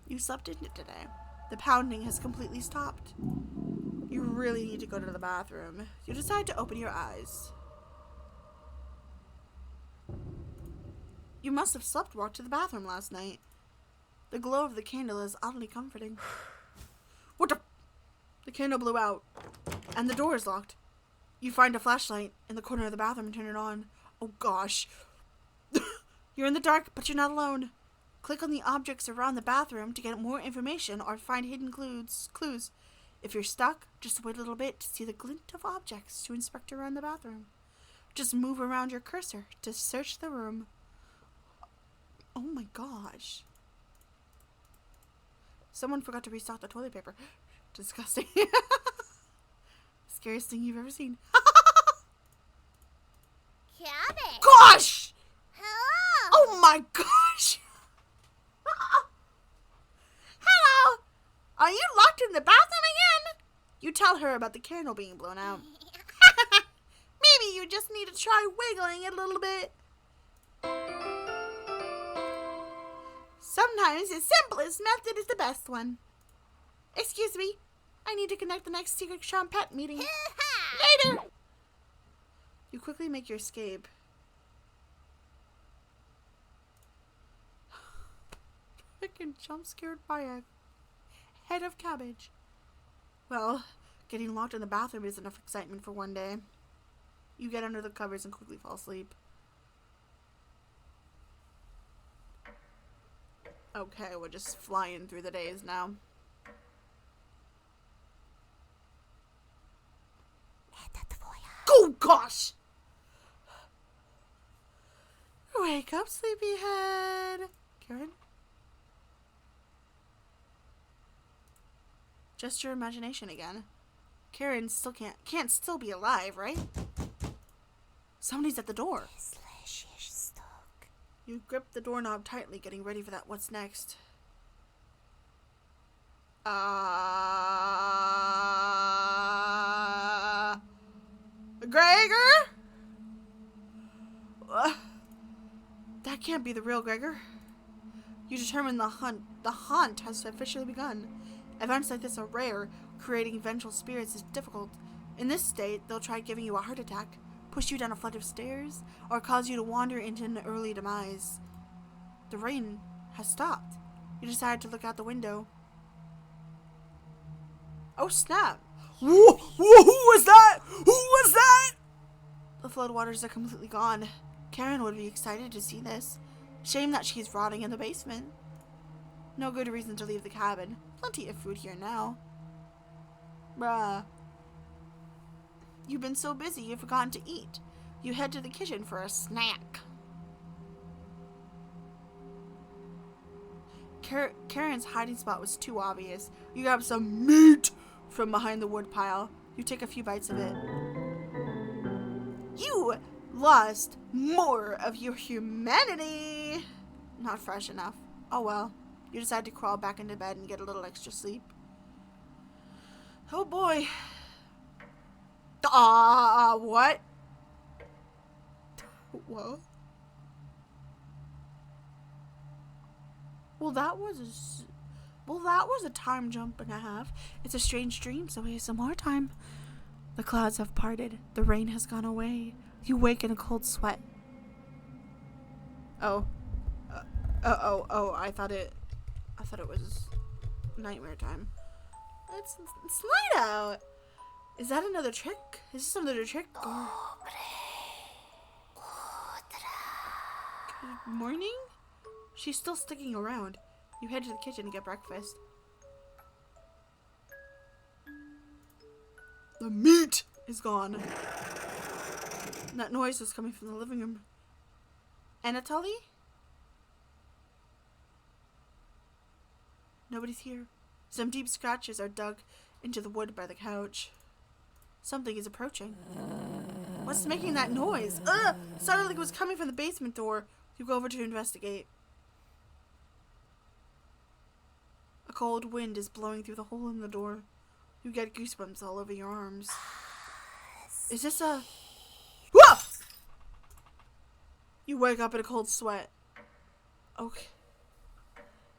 You slept in it today. The pounding has completely stopped. You really need to go to the bathroom. You decide to open your eyes. You must have walked to the bathroom last night. The glow of the candle is oddly comforting. What the? The candle blew out, and the door is locked. You find a flashlight in the corner of the bathroom and turn it on. Oh gosh. You're in the dark, but you're not alone. Click on the objects around the bathroom to get more information or find hidden clues. If you're stuck, just wait a little bit to see the glint of objects to inspect around the bathroom. Just move around your cursor to search the room. Oh my gosh. Someone forgot to restock the toilet paper. Disgusting. Scariest thing you've ever seen. Cabbage. Gosh! Hello. Oh my gosh! Hello! Are you locked in the bathroom again? You tell her about the candle being blown out. Maybe you just need to try wiggling it a little bit. Sometimes the simplest method is the best one. Excuse me. I need to connect the next secret Champette meeting. Later! You quickly make your escape. Freaking jump scared by a head of cabbage. Well, getting locked in the bathroom is enough excitement for one day. You get under the covers and quickly fall asleep. Okay, we're just flying through the days now. Oh gosh! Wake up, sleepyhead. Karen? Just your imagination again. Karen still can't still be alive, right? Somebody's at the door. You grip the doorknob tightly, getting ready for that what's next. Gregor? That can't be the real Gregor. You determine the hunt has officially begun. Events like this are rare. Creating vengeful spirits is difficult. In this state, they'll try giving you a heart attack, push you down a flight of stairs, or cause you to wander into an early demise. The rain has stopped. You decide to look out the window. Oh snap! Who was that? Who was that? The floodwaters are completely gone. Karen would be excited to see this. Shame that she's rotting in the basement. No good reason to leave the cabin. Plenty of food here now. Bruh. You've been so busy you've forgotten to eat. You head to the kitchen for a snack. Karen's hiding spot was too obvious. You grab some meat from behind the wood pile. You take a few bites of it. You lost more of your humanity. Not fresh enough. Oh well. You decide to crawl back into bed and get a little extra sleep. Oh boy. What? Whoa. Well, that was a time jump and a half. It's a strange dream, so here's some more time. The clouds have parted. The rain has gone away. You wake in a cold sweat. Oh. I thought it was nightmare time. It's light out. Is that another trick? Is this another trick? Or... Good morning? She's still sticking around. You head to the kitchen to get breakfast. The meat is gone. That noise was coming from the living room. Anatoly? Nobody's here. Some deep scratches are dug into the wood by the couch. Something is approaching. What's making that noise? Ugh! Sounded like it was coming from the basement door. You go over to investigate. A cold wind is blowing through the hole in the door. You get goosebumps all over your arms. Is this a... Whoa! You wake up in a cold sweat. Okay.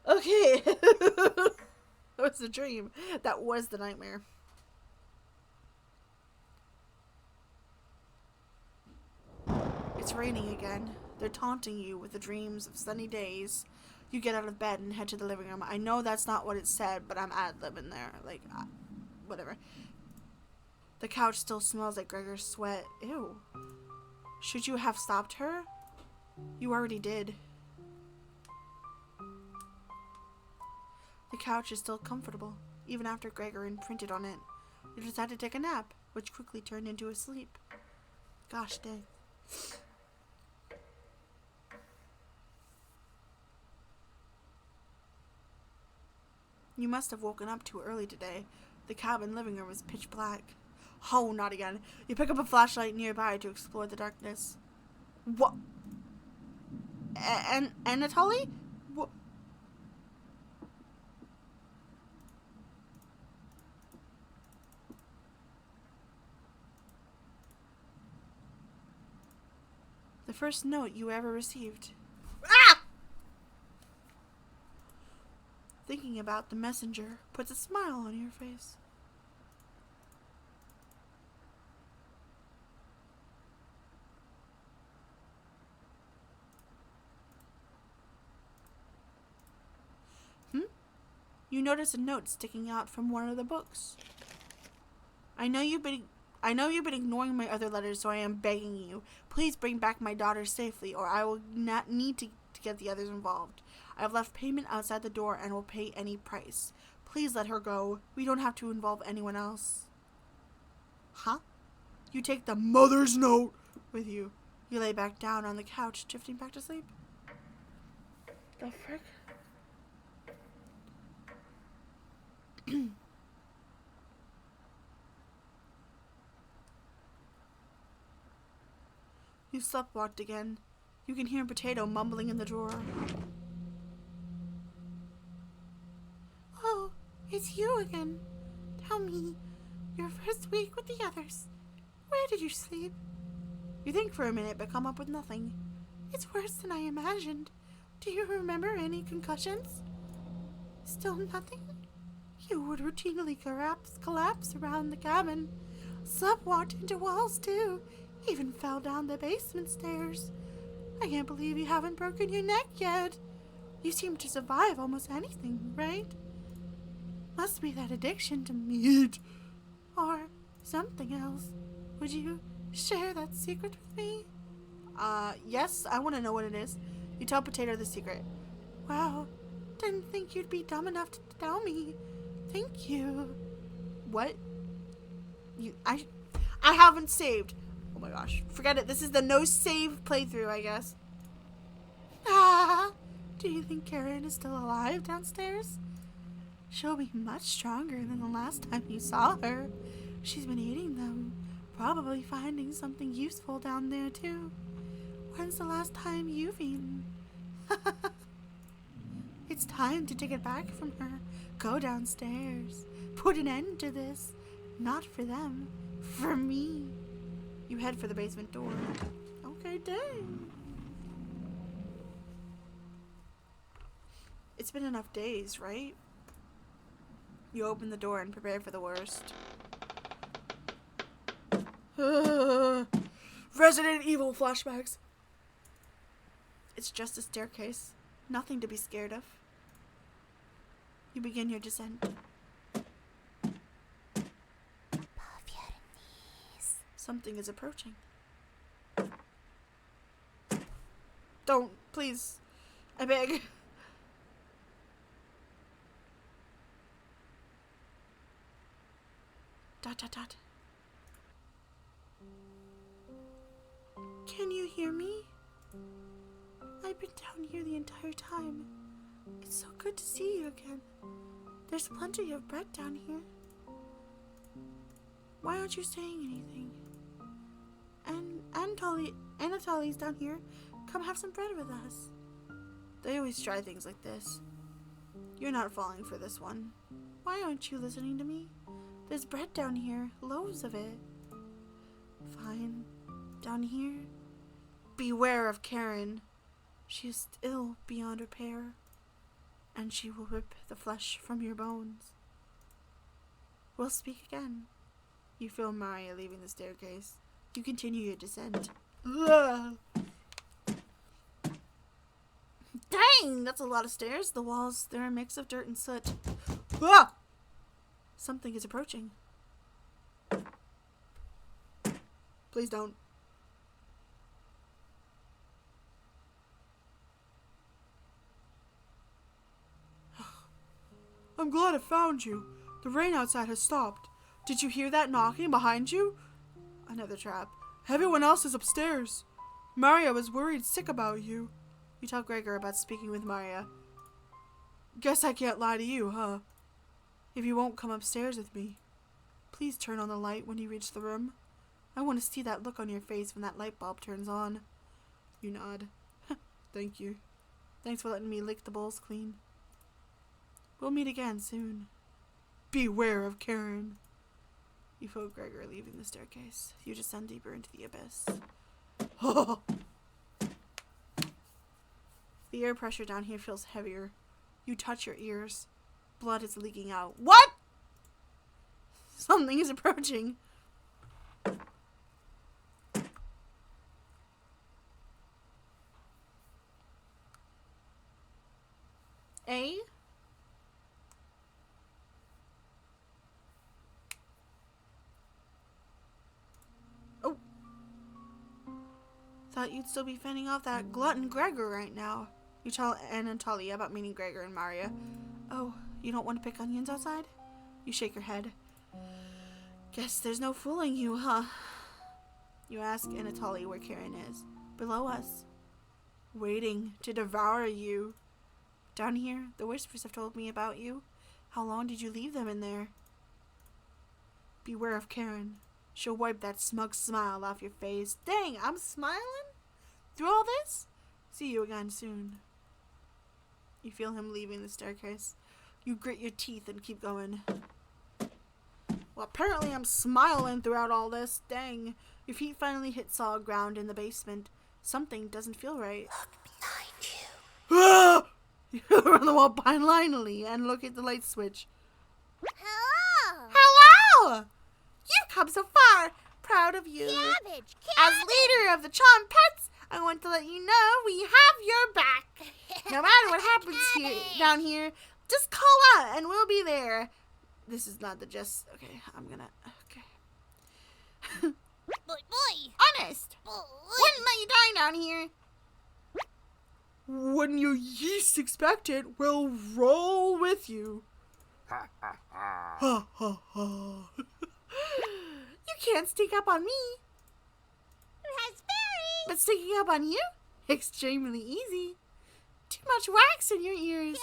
Okay. That was the dream. That was the nightmare. It's raining again. They're taunting you with the dreams of sunny days. You get out of bed and head to the living room. I know that's not what it said, but I'm ad-libbing there. Like, whatever. The couch still smells like Gregor's sweat. Ew. Should you have stopped her? You already did. The couch is still comfortable, even after Gregor imprinted on it. You decide to take a nap, which quickly turned into a sleep. Gosh dang. You must have woken up too early today. The cabin living room is pitch black. Oh, not again. You pick up a flashlight nearby to explore the darkness. What? Anatoly? What? The first note you ever received. Ah! Thinking about the messenger puts a smile on your face. You notice a note sticking out from one of the books. I know you've been ignoring my other letters, so I am begging you. Please bring back my daughter safely, or I will not need to get the others involved. I have left payment outside the door and will pay any price. Please let her go. We don't have to involve anyone else. Huh? You take the mother's note with you. You lay back down on the couch, drifting back to sleep. The frick? You sleptwalked again. You can hear Potato mumbling in the drawer. Oh, it's you again. Tell me, your first week with the others. Where did you sleep? You think for a minute, but come up with nothing. It's worse than I imagined. Do you remember any concussions? Still nothing? You would routinely collapse around the cabin. Sleptwalked into walls, too. Even fell down the basement stairs. I can't believe you haven't broken your neck yet. You seem to survive almost anything, right? Must be that addiction to meat. Or something else. Would you share that secret with me? Yes, I want to know what it is. You tell Potato the secret. Wow, didn't think you'd be dumb enough to tell me. Thank you. What? I haven't saved. Oh my gosh. Forget it. This is the no save playthrough, I guess. Do you think Karen is still alive downstairs? She'll be much stronger than the last time you saw her. She's been eating them probably finding something useful down there, too. When's the last time you've eaten? It's time to take it back from her. Go downstairs. Put an end to this. Not for them. For me. You head for the basement door. Okay, dang. It's been enough days, right? You open the door and prepare for the worst. Resident Evil flashbacks. It's just a staircase. Nothing to be scared of. You begin your descent. Move your knees. Something is approaching. Don't, please. I beg. Dot, dot, dot. Can you hear me? I've been down here the entire time. It's so good to see you again. There's plenty of bread down here. Why aren't you saying anything? And Anatoly's down here. Come have some bread with us. They always try things like this. You're not falling for this one. Why aren't you listening to me? There's bread down here, loaves of it. Fine. Down here. Beware of Karen. She is ill beyond repair, and she will rip the flesh from your bones. We'll speak again. You feel Maria leaving the staircase. You continue your descent. Ugh. Dang, that's a lot of stairs. The walls, they're a mix of dirt and soot. Ah! Something is approaching. Please don't. I'm glad I found you. The rain outside has stopped. Did you hear that knocking behind you? Another trap. Everyone else is upstairs. Maria was worried sick about you. You tell Gregor about speaking with Maria. Guess I can't lie to you, huh? If you won't come upstairs with me, please turn on the light when you reach the room. I want to see that look on your face when that light bulb turns on. You nod. Thank you. Thanks for letting me lick the bowls clean. We'll meet again soon. Beware of Karen. You feel Gregor leaving the staircase. You descend deeper into the abyss. Oh. The air pressure down here feels heavier. You touch your ears. Blood is leaking out. What? Something is approaching. A? Oh. Thought you'd still be fending off that glutton Gregor right now. You tell Anatoly about meeting Gregor and Maria. Oh, you don't want to pick onions outside? You shake your head. Guess there's no fooling you, huh? You ask Anatoly where Karen is. Below us. Waiting to devour you. Down here, the whispers have told me about you. How long did you leave them in there? Beware of Karen. She'll wipe that smug smile off your face. Dang, I'm smiling? Through all this? See you again soon. You feel him leaving the staircase. You grit your teeth and keep going. Well, apparently I'm smiling throughout all this. Dang. Your feet finally hit solid ground in the basement. Something doesn't feel right. Look behind you. Ah! You run the wall blindly and look at the light switch. Hello. Hello! You've come so far. Proud of you. Cabbage. As leader of the Chom Pets, I want to let you know we have your back. No matter what happens here down here, just call out and we'll be there. This is not the just. Okay, I'm gonna. Okay. Boy. Honest. Boy. Wouldn't let you die down here. When you least expect it, we'll roll with you. Ha ha ha. You can't sneak up on me. Raspberry. But sneaking up on you? Extremely easy. Too much wax in your ears.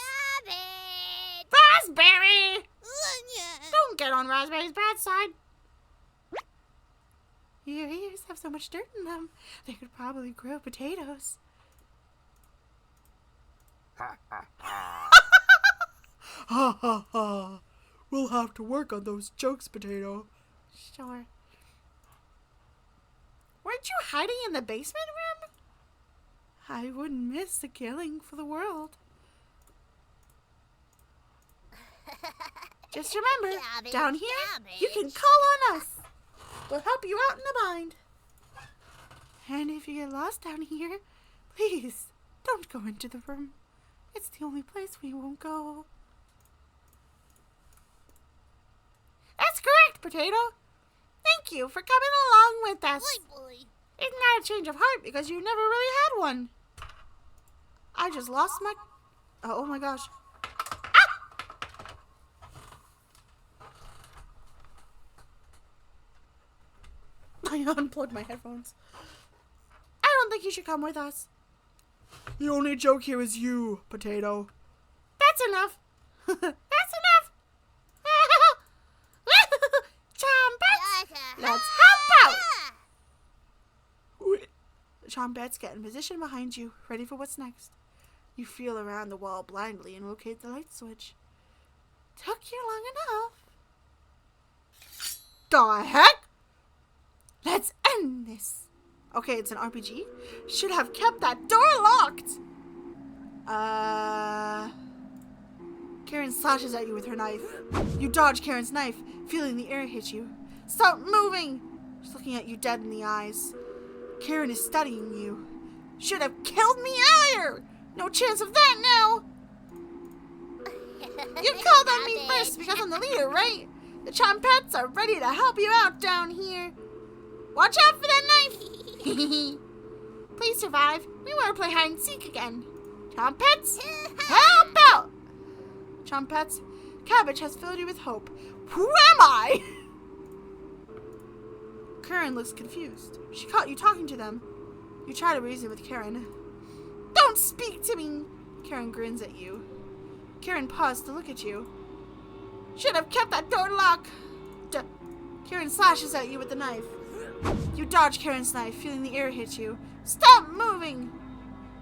Cabbage. Raspberry! Onion. Don't get on Raspberry's bad side. Your ears have so much dirt in them, they could probably grow potatoes. Ha ha ha. We'll have to work on those jokes, Potato. Sure. Weren't you hiding in the basement room? I wouldn't miss the killing for the world. Just remember, Cabbage, down here, you can cabbage. call on us. We'll help you out in a bind. And if you get lost down here, please don't go into the room. It's the only place we won't go. That's correct, Potato. Thank you for coming along with us. Boy. Isn't that a change of heart because you never really had one? I just lost my... Oh my gosh. I unplugged my headphones. I don't think you should come with us. The only joke here is you, Potato. That's enough. That's enough. Chompets, let's help out. The Chompets get in position behind you, ready for what's next. You feel around the wall blindly and locate the light switch. Took you long enough. The heck? Let's end this. Okay, it's an RPG. Should have kept that door locked. Karen slashes at you with her knife. You dodge Karen's knife, feeling the air hit you. Stop moving! She's looking at you dead in the eyes. Karen is studying you. Should have killed me earlier! No chance of that now! You called on me first because I'm the leader, right? The Chompets are ready to help you out down here. Watch out for that knife! Please survive. We want to play hide and seek again. Chompets, help out! Chompets, Cabbage has filled you with hope. Who am I? Karen looks confused. She caught you talking to them. You try to reason with Karen. Don't speak to me! Karen grins at you. Karen paused to look at you. Should have kept that door locked. Karen slashes at you with the knife. You dodge Karen's knife, feeling the air hit you. Stop moving!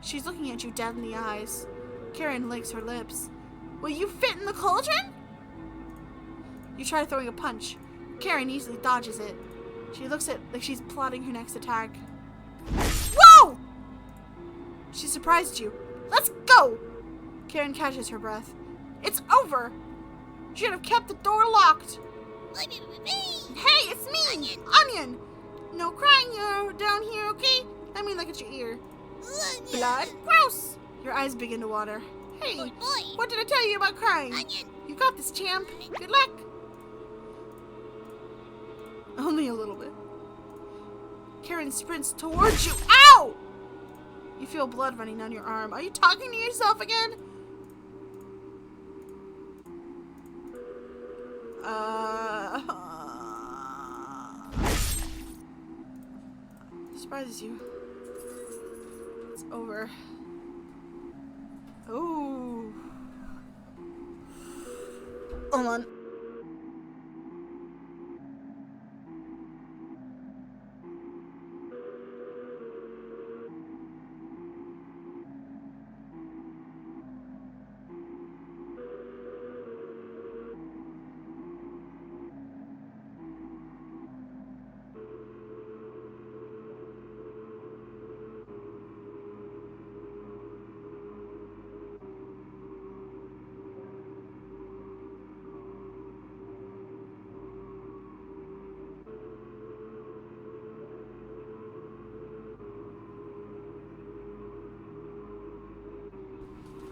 She's looking at you dead in the eyes. Karen licks her lips. Will you fit in the cauldron? You try throwing a punch. Karen easily dodges it. She looks like she's plotting her next attack. Whoa! She surprised you. Let's go! Karen catches her breath. It's over! You should have kept the door locked. Hey, it's me! Onion! No crying down here, okay? Let me look at your ear. Blood? Gross! Your eyes begin to water. Hey, what did I tell you about crying? Onion. You got this, champ. Good luck. Only a little bit. Karen sprints towards you. Ow! You feel blood running down your arm. Are you talking to yourself again? Surprises you. It's over. Oh. Hold on.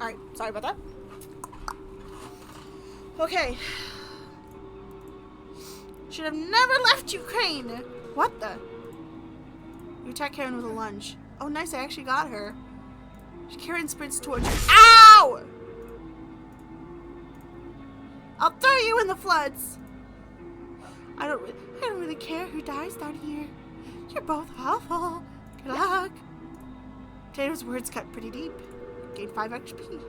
Alright, sorry about that. Okay. Should have never left you, Crane. What the? You attack Karen with a lunge. Oh, nice, I actually got her. Karen sprints towards you. Ow! I'll throw you in the floods. I don't really care who dies down here. You're both awful. Good luck. Potato's words cut pretty deep. Gain 5 HP.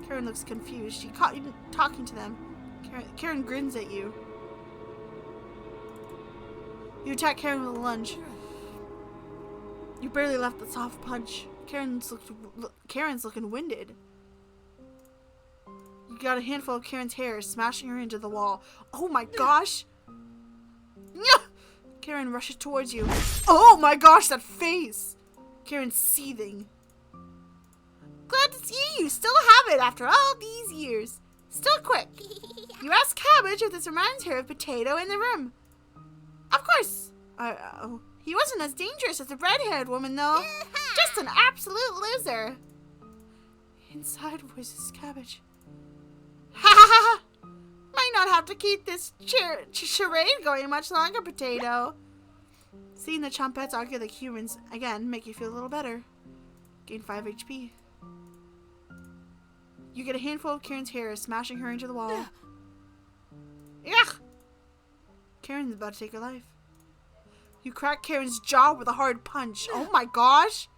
Karen looks confused. She caught you talking to them. Karen grins at you. You attack Karen with a lunge. You barely left the soft punch. Karen's looking winded. You got a handful of Karen's hair, smashing her into the wall. Oh my gosh! Karen rushes towards you. Oh my gosh, that face! Karen's seething. Glad to see you still have it after all these years. Still quick. You asked Cabbage if this reminds her of Potato in the room. Of course. He wasn't as dangerous as the red-haired woman, though. Just an absolute loser. Inside voices Cabbage. Ha ha ha! Might not have to keep this charade going much longer, Potato. Seeing the Chompettes argue like humans again make you feel a little better. Gain 5 HP. You get a handful of Karen's hair, smashing her into the wall. Yuck! Karen's about to take her life. You crack Karen's jaw with a hard punch. Oh my gosh!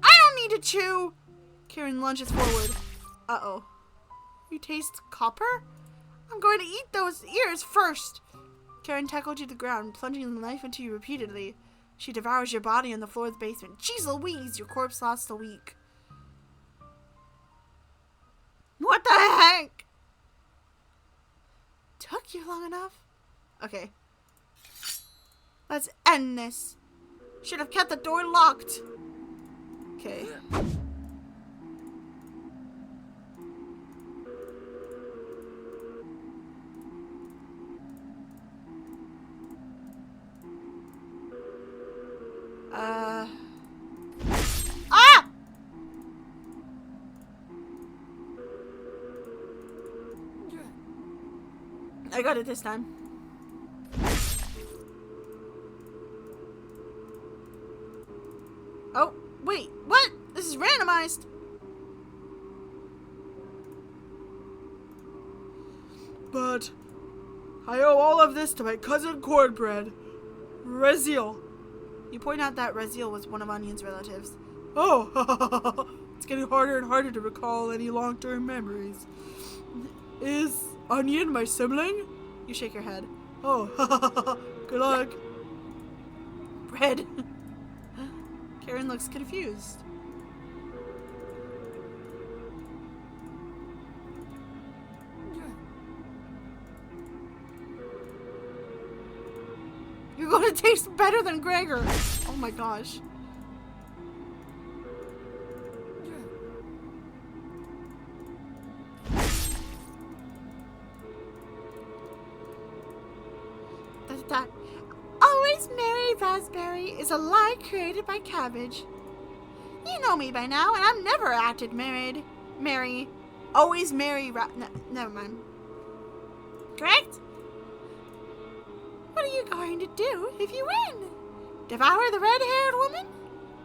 I don't need to chew! Karen lunges forward. Uh-oh. You taste copper? I'm going to eat those ears first. Karen tackled you to the ground, plunging the knife into you repeatedly. She devours your body on the floor of the basement. Jeez Louise, your corpse lasts a week. What the heck? Took you long enough? Okay. Let's end this. Should have kept the door locked. Okay. Ah! I got it this time. Oh, wait, what? This is randomized. But I owe all of this to my cousin Cornbread, Raziel. You point out that Raziel was one of Onion's relatives. Oh, it's getting harder and harder to recall any long-term memories. Is Onion my sibling? You shake your head. Oh, good luck. Bread. Karen looks confused. You're going to taste better than Gregor. Oh my gosh. That Always Merry Raspberry is a lie created by Cabbage. You know me by now, and I've never acted married. Mary. Always Merry never mind. Correct? What are you going to do if you win? Devour the red-haired woman?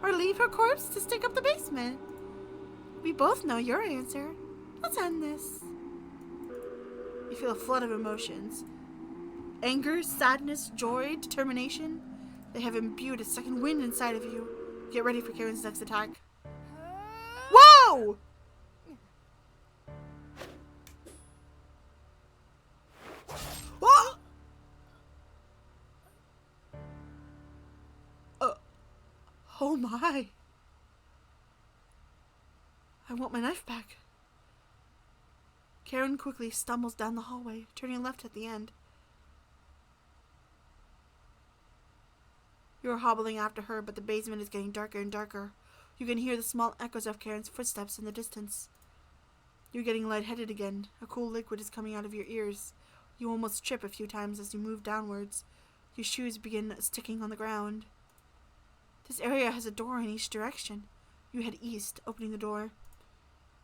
Or leave her corpse to stick up the basement? We both know your answer. Let's end this. You feel a flood of emotions. Anger, sadness, joy, determination. They have imbued a second wind inside of you. Get ready for Karen's next attack. Whoa! Whoa! Oh my. I want my knife back. Karen quickly stumbles down the hallway, turning left at the end. You are hobbling after her, but the basement is getting darker and darker. You can hear the small echoes of Karen's footsteps in the distance. You're getting lightheaded again. A cool liquid is coming out of your ears. You almost trip a few times as you move downwards. Your shoes begin sticking on the ground. This area has a door in each direction. You head east, opening the door.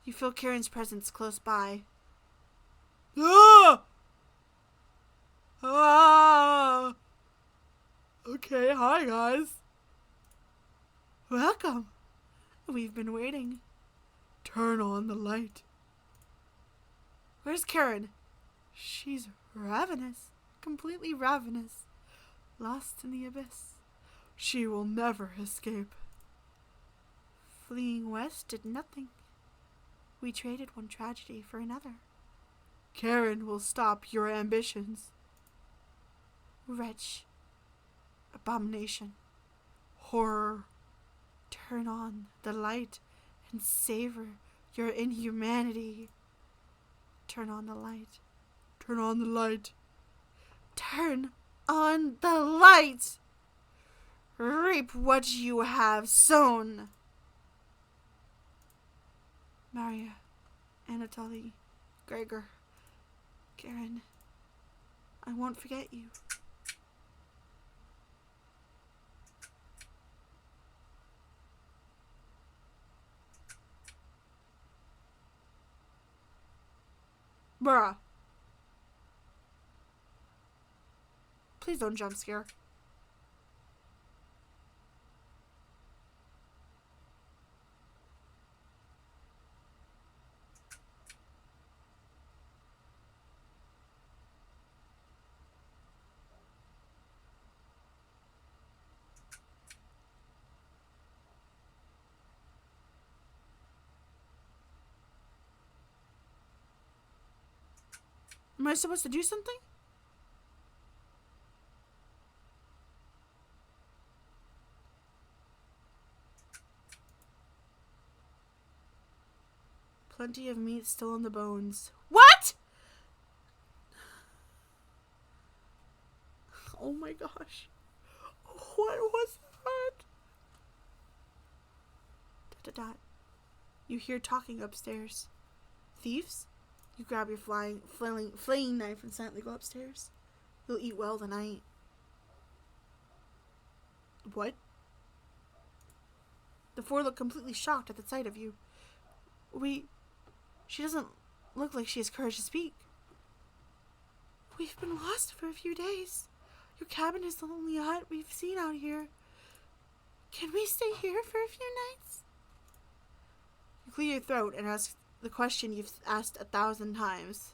You feel Karen's presence close by. Ah! Ah! Okay, hi guys. Welcome. We've been waiting. Turn on the light. Where's Karen? She's ravenous. Completely ravenous. Lost in the abyss. She will never escape. Fleeing west did nothing. We traded one tragedy for another. Karen will stop your ambitions. Wretch. abomination, horror. Turn on the light and savor your inhumanity. Turn on the light. Turn on the light. Turn on the light. Reap what you have sown. Maria, Anatoly, Gregor, Karen, I won't forget you. Bruh. Please don't jump scare. Am I supposed to do something? Plenty of meat still on the bones. What? Oh my gosh. What was that? Dot dot dot. You hear talking upstairs. Thieves? You grab your flaying knife and silently go upstairs. You'll eat well tonight. What? The four look completely shocked at the sight of you. She doesn't look like she has courage to speak. We've been lost for a few days. Your cabin is the only hut we've seen out here. Can we stay here for a few nights? You clear your throat and ask the question you've asked 1,000 times.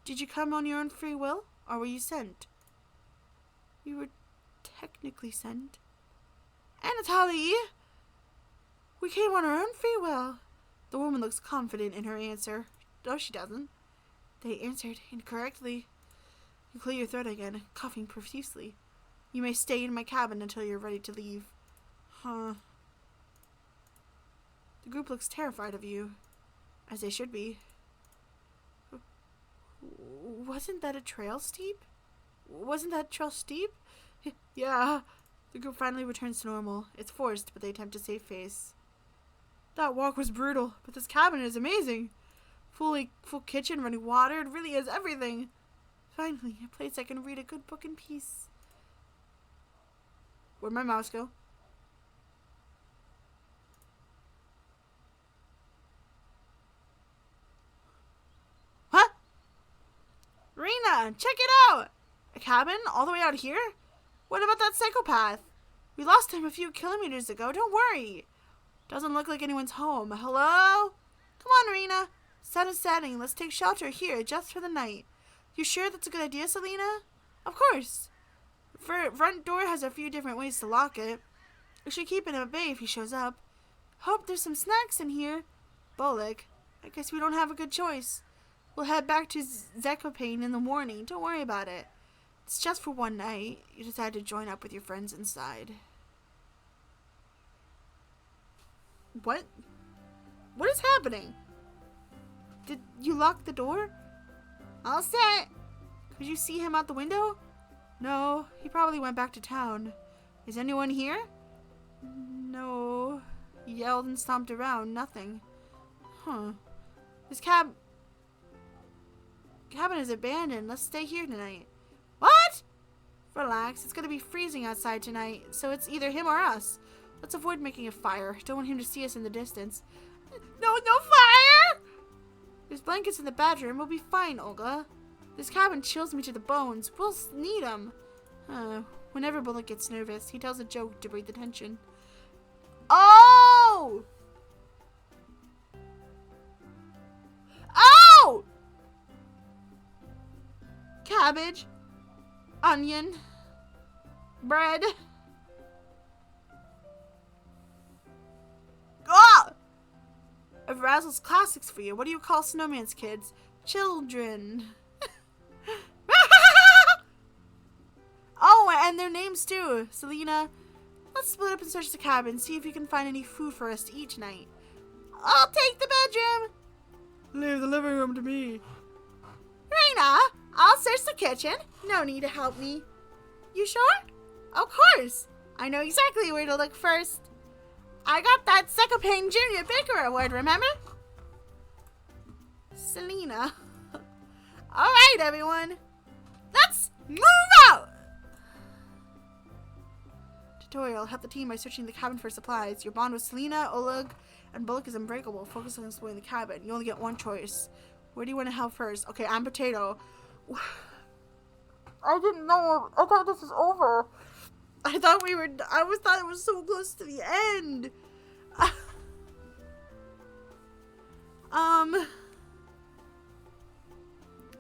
Did you come on your own free will, or were you sent? We were technically sent. Anatoly! We came on our own free will. The woman looks confident in her answer. No, she doesn't. They answered incorrectly. You clear your throat again, coughing profusely. You may stay in my cabin until you're ready to leave. Huh. The group looks terrified of you, as they should be. Wasn't that trail steep? Yeah. The group finally returns to normal. It's forced, but they attempt to save face. That walk was brutal, but this cabin is amazing. Full kitchen, running water, it really is everything. Finally, a place I can read a good book in peace. Where'd my mouse go? Huh? Rena, check it out! A cabin all the way out here? What about that psychopath? We lost him a few kilometers ago, don't worry. Doesn't look like anyone's home. Hello? Come on, Rena. Sun is setting. Let's take shelter here just for the night. You sure that's a good idea, Selena? Of course. The front door has a few different ways to lock it. We should keep it at bay if he shows up. Hope there's some snacks in here. Bullock, I guess we don't have a good choice. We'll head back to Zakopane in the morning. Don't worry about it. It's just for one night. You decide to join up with your friends inside. What? What is happening? Did you lock the door? All set. Could you see him out the window? No, he probably went back to town. Is anyone here? No. He yelled and stomped around. Nothing. Huh. This cabin is abandoned. Let's stay here tonight. What? Relax. It's gonna be freezing outside tonight, so it's either him or us. Let's avoid making a fire. Don't want him to see us in the distance. No fire! There's blankets in the bedroom. We'll be fine, Olga. This cabin chills me to the bones. We'll need him. Whenever Bullock gets nervous, he tells a joke to break the tension. Oh! Oh! Cabbage. Onion. Bread. Oh! Of Razzle's classics for you. What do you call Snowman's kids? Children. Oh, and their names too. Selena, let's split up and search the cabin. See if you can find any food for us to eat tonight. I'll take the bedroom. Leave the living room to me. Raina, I'll search the kitchen. No need to help me. You sure? Of course. I know exactly where to look first. I got that Zekapane Junior Baker Award, remember? Selena. Alright, everyone. Let's move out! Tutorial. Help the team by searching the cabin for supplies. Your bond with Selena, Oleg, and Bullock is unbreakable. Focus on exploring the cabin. You only get one choice. Where do you want to help first? Okay, I'm Potato. I didn't know. I thought this was over. I thought it was so close to the end.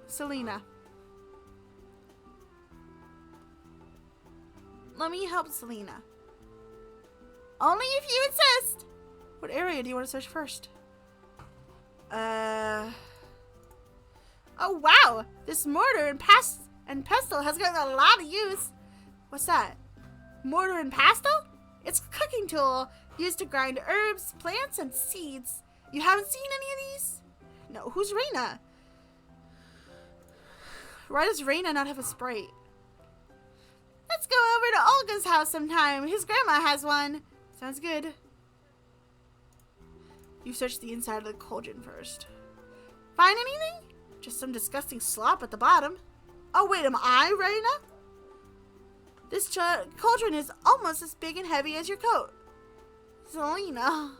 Selena. Let me help Selena. Only if you insist. What area do you want to search first? Oh wow! This mortar and pestle has gotten a lot of use. What's that? Mortar and pestle? It's a cooking tool used to grind herbs, plants, and seeds. You haven't seen any of these? No. Who's Raina? Why does Raina not have a Sprite? Let's go over to Olga's house sometime. His grandma has one. Sounds good. You search the inside of the cauldron first. Find anything? Just some disgusting slop at the bottom. Oh wait, am I Raina? This cauldron is almost as big and heavy as your coat. Selena,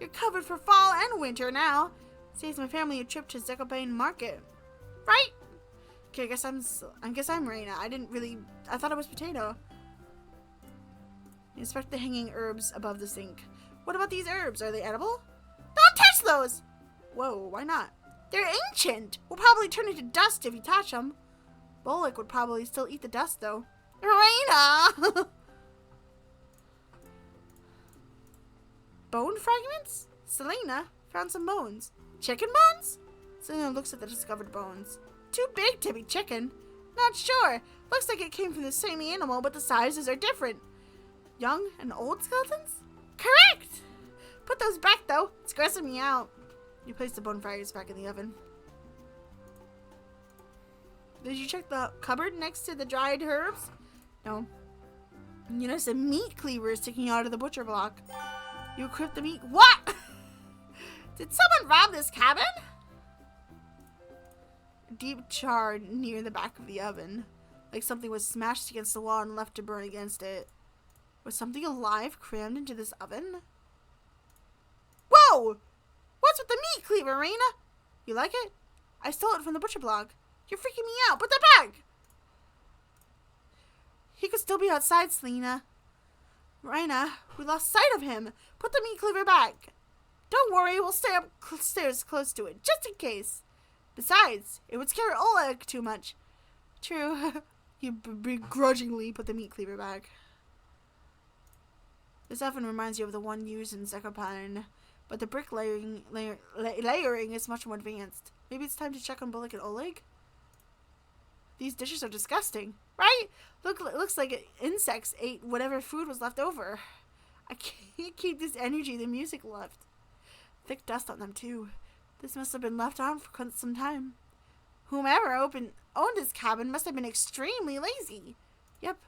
you're covered for fall and winter now. Saves my family a trip to Zekapane Market. Right? Okay, I guess I'm Raina. I thought it was Potato. Inspect the hanging herbs above the sink. What about these herbs? Are they edible? Don't touch those! Whoa, why not? They're ancient. We'll probably turn into dust if you touch them. Bullock would probably still eat the dust, though. Raina! Bone fragments? Selena found some bones. Chicken bones? Selena looks at the discovered bones. Too big to be chicken. Not sure. Looks like it came from the same animal, but the sizes are different. Young and old skeletons? Correct! Put those back, though. It's grossing me out. You place the bone fragments back in the oven. Did you check the cupboard next to the dried herbs? No. You notice a meat cleaver sticking out of the butcher block. You equip the meat. What? Did someone rob this cabin? Deep char near the back of the oven. Like something was smashed against the wall and left to burn against it. Was something alive crammed into this oven? Whoa! What's with the meat cleaver, Raina? You like it? I stole it from the butcher block. You're freaking me out. Put that back! He could still be outside, Selena. Raina, we lost sight of him. Put the meat cleaver back. Don't worry, we'll stay upstairs close to it, just in case. Besides, it would scare Oleg too much. True. You begrudgingly put the meat cleaver back. This oven reminds you of the one used in Zekapane, but the brick layering is much more advanced. Maybe it's time to check on Bullock and Oleg? These dishes are disgusting, right? Looks like insects ate whatever food was left over. I can't keep this energy the music left. Thick dust on them, too. This must have been left on for some time. Whomever owned this cabin must have been extremely lazy. Yep.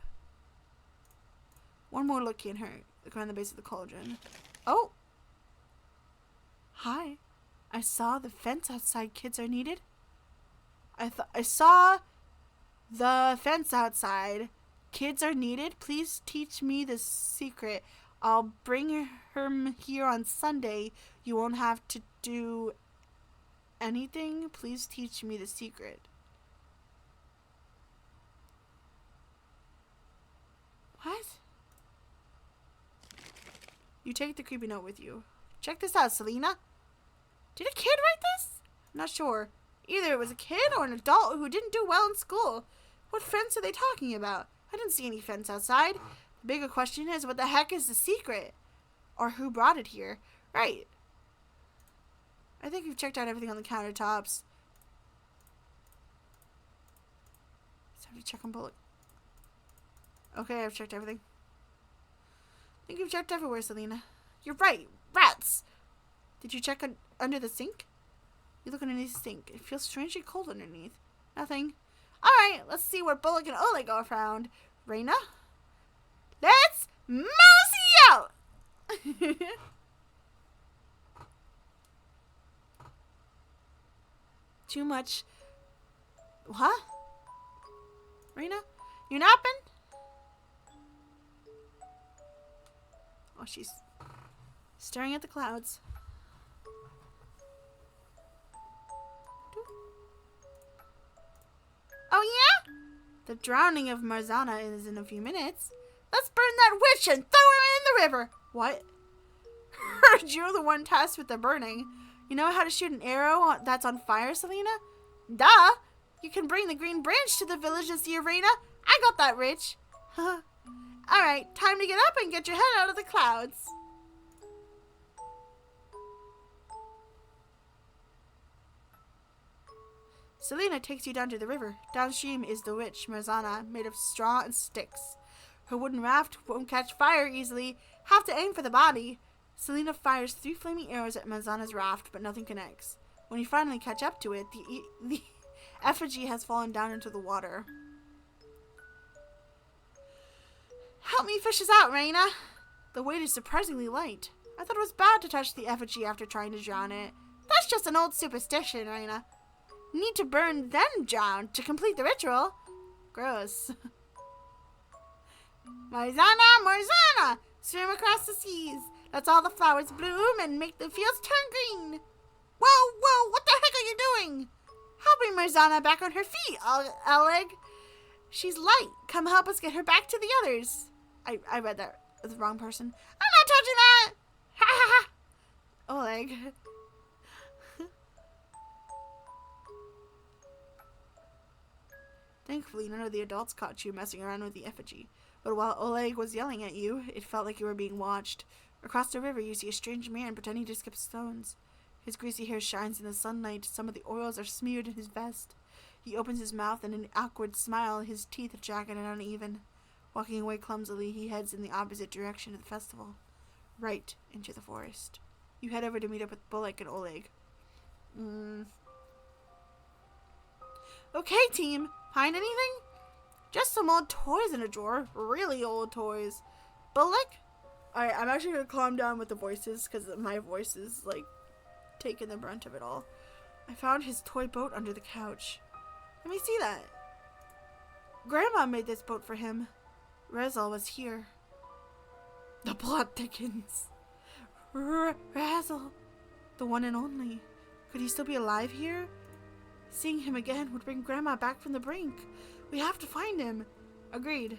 One more look in her. Look around the base of the cauldron. Oh! Hi. I saw the fence outside. Kids are needed. I saw the fence outside. Kids are needed. Please teach me the secret. I'll bring her here on Sunday. You won't have to do anything. Please teach me the secret. What? You take the creepy note with you. Check this out, Selena. Did a kid write this? I'm not sure. Either it was a kid or an adult who didn't do well in school. What fence are they talking about? I didn't see any fence outside. The bigger question is, what the heck is the secret? Or who brought it here? Right. I think we've checked out everything on the countertops. It's time to check on Bullock. Okay, I've checked everything. I think you've checked everywhere, Selena. You're right. Rats! Did you check under the sink? You look underneath the sink. It feels strangely cold underneath. Nothing. Alright, let's see what Bullock and Oleg are found. Reina? Let's mousy out! Too much. What? Reina? You napping? Oh, she's staring at the clouds. Oh, yeah? The drowning of Marzana is in a few minutes. Let's burn that witch and throw her in the river. What? Heard you're the one tasked with the burning. You know how to shoot an arrow that's on fire, Selena? Duh! You can bring the green branch to the village this year, Reina. I got that, Rich. Alright, time to get up and get your head out of the clouds. Selena takes you down to the river. Downstream is the witch, Marzana, made of straw and sticks. Her wooden raft won't catch fire easily. Have to aim for the body. Selena fires 3 flaming arrows at Marzana's raft, but nothing connects. When you finally catch up to it, the effigy has fallen down into the water. Help me fish this out, Reina. The weight is surprisingly light. I thought it was bad to touch the effigy after trying to drown it. That's just an old superstition, Reina. Need to burn, then drown to complete the ritual. Gross. Marzana, Marzana! Swim across the seas. Let's all the flowers bloom and make the fields turn green. Whoa, whoa, what the heck are you doing? Helping Marzana back on her feet, Oleg. She's light. Come help us get her back to the others. I read that with the wrong person. I'm not touching that! Ha ha ha! Oleg. Thankfully, none of the adults caught you messing around with the effigy. But while Oleg was yelling at you, it felt like you were being watched. Across the river, you see a strange man pretending to skip stones. His greasy hair shines in the sunlight. Some of the oils are smeared in his vest. He opens his mouth in an awkward smile, his teeth jagged and uneven. Walking away clumsily, he heads in the opposite direction of the festival. Right into the forest. You head over to meet up with Bullock and Oleg. Okay, team. Find anything? Just some old toys in a drawer. Really old toys. Bullock? Alright, I'm actually going to calm down with the voices because my voice is, like, taking the brunt of it all. I found his toy boat under the couch. Let me see that. Grandma made this boat for him. Rezal was here. The plot thickens. Rezal. The one and only. Could he still be alive here? Seeing him again would bring Grandma back from the brink. We have to find him. Agreed.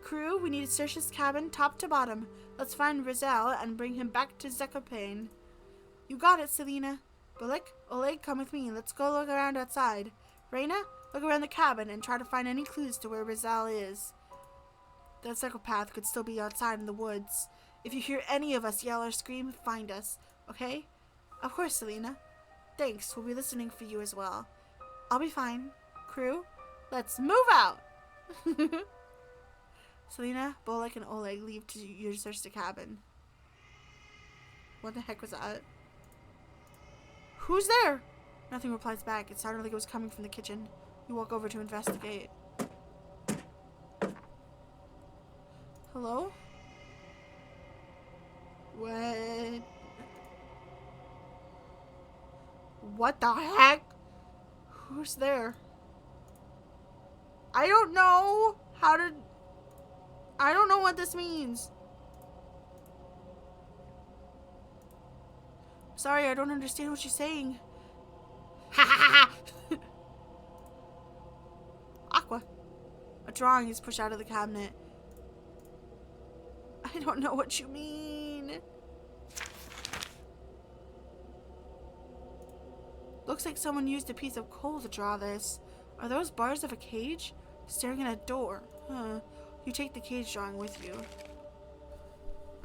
Crew, we need to search his cabin top to bottom. Let's find Rezal and bring him back to Zakopane. You got it, Selena. Bullock, Oleg, come with me. Let's go look around outside. Reina, look around the cabin and try to find any clues to where Rezal is. That psychopath could still be outside in the woods. If you hear any of us yell or scream, find us. Okay? Of course, Selena. Thanks. We'll be listening for you as well. I'll be fine. Crew, let's move out! Selena, Bullock, and Oleg leave to search the cabin. What the heck was that? Who's there? Nothing replies back. It sounded like it was coming from the kitchen. You walk over to investigate. Hello? What? What the heck? Who's there? I don't know how to... I don't know what this means. Sorry, I don't understand what you're saying. Ha ha ha ha! Aqua. A drawing is pushed out of the cabinet. I don't know what you mean. Looks like someone used a piece of coal to draw this. Are those bars of a cage? Staring at a door. Huh. You take the cage drawing with you.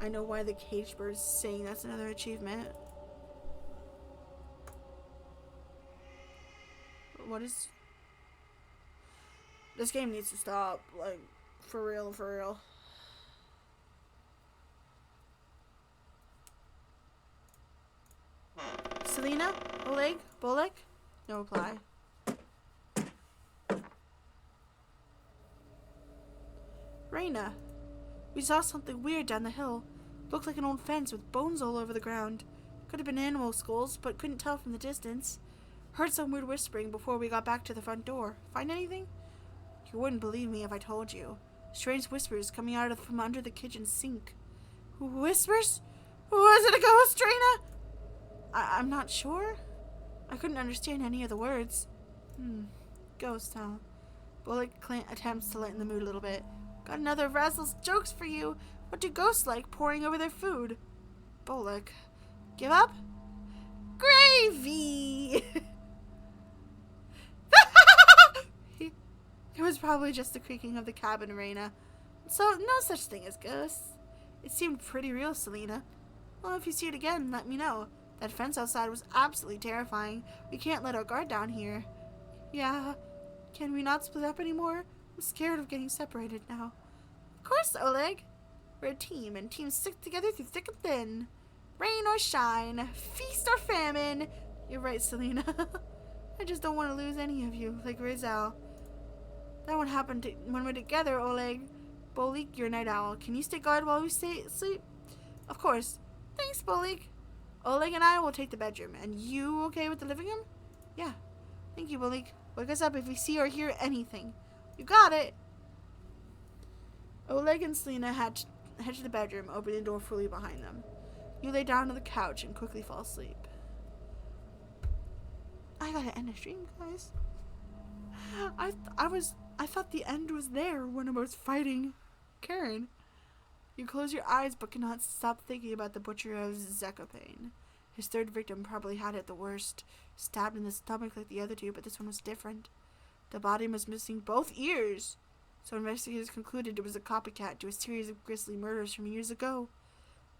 I know why the cage bird's saying that's another achievement. What is... This game needs to stop. Like, For real, for real. Selena? Oleg? Bolek? No reply. Reyna. We saw something weird down the hill. Looked like an old fence with bones all over the ground. Could have been animal skulls, but couldn't tell from the distance. Heard some weird whispering before we got back to the front door. Find anything? You wouldn't believe me if I told you. Strange whispers coming out from under the kitchen sink. Whispers? Was it a ghost, Reyna? I'm not sure. I couldn't understand any of the words. Ghost, huh? Bullock attempts to lighten the mood a little bit. Got another of Razzle's jokes for you. What do ghosts like poring over their food? Bullock. Give up? Gravy! It was probably just the creaking of the cabin, Reyna. So, no such thing as ghosts. It seemed pretty real, Selena. Well, if you see it again, let me know. That fence outside was absolutely terrifying. We can't let our guard down here. Yeah. Can we not split up anymore? I'm scared of getting separated now. Of course, Oleg. We're a team, and teams stick together through thick and thin. Rain or shine, feast or famine. You're right, Selena. I just don't want to lose any of you, like Rizal. That won't happen when we're together, Oleg. Bolik, you're a night owl. Can you stay guard while we stay asleep? Of course. Thanks, Bolik. Oleg and I will take the bedroom. And you okay with the living room? Yeah. Thank you, Bolik. Wake us up if we see or hear anything. You got it. Oleg and Selena head to the bedroom, opening the door fully behind them. You lay down on the couch and quickly fall asleep. I gotta end the stream, guys. I thought the end was there when I was fighting Karen. You close your eyes but cannot stop thinking about the butcher of Zakopane. His third victim probably had it the worst, stabbed in the stomach like the other two, but this one was different. The body was missing both ears, so investigators concluded it was a copycat to a series of grisly murders from years ago.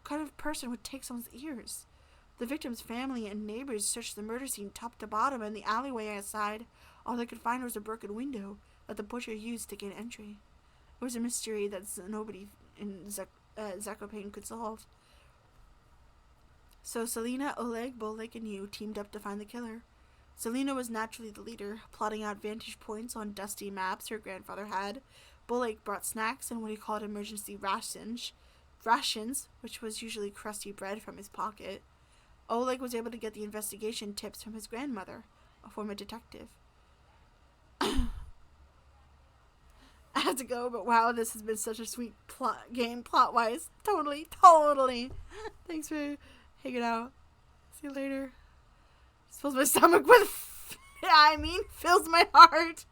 What kind of person would take someone's ears? The victim's family and neighbors searched the murder scene top to bottom and the alleyway outside. All they could find was a broken window that the butcher used to gain entry. It was a mystery that nobody in Zakopane could solve. So Selena, Oleg, Bolek, and you teamed up to find the killer. Selena was naturally the leader, plotting out vantage points on dusty maps her grandfather had. Bolek brought snacks and what he called emergency rations, which was usually crusty bread from his pocket. Oleg was able to get the investigation tips from his grandmother, a former detective. I have to go, but wow, this has been such a sweet game, plot-wise. Totally. Thanks for hanging out. See you later. Fills my stomach with, fills my heart.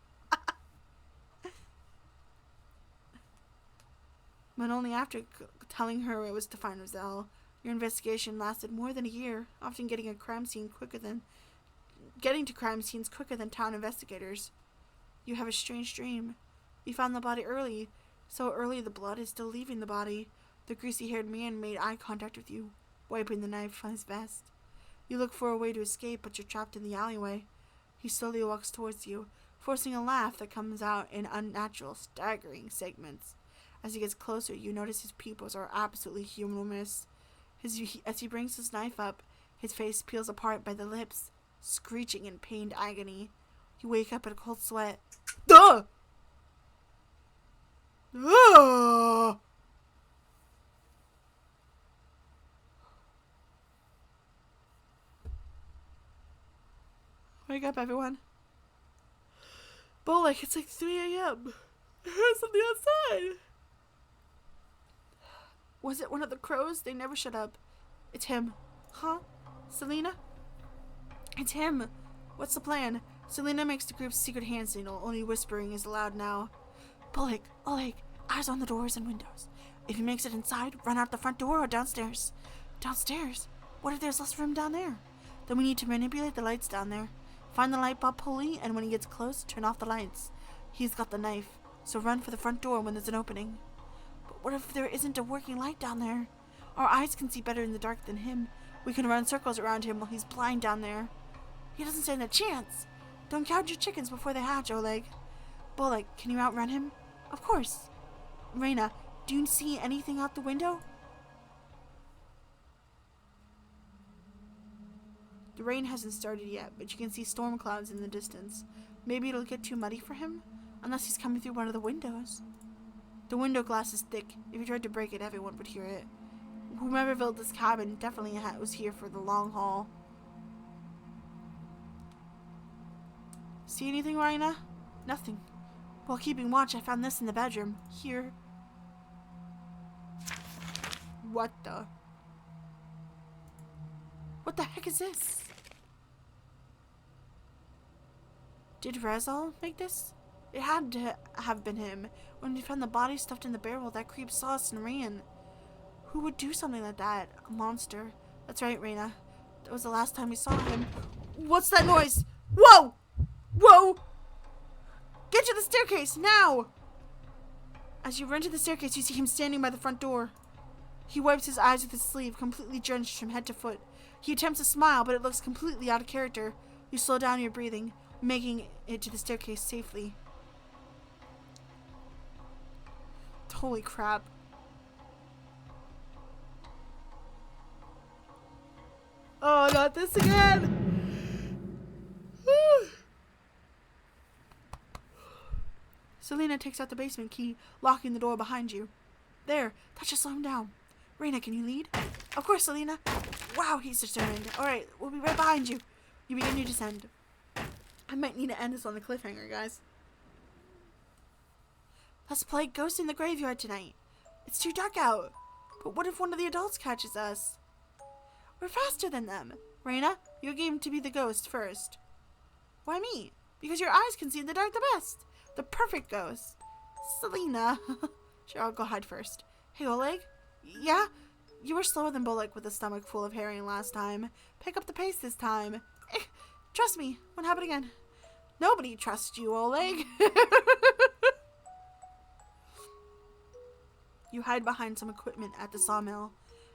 But only after telling her it was to find Roselle. Your investigation lasted more than a year, often getting to crime scenes quicker than town investigators. You have a strange dream. You found the body early, so early the blood is still leaving the body. The greasy-haired man made eye contact with you, wiping the knife from his vest. You look for a way to escape, but you're trapped in the alleyway. He slowly walks towards you, forcing a laugh that comes out in unnatural, staggering segments. As he gets closer, you notice his pupils are absolutely humorous. As he brings his knife up, his face peels apart by the lips, screeching in pained agony. You wake up in a cold sweat. Duh! Ugh! Wake up, everyone. Bolek, it's like 3 a.m. I heard something outside. Was it one of the crows? They never shut up. It's him. Huh? Selena? It's him. What's the plan? Selena makes the group's secret hand signal, only whispering is allowed now. Bolek, Oleg, eyes on the doors and windows. If he makes it inside, run out the front door or downstairs. Downstairs? What if there's less room down there? Then we need to manipulate the lights down there. Find the light bulb pulley, and when he gets close, turn off the lights. He's got the knife, so run for the front door when there's an opening. But what if there isn't a working light down there? Our eyes can see better in the dark than him. We can run circles around him while he's blind down there. He doesn't stand a chance. Don't count your chickens before they hatch, Oleg. Bolek, can you outrun him? Of course. Raina, do you see anything out the window? The rain hasn't started yet, but you can see storm clouds in the distance. Maybe it'll get too muddy for him? Unless he's coming through one of the windows. The window glass is thick. If you tried to break it, everyone would hear it. Whomever built this cabin definitely was here for the long haul. See anything, Raina? Nothing. While keeping watch, I found this in the bedroom. Here. What the? What the heck is this? Did Rezal make this? It had to have been him. When we found the body stuffed in the barrel, that creep saw us and ran. Who would do something like that? A monster. That's right, Raina. That was the last time we saw him. What's that noise? Whoa! Whoa! Get to the staircase, now! As you run to the staircase, you see him standing by the front door. He wipes his eyes with his sleeve, completely drenched from head to foot. He attempts to smile, but it looks completely out of character. You slow down your breathing, making it to the staircase safely. Holy crap. Oh, not this again! Selena takes out the basement key, locking the door behind you. There, that should slow him down. Raina, can you lead? Of course, Selena. Wow, he's determined. Alright, we'll be right behind you. You begin your descent. I might need to end this on a cliffhanger, guys. Let's play Ghost in the Graveyard tonight. It's too dark out. But what if one of the adults catches us? We're faster than them. Raina, you're game to be the ghost first. Why me? Because your eyes can see in the dark the best. The perfect ghost. Selena. Sure, I'll go hide first. Hey, Oleg? Yeah? You were slower than Bullock with a stomach full of herring last time. Pick up the pace this time. Trust me, won't happen again. Nobody trusts you, Oleg. You hide behind some equipment at the sawmill.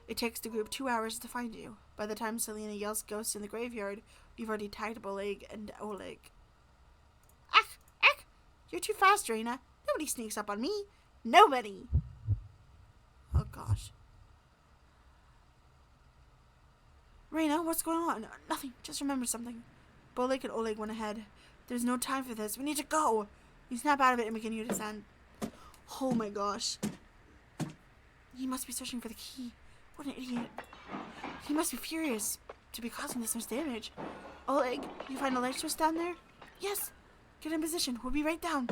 It takes the group 2 hours to find you. By the time Selena yells ghost in the graveyard, you've already tied up Oleg and Oleg. Ach! Ach! You're too fast, Raina. Nobody sneaks up on me. Nobody! Oh, gosh. Raina, what's going on? Nothing. Just remember something. Bullock and Oleg went ahead. There's no time for this. We need to go. You snap out of it and begin your descent. Oh my gosh. He must be searching for the key. What an idiot. He must be furious to be causing this much damage. Oleg, you find a light switch down there? Yes. Get in position. We'll be right down.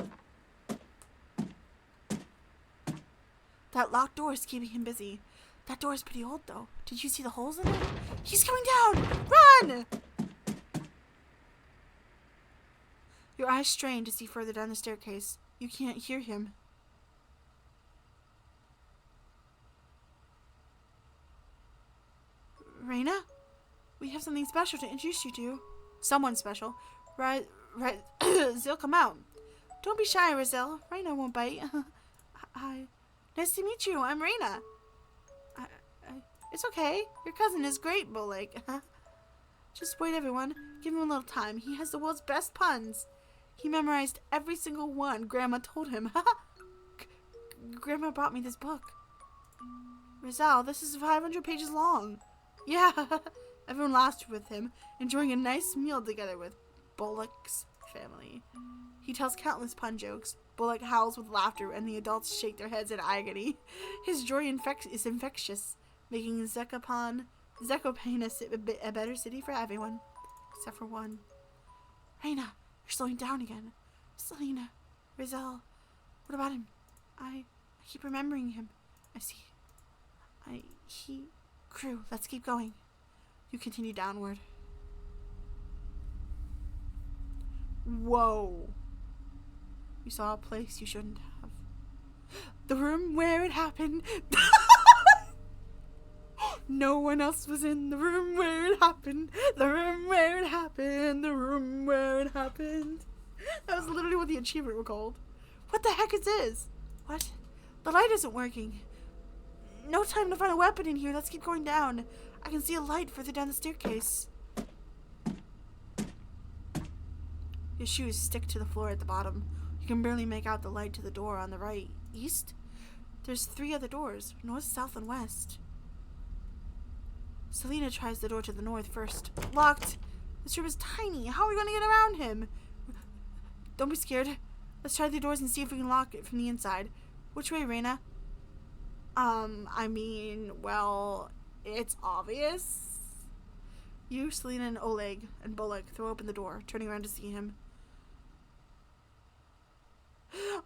That locked door is keeping him busy. That door is pretty old, though. Did you see the holes in it? He's coming down! Run! Your eyes strain to see further down the staircase. You can't hear him. Raina? We have something special to introduce you to. Someone special. Zil, come out. Don't be shy, Razel. Raina won't bite. Hi. Nice to meet you. I'm Raina. It's okay. Your cousin is great, Bullock. Just wait, everyone. Give him a little time. He has the world's best puns. He memorized every single one Grandma told him. Grandma brought me this book. Rizal, this is 500 pages long. Yeah. Everyone laughed with him, enjoying a nice meal together with Bullock's family. He tells countless pun jokes. Bullock howls with laughter, and the adults shake their heads in agony. His joy is infectious, making Zekopane a better city for everyone, except for one. Raina, you're slowing down again. Selena, Rizal, what about him? I keep remembering him. I see. Crew, let's keep going. You continue downward. Whoa. You saw a place you shouldn't have. The room where it happened. No one else was in the room where it happened. The room where it happened. The room where it happened. That was literally what the achievement was called. What the heck is this? What? The light isn't working. No time to find a weapon in here. Let's keep going down. I can see a light further down the staircase. Your shoes stick to the floor at the bottom. You can barely make out the light to the door on the right. East? There's 3 other doors, north, south, and west. Selena tries the door to the north first. Locked. This room is tiny. How are we going to get around him? Don't be scared. Let's try the doors and see if we can lock it from the inside. Which way, Reina? I mean, well, it's obvious. You, Selena, and Oleg and Bullock throw open the door, turning around to see him.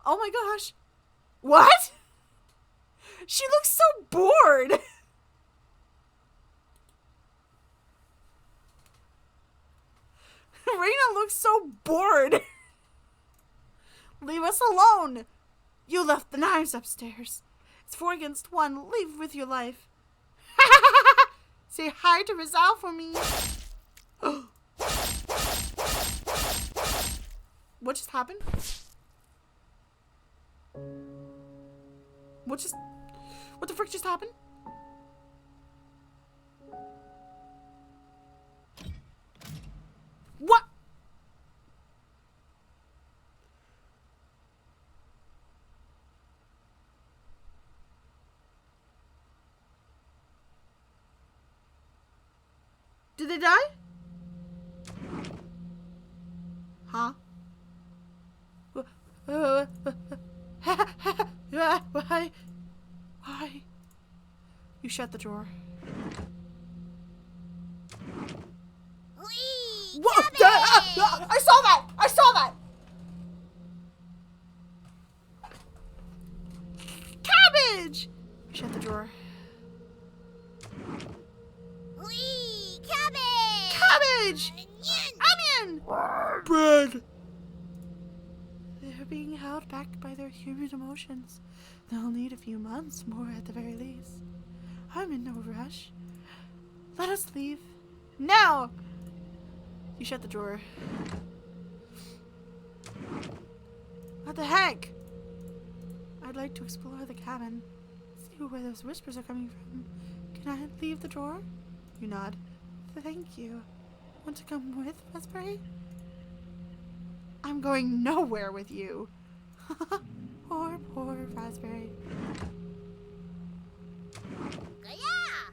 Oh my gosh. What? She looks so bored. Reina looks so bored. Leave us alone. You left the knives upstairs. It's 4 against 1. Leave with your life. Say hi to Rizal for me. What just happened? What the frick just happened? What? Did they die? Huh? Why? Why? You shut the drawer. What? I saw that! I saw that! Cabbage! Shut the drawer. Cabbage! Onion! Bread! They're being held back by their human emotions. They'll need a few months more at the very least. I'm in no rush. Let us leave. Now! You shut the drawer. What the heck? I'd like to explore the cabin. See where those whispers are coming from. Can I leave the drawer? You nod. Thank you. Want to come with, Raspberry? I'm going nowhere with you. Poor Raspberry.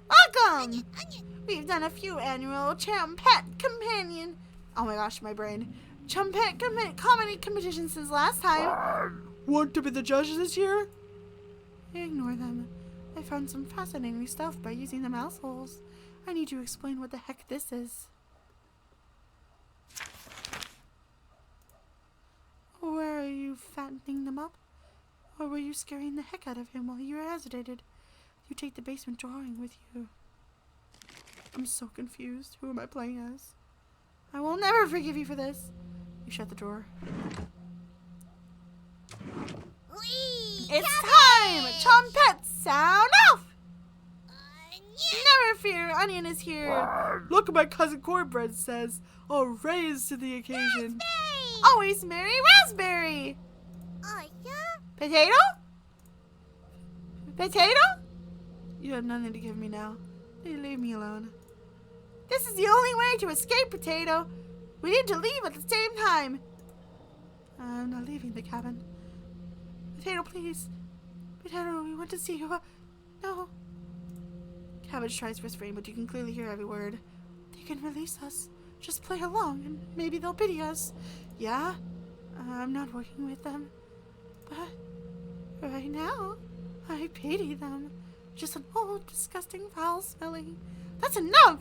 Welcome! We've done a few annual Chumpet Companion. Oh my gosh, my brain. Chumpet comedy competitions since last time. Want to be the judge this year? Ignore them. I found some fascinating stuff by using the mouse holes. I need to explain what the heck this is. Where are you fattening them up? Or were you scaring the heck out of him while you were hesitated? You take the basement drawing with you. I'm so confused. Who am I playing as? I will never forgive you for this. You shut the drawer. It's time! Chumpet, sound off! Never fear, Onion is here. Look what my cousin Cornbread says. I'll raise to the occasion. Always marry Raspberry. Potato? Potato? You have nothing to give me now. Leave me alone. This is the only way to escape, Potato. We need to leave at the same time. I'm not leaving the cabin. Potato, please. Potato, we want to see you. No. Cabbage tries whispering, but you can clearly hear every word. They can release us. Just play along, and maybe they'll pity us. Yeah? I'm not working with them. But right now, I pity them. Just an old, disgusting, foul-smelling. That's enough!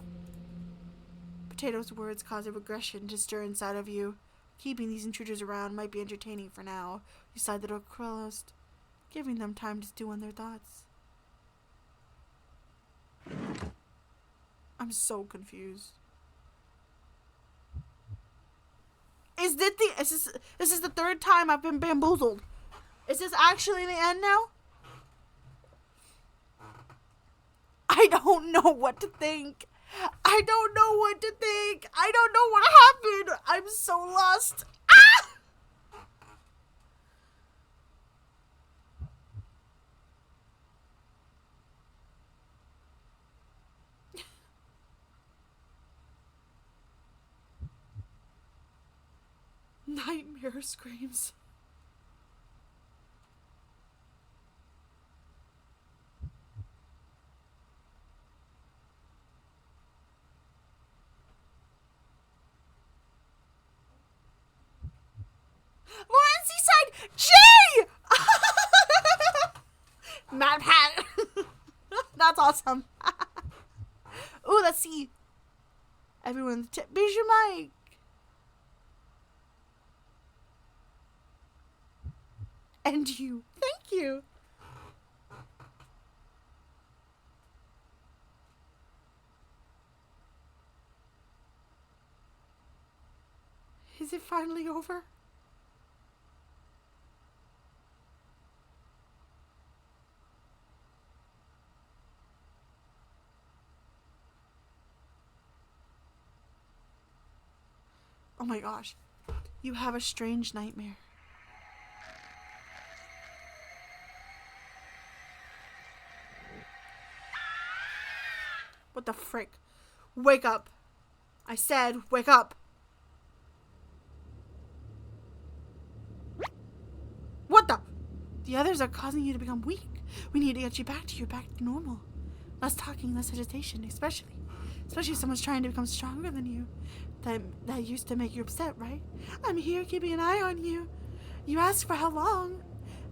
Potato's words cause a regression to stir inside of you. Keeping these intruders around might be entertaining for now. You slide the door closed, giving them time to stew on their thoughts. I'm so confused. Is this the third time I've been bamboozled? Is this actually the end now? I don't know what to think. I don't know what to think. I don't know what happened. I'm so lost. Ah! Nightmare screams. awesome. Ooh, let's see. Everyone, beat your mic. And you. Thank you. Is it finally over? Oh my gosh. You have a strange nightmare. What the frick? Wake up. I said, wake up. What the? The others are causing you to become weak. We need to get you back to normal. Less talking, less hesitation, especially if someone's trying to become stronger than you. That used to make you upset, right? I'm here keeping an eye on you. You asked for how long?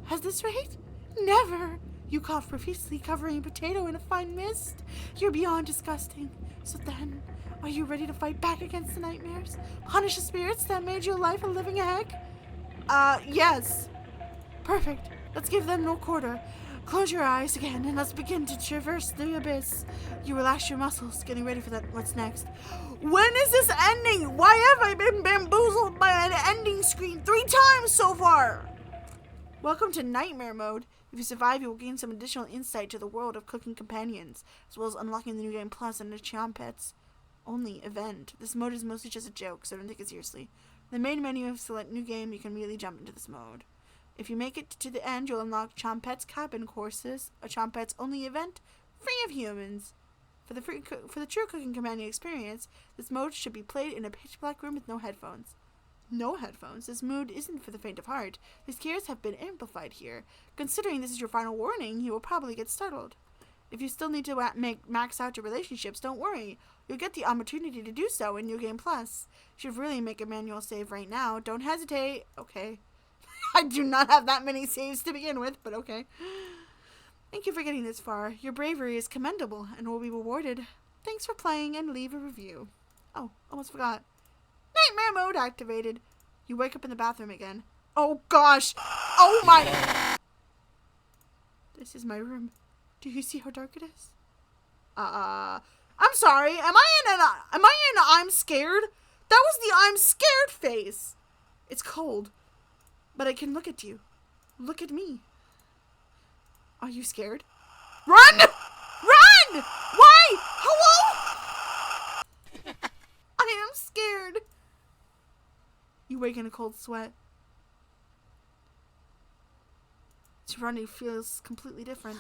Has this rate? Never. You cough profusely, covering a potato in a fine mist. You're beyond disgusting. So then, are you ready to fight back against the nightmares? Punish the spirits that made your life a living heck? Yes. Perfect. Let's give them no quarter. Close your eyes again and let's begin to traverse the abyss. You relax your muscles, getting ready for that. What's next? When is this ending? Why have I been bamboozled by an ending screen 3 times so far? Welcome to Nightmare Mode. If you survive, you will gain some additional insight to the world of cooking companions, as well as unlocking the New Game Plus and the Chompets only event. This mode is mostly just a joke, so don't take it seriously. In the main menu, if you select New Game, you can immediately jump into this mode. If you make it to the end, you'll unlock Chompet's Cabin Courses, a Chompet's only event, free of humans. For the true cooking companion experience, this mode should be played in a pitch black room with no headphones. No headphones. This mood isn't for the faint of heart. The scares have been amplified here. Considering this is your final warning, you will probably get startled. If you still need to max out your relationships, don't worry. You'll get the opportunity to do so in New Game Plus. You should really make a manual save right now. Don't hesitate. Okay. I do not have that many saves to begin with, but okay. Thank you for getting this far. Your bravery is commendable and will be rewarded. Thanks for playing and leave a review. Oh, almost forgot. Nightmare mode activated. You wake up in the bathroom again. Oh gosh. Oh my. This is my room. Do you see how dark it is? I'm sorry. Am I in I'm scared? That was the I'm scared face. It's cold. But I can look at you. Look at me. Are you scared? Run! Run! Why? Hello? I am scared. You wake in a cold sweat. Running feels completely different.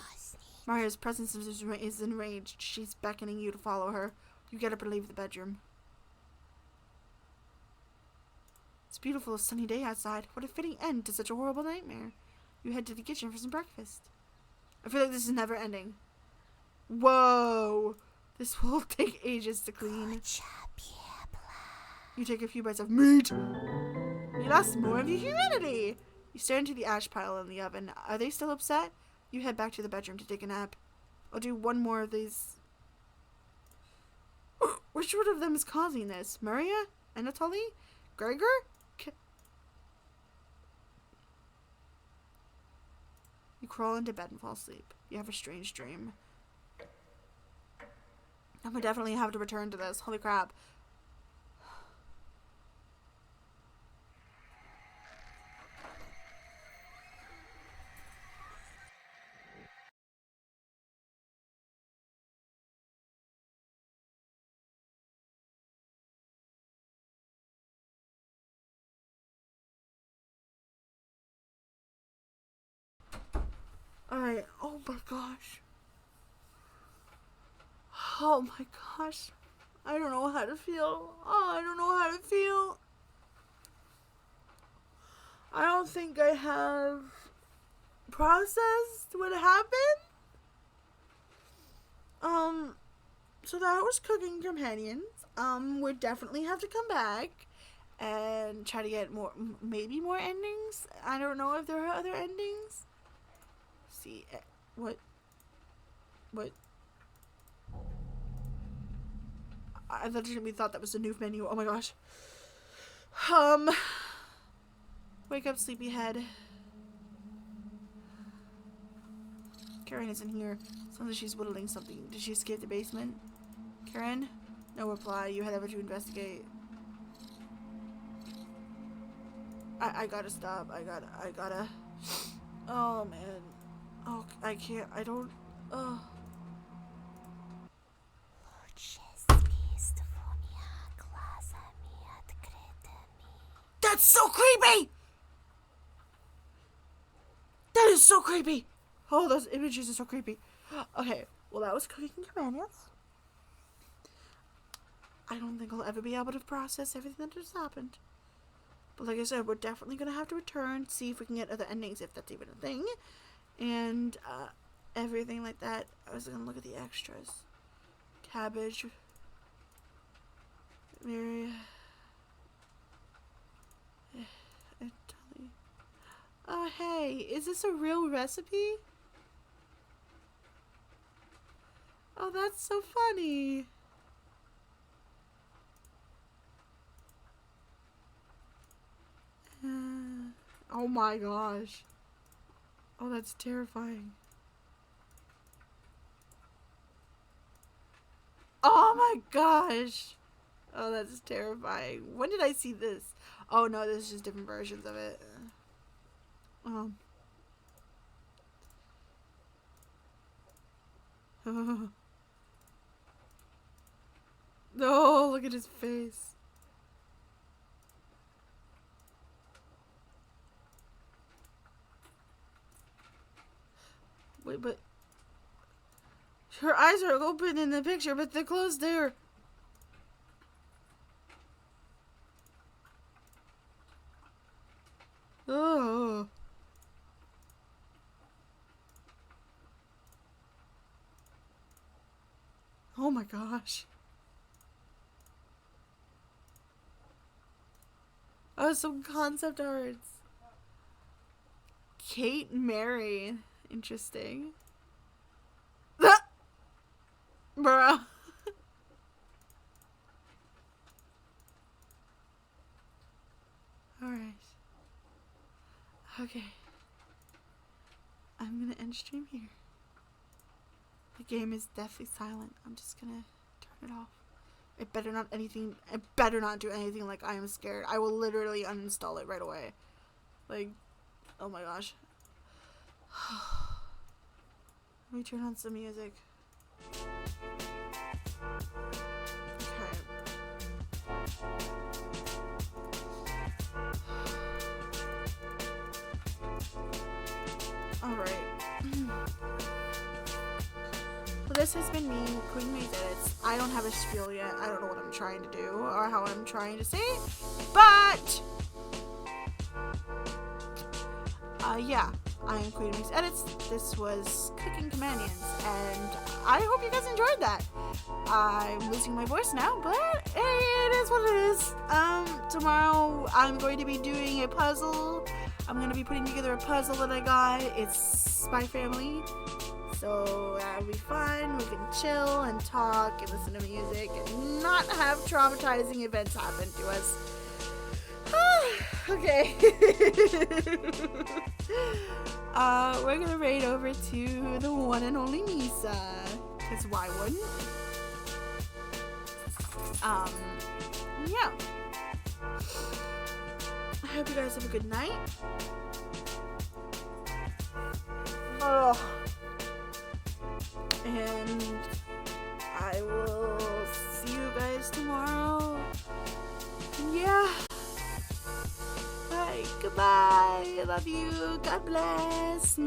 Maria's presence is enraged. She's beckoning you to follow her. You get up and leave the bedroom. It's a beautiful sunny day outside. What a fitting end to such a horrible nightmare. You head to the kitchen for some breakfast. I feel like this is never ending. Whoa. This will take ages to clean. You take a few bites of meat. You lost more of your humanity. You stare into the ash pile in the oven. Are they still upset? You head back to the bedroom to take a nap. I'll do one more of these. Which one of them is causing this? Maria? Anatoly? Gregor? You crawl into bed and fall asleep. You have a strange dream. I'm gonna definitely have to return to this. Holy crap. Alright, oh my gosh. Oh my gosh. I don't know how to feel. Oh, I don't know how to feel. I don't think I have processed what happened. So that was Cooking Companions. We'll definitely have to come back and try to get more, maybe more endings. I don't know if there are other endings. See what I legitimately thought that was a new menu. Oh my gosh. Wake up, sleepyhead. Karen isn't here. Sounds like she's whittling something. Did she escape the basement? Karen? No reply. You head over to investigate. I gotta stop. I gotta. Oh man. Oh, I can't. I don't. Oh. That's so creepy! That is so creepy! Oh, those images are so creepy. Okay, well that was Cooking Companions. I don't think I'll ever be able to process everything that just happened. But like I said, we're definitely going to have to return, see if we can get other endings, if that's even a thing. And everything like that. I was going to look at the extras. Cabbage. Mary. Oh, hey, is this a real recipe? Oh, that's so funny. Oh my gosh. Oh, that's terrifying. Oh my gosh. Oh, that's terrifying. When did I see this? Oh no, this is just different versions of it. No, look at his face. Wait, but her eyes are open in the picture, but they're closed there. Oh. Oh my gosh. Oh, some concept arts. Kate Mary. Interesting. Bruh. Alright. Okay. I'm gonna end stream here. The game is deathly silent. I'm just gonna turn it off. It better not do anything like I am scared. I will literally uninstall it right away. Like, oh my gosh. Let me turn on some music. Okay. Alright. Well, this has been me, Queen Maze Edits. I don't have a spiel yet. I don't know what I'm trying to do or how I'm trying to say it. But yeah, I am Queen Maze Edits. This was Cooking Companions, and I hope you guys enjoyed that. I'm losing my voice now, but hey, it is what it is. Tomorrow I'm going to be doing a puzzle. I'm going to be putting together a puzzle that I got. It's Spy Family. So that'll be fun. We can chill and talk and listen to music and not have traumatizing events happen to us. Okay. We're gonna raid over to the one and only Misa. Because why wouldn't? Yeah. I hope you guys have a good night. Oh. And I will see you guys tomorrow. Yeah. Bye. Goodbye. I love you. God bless.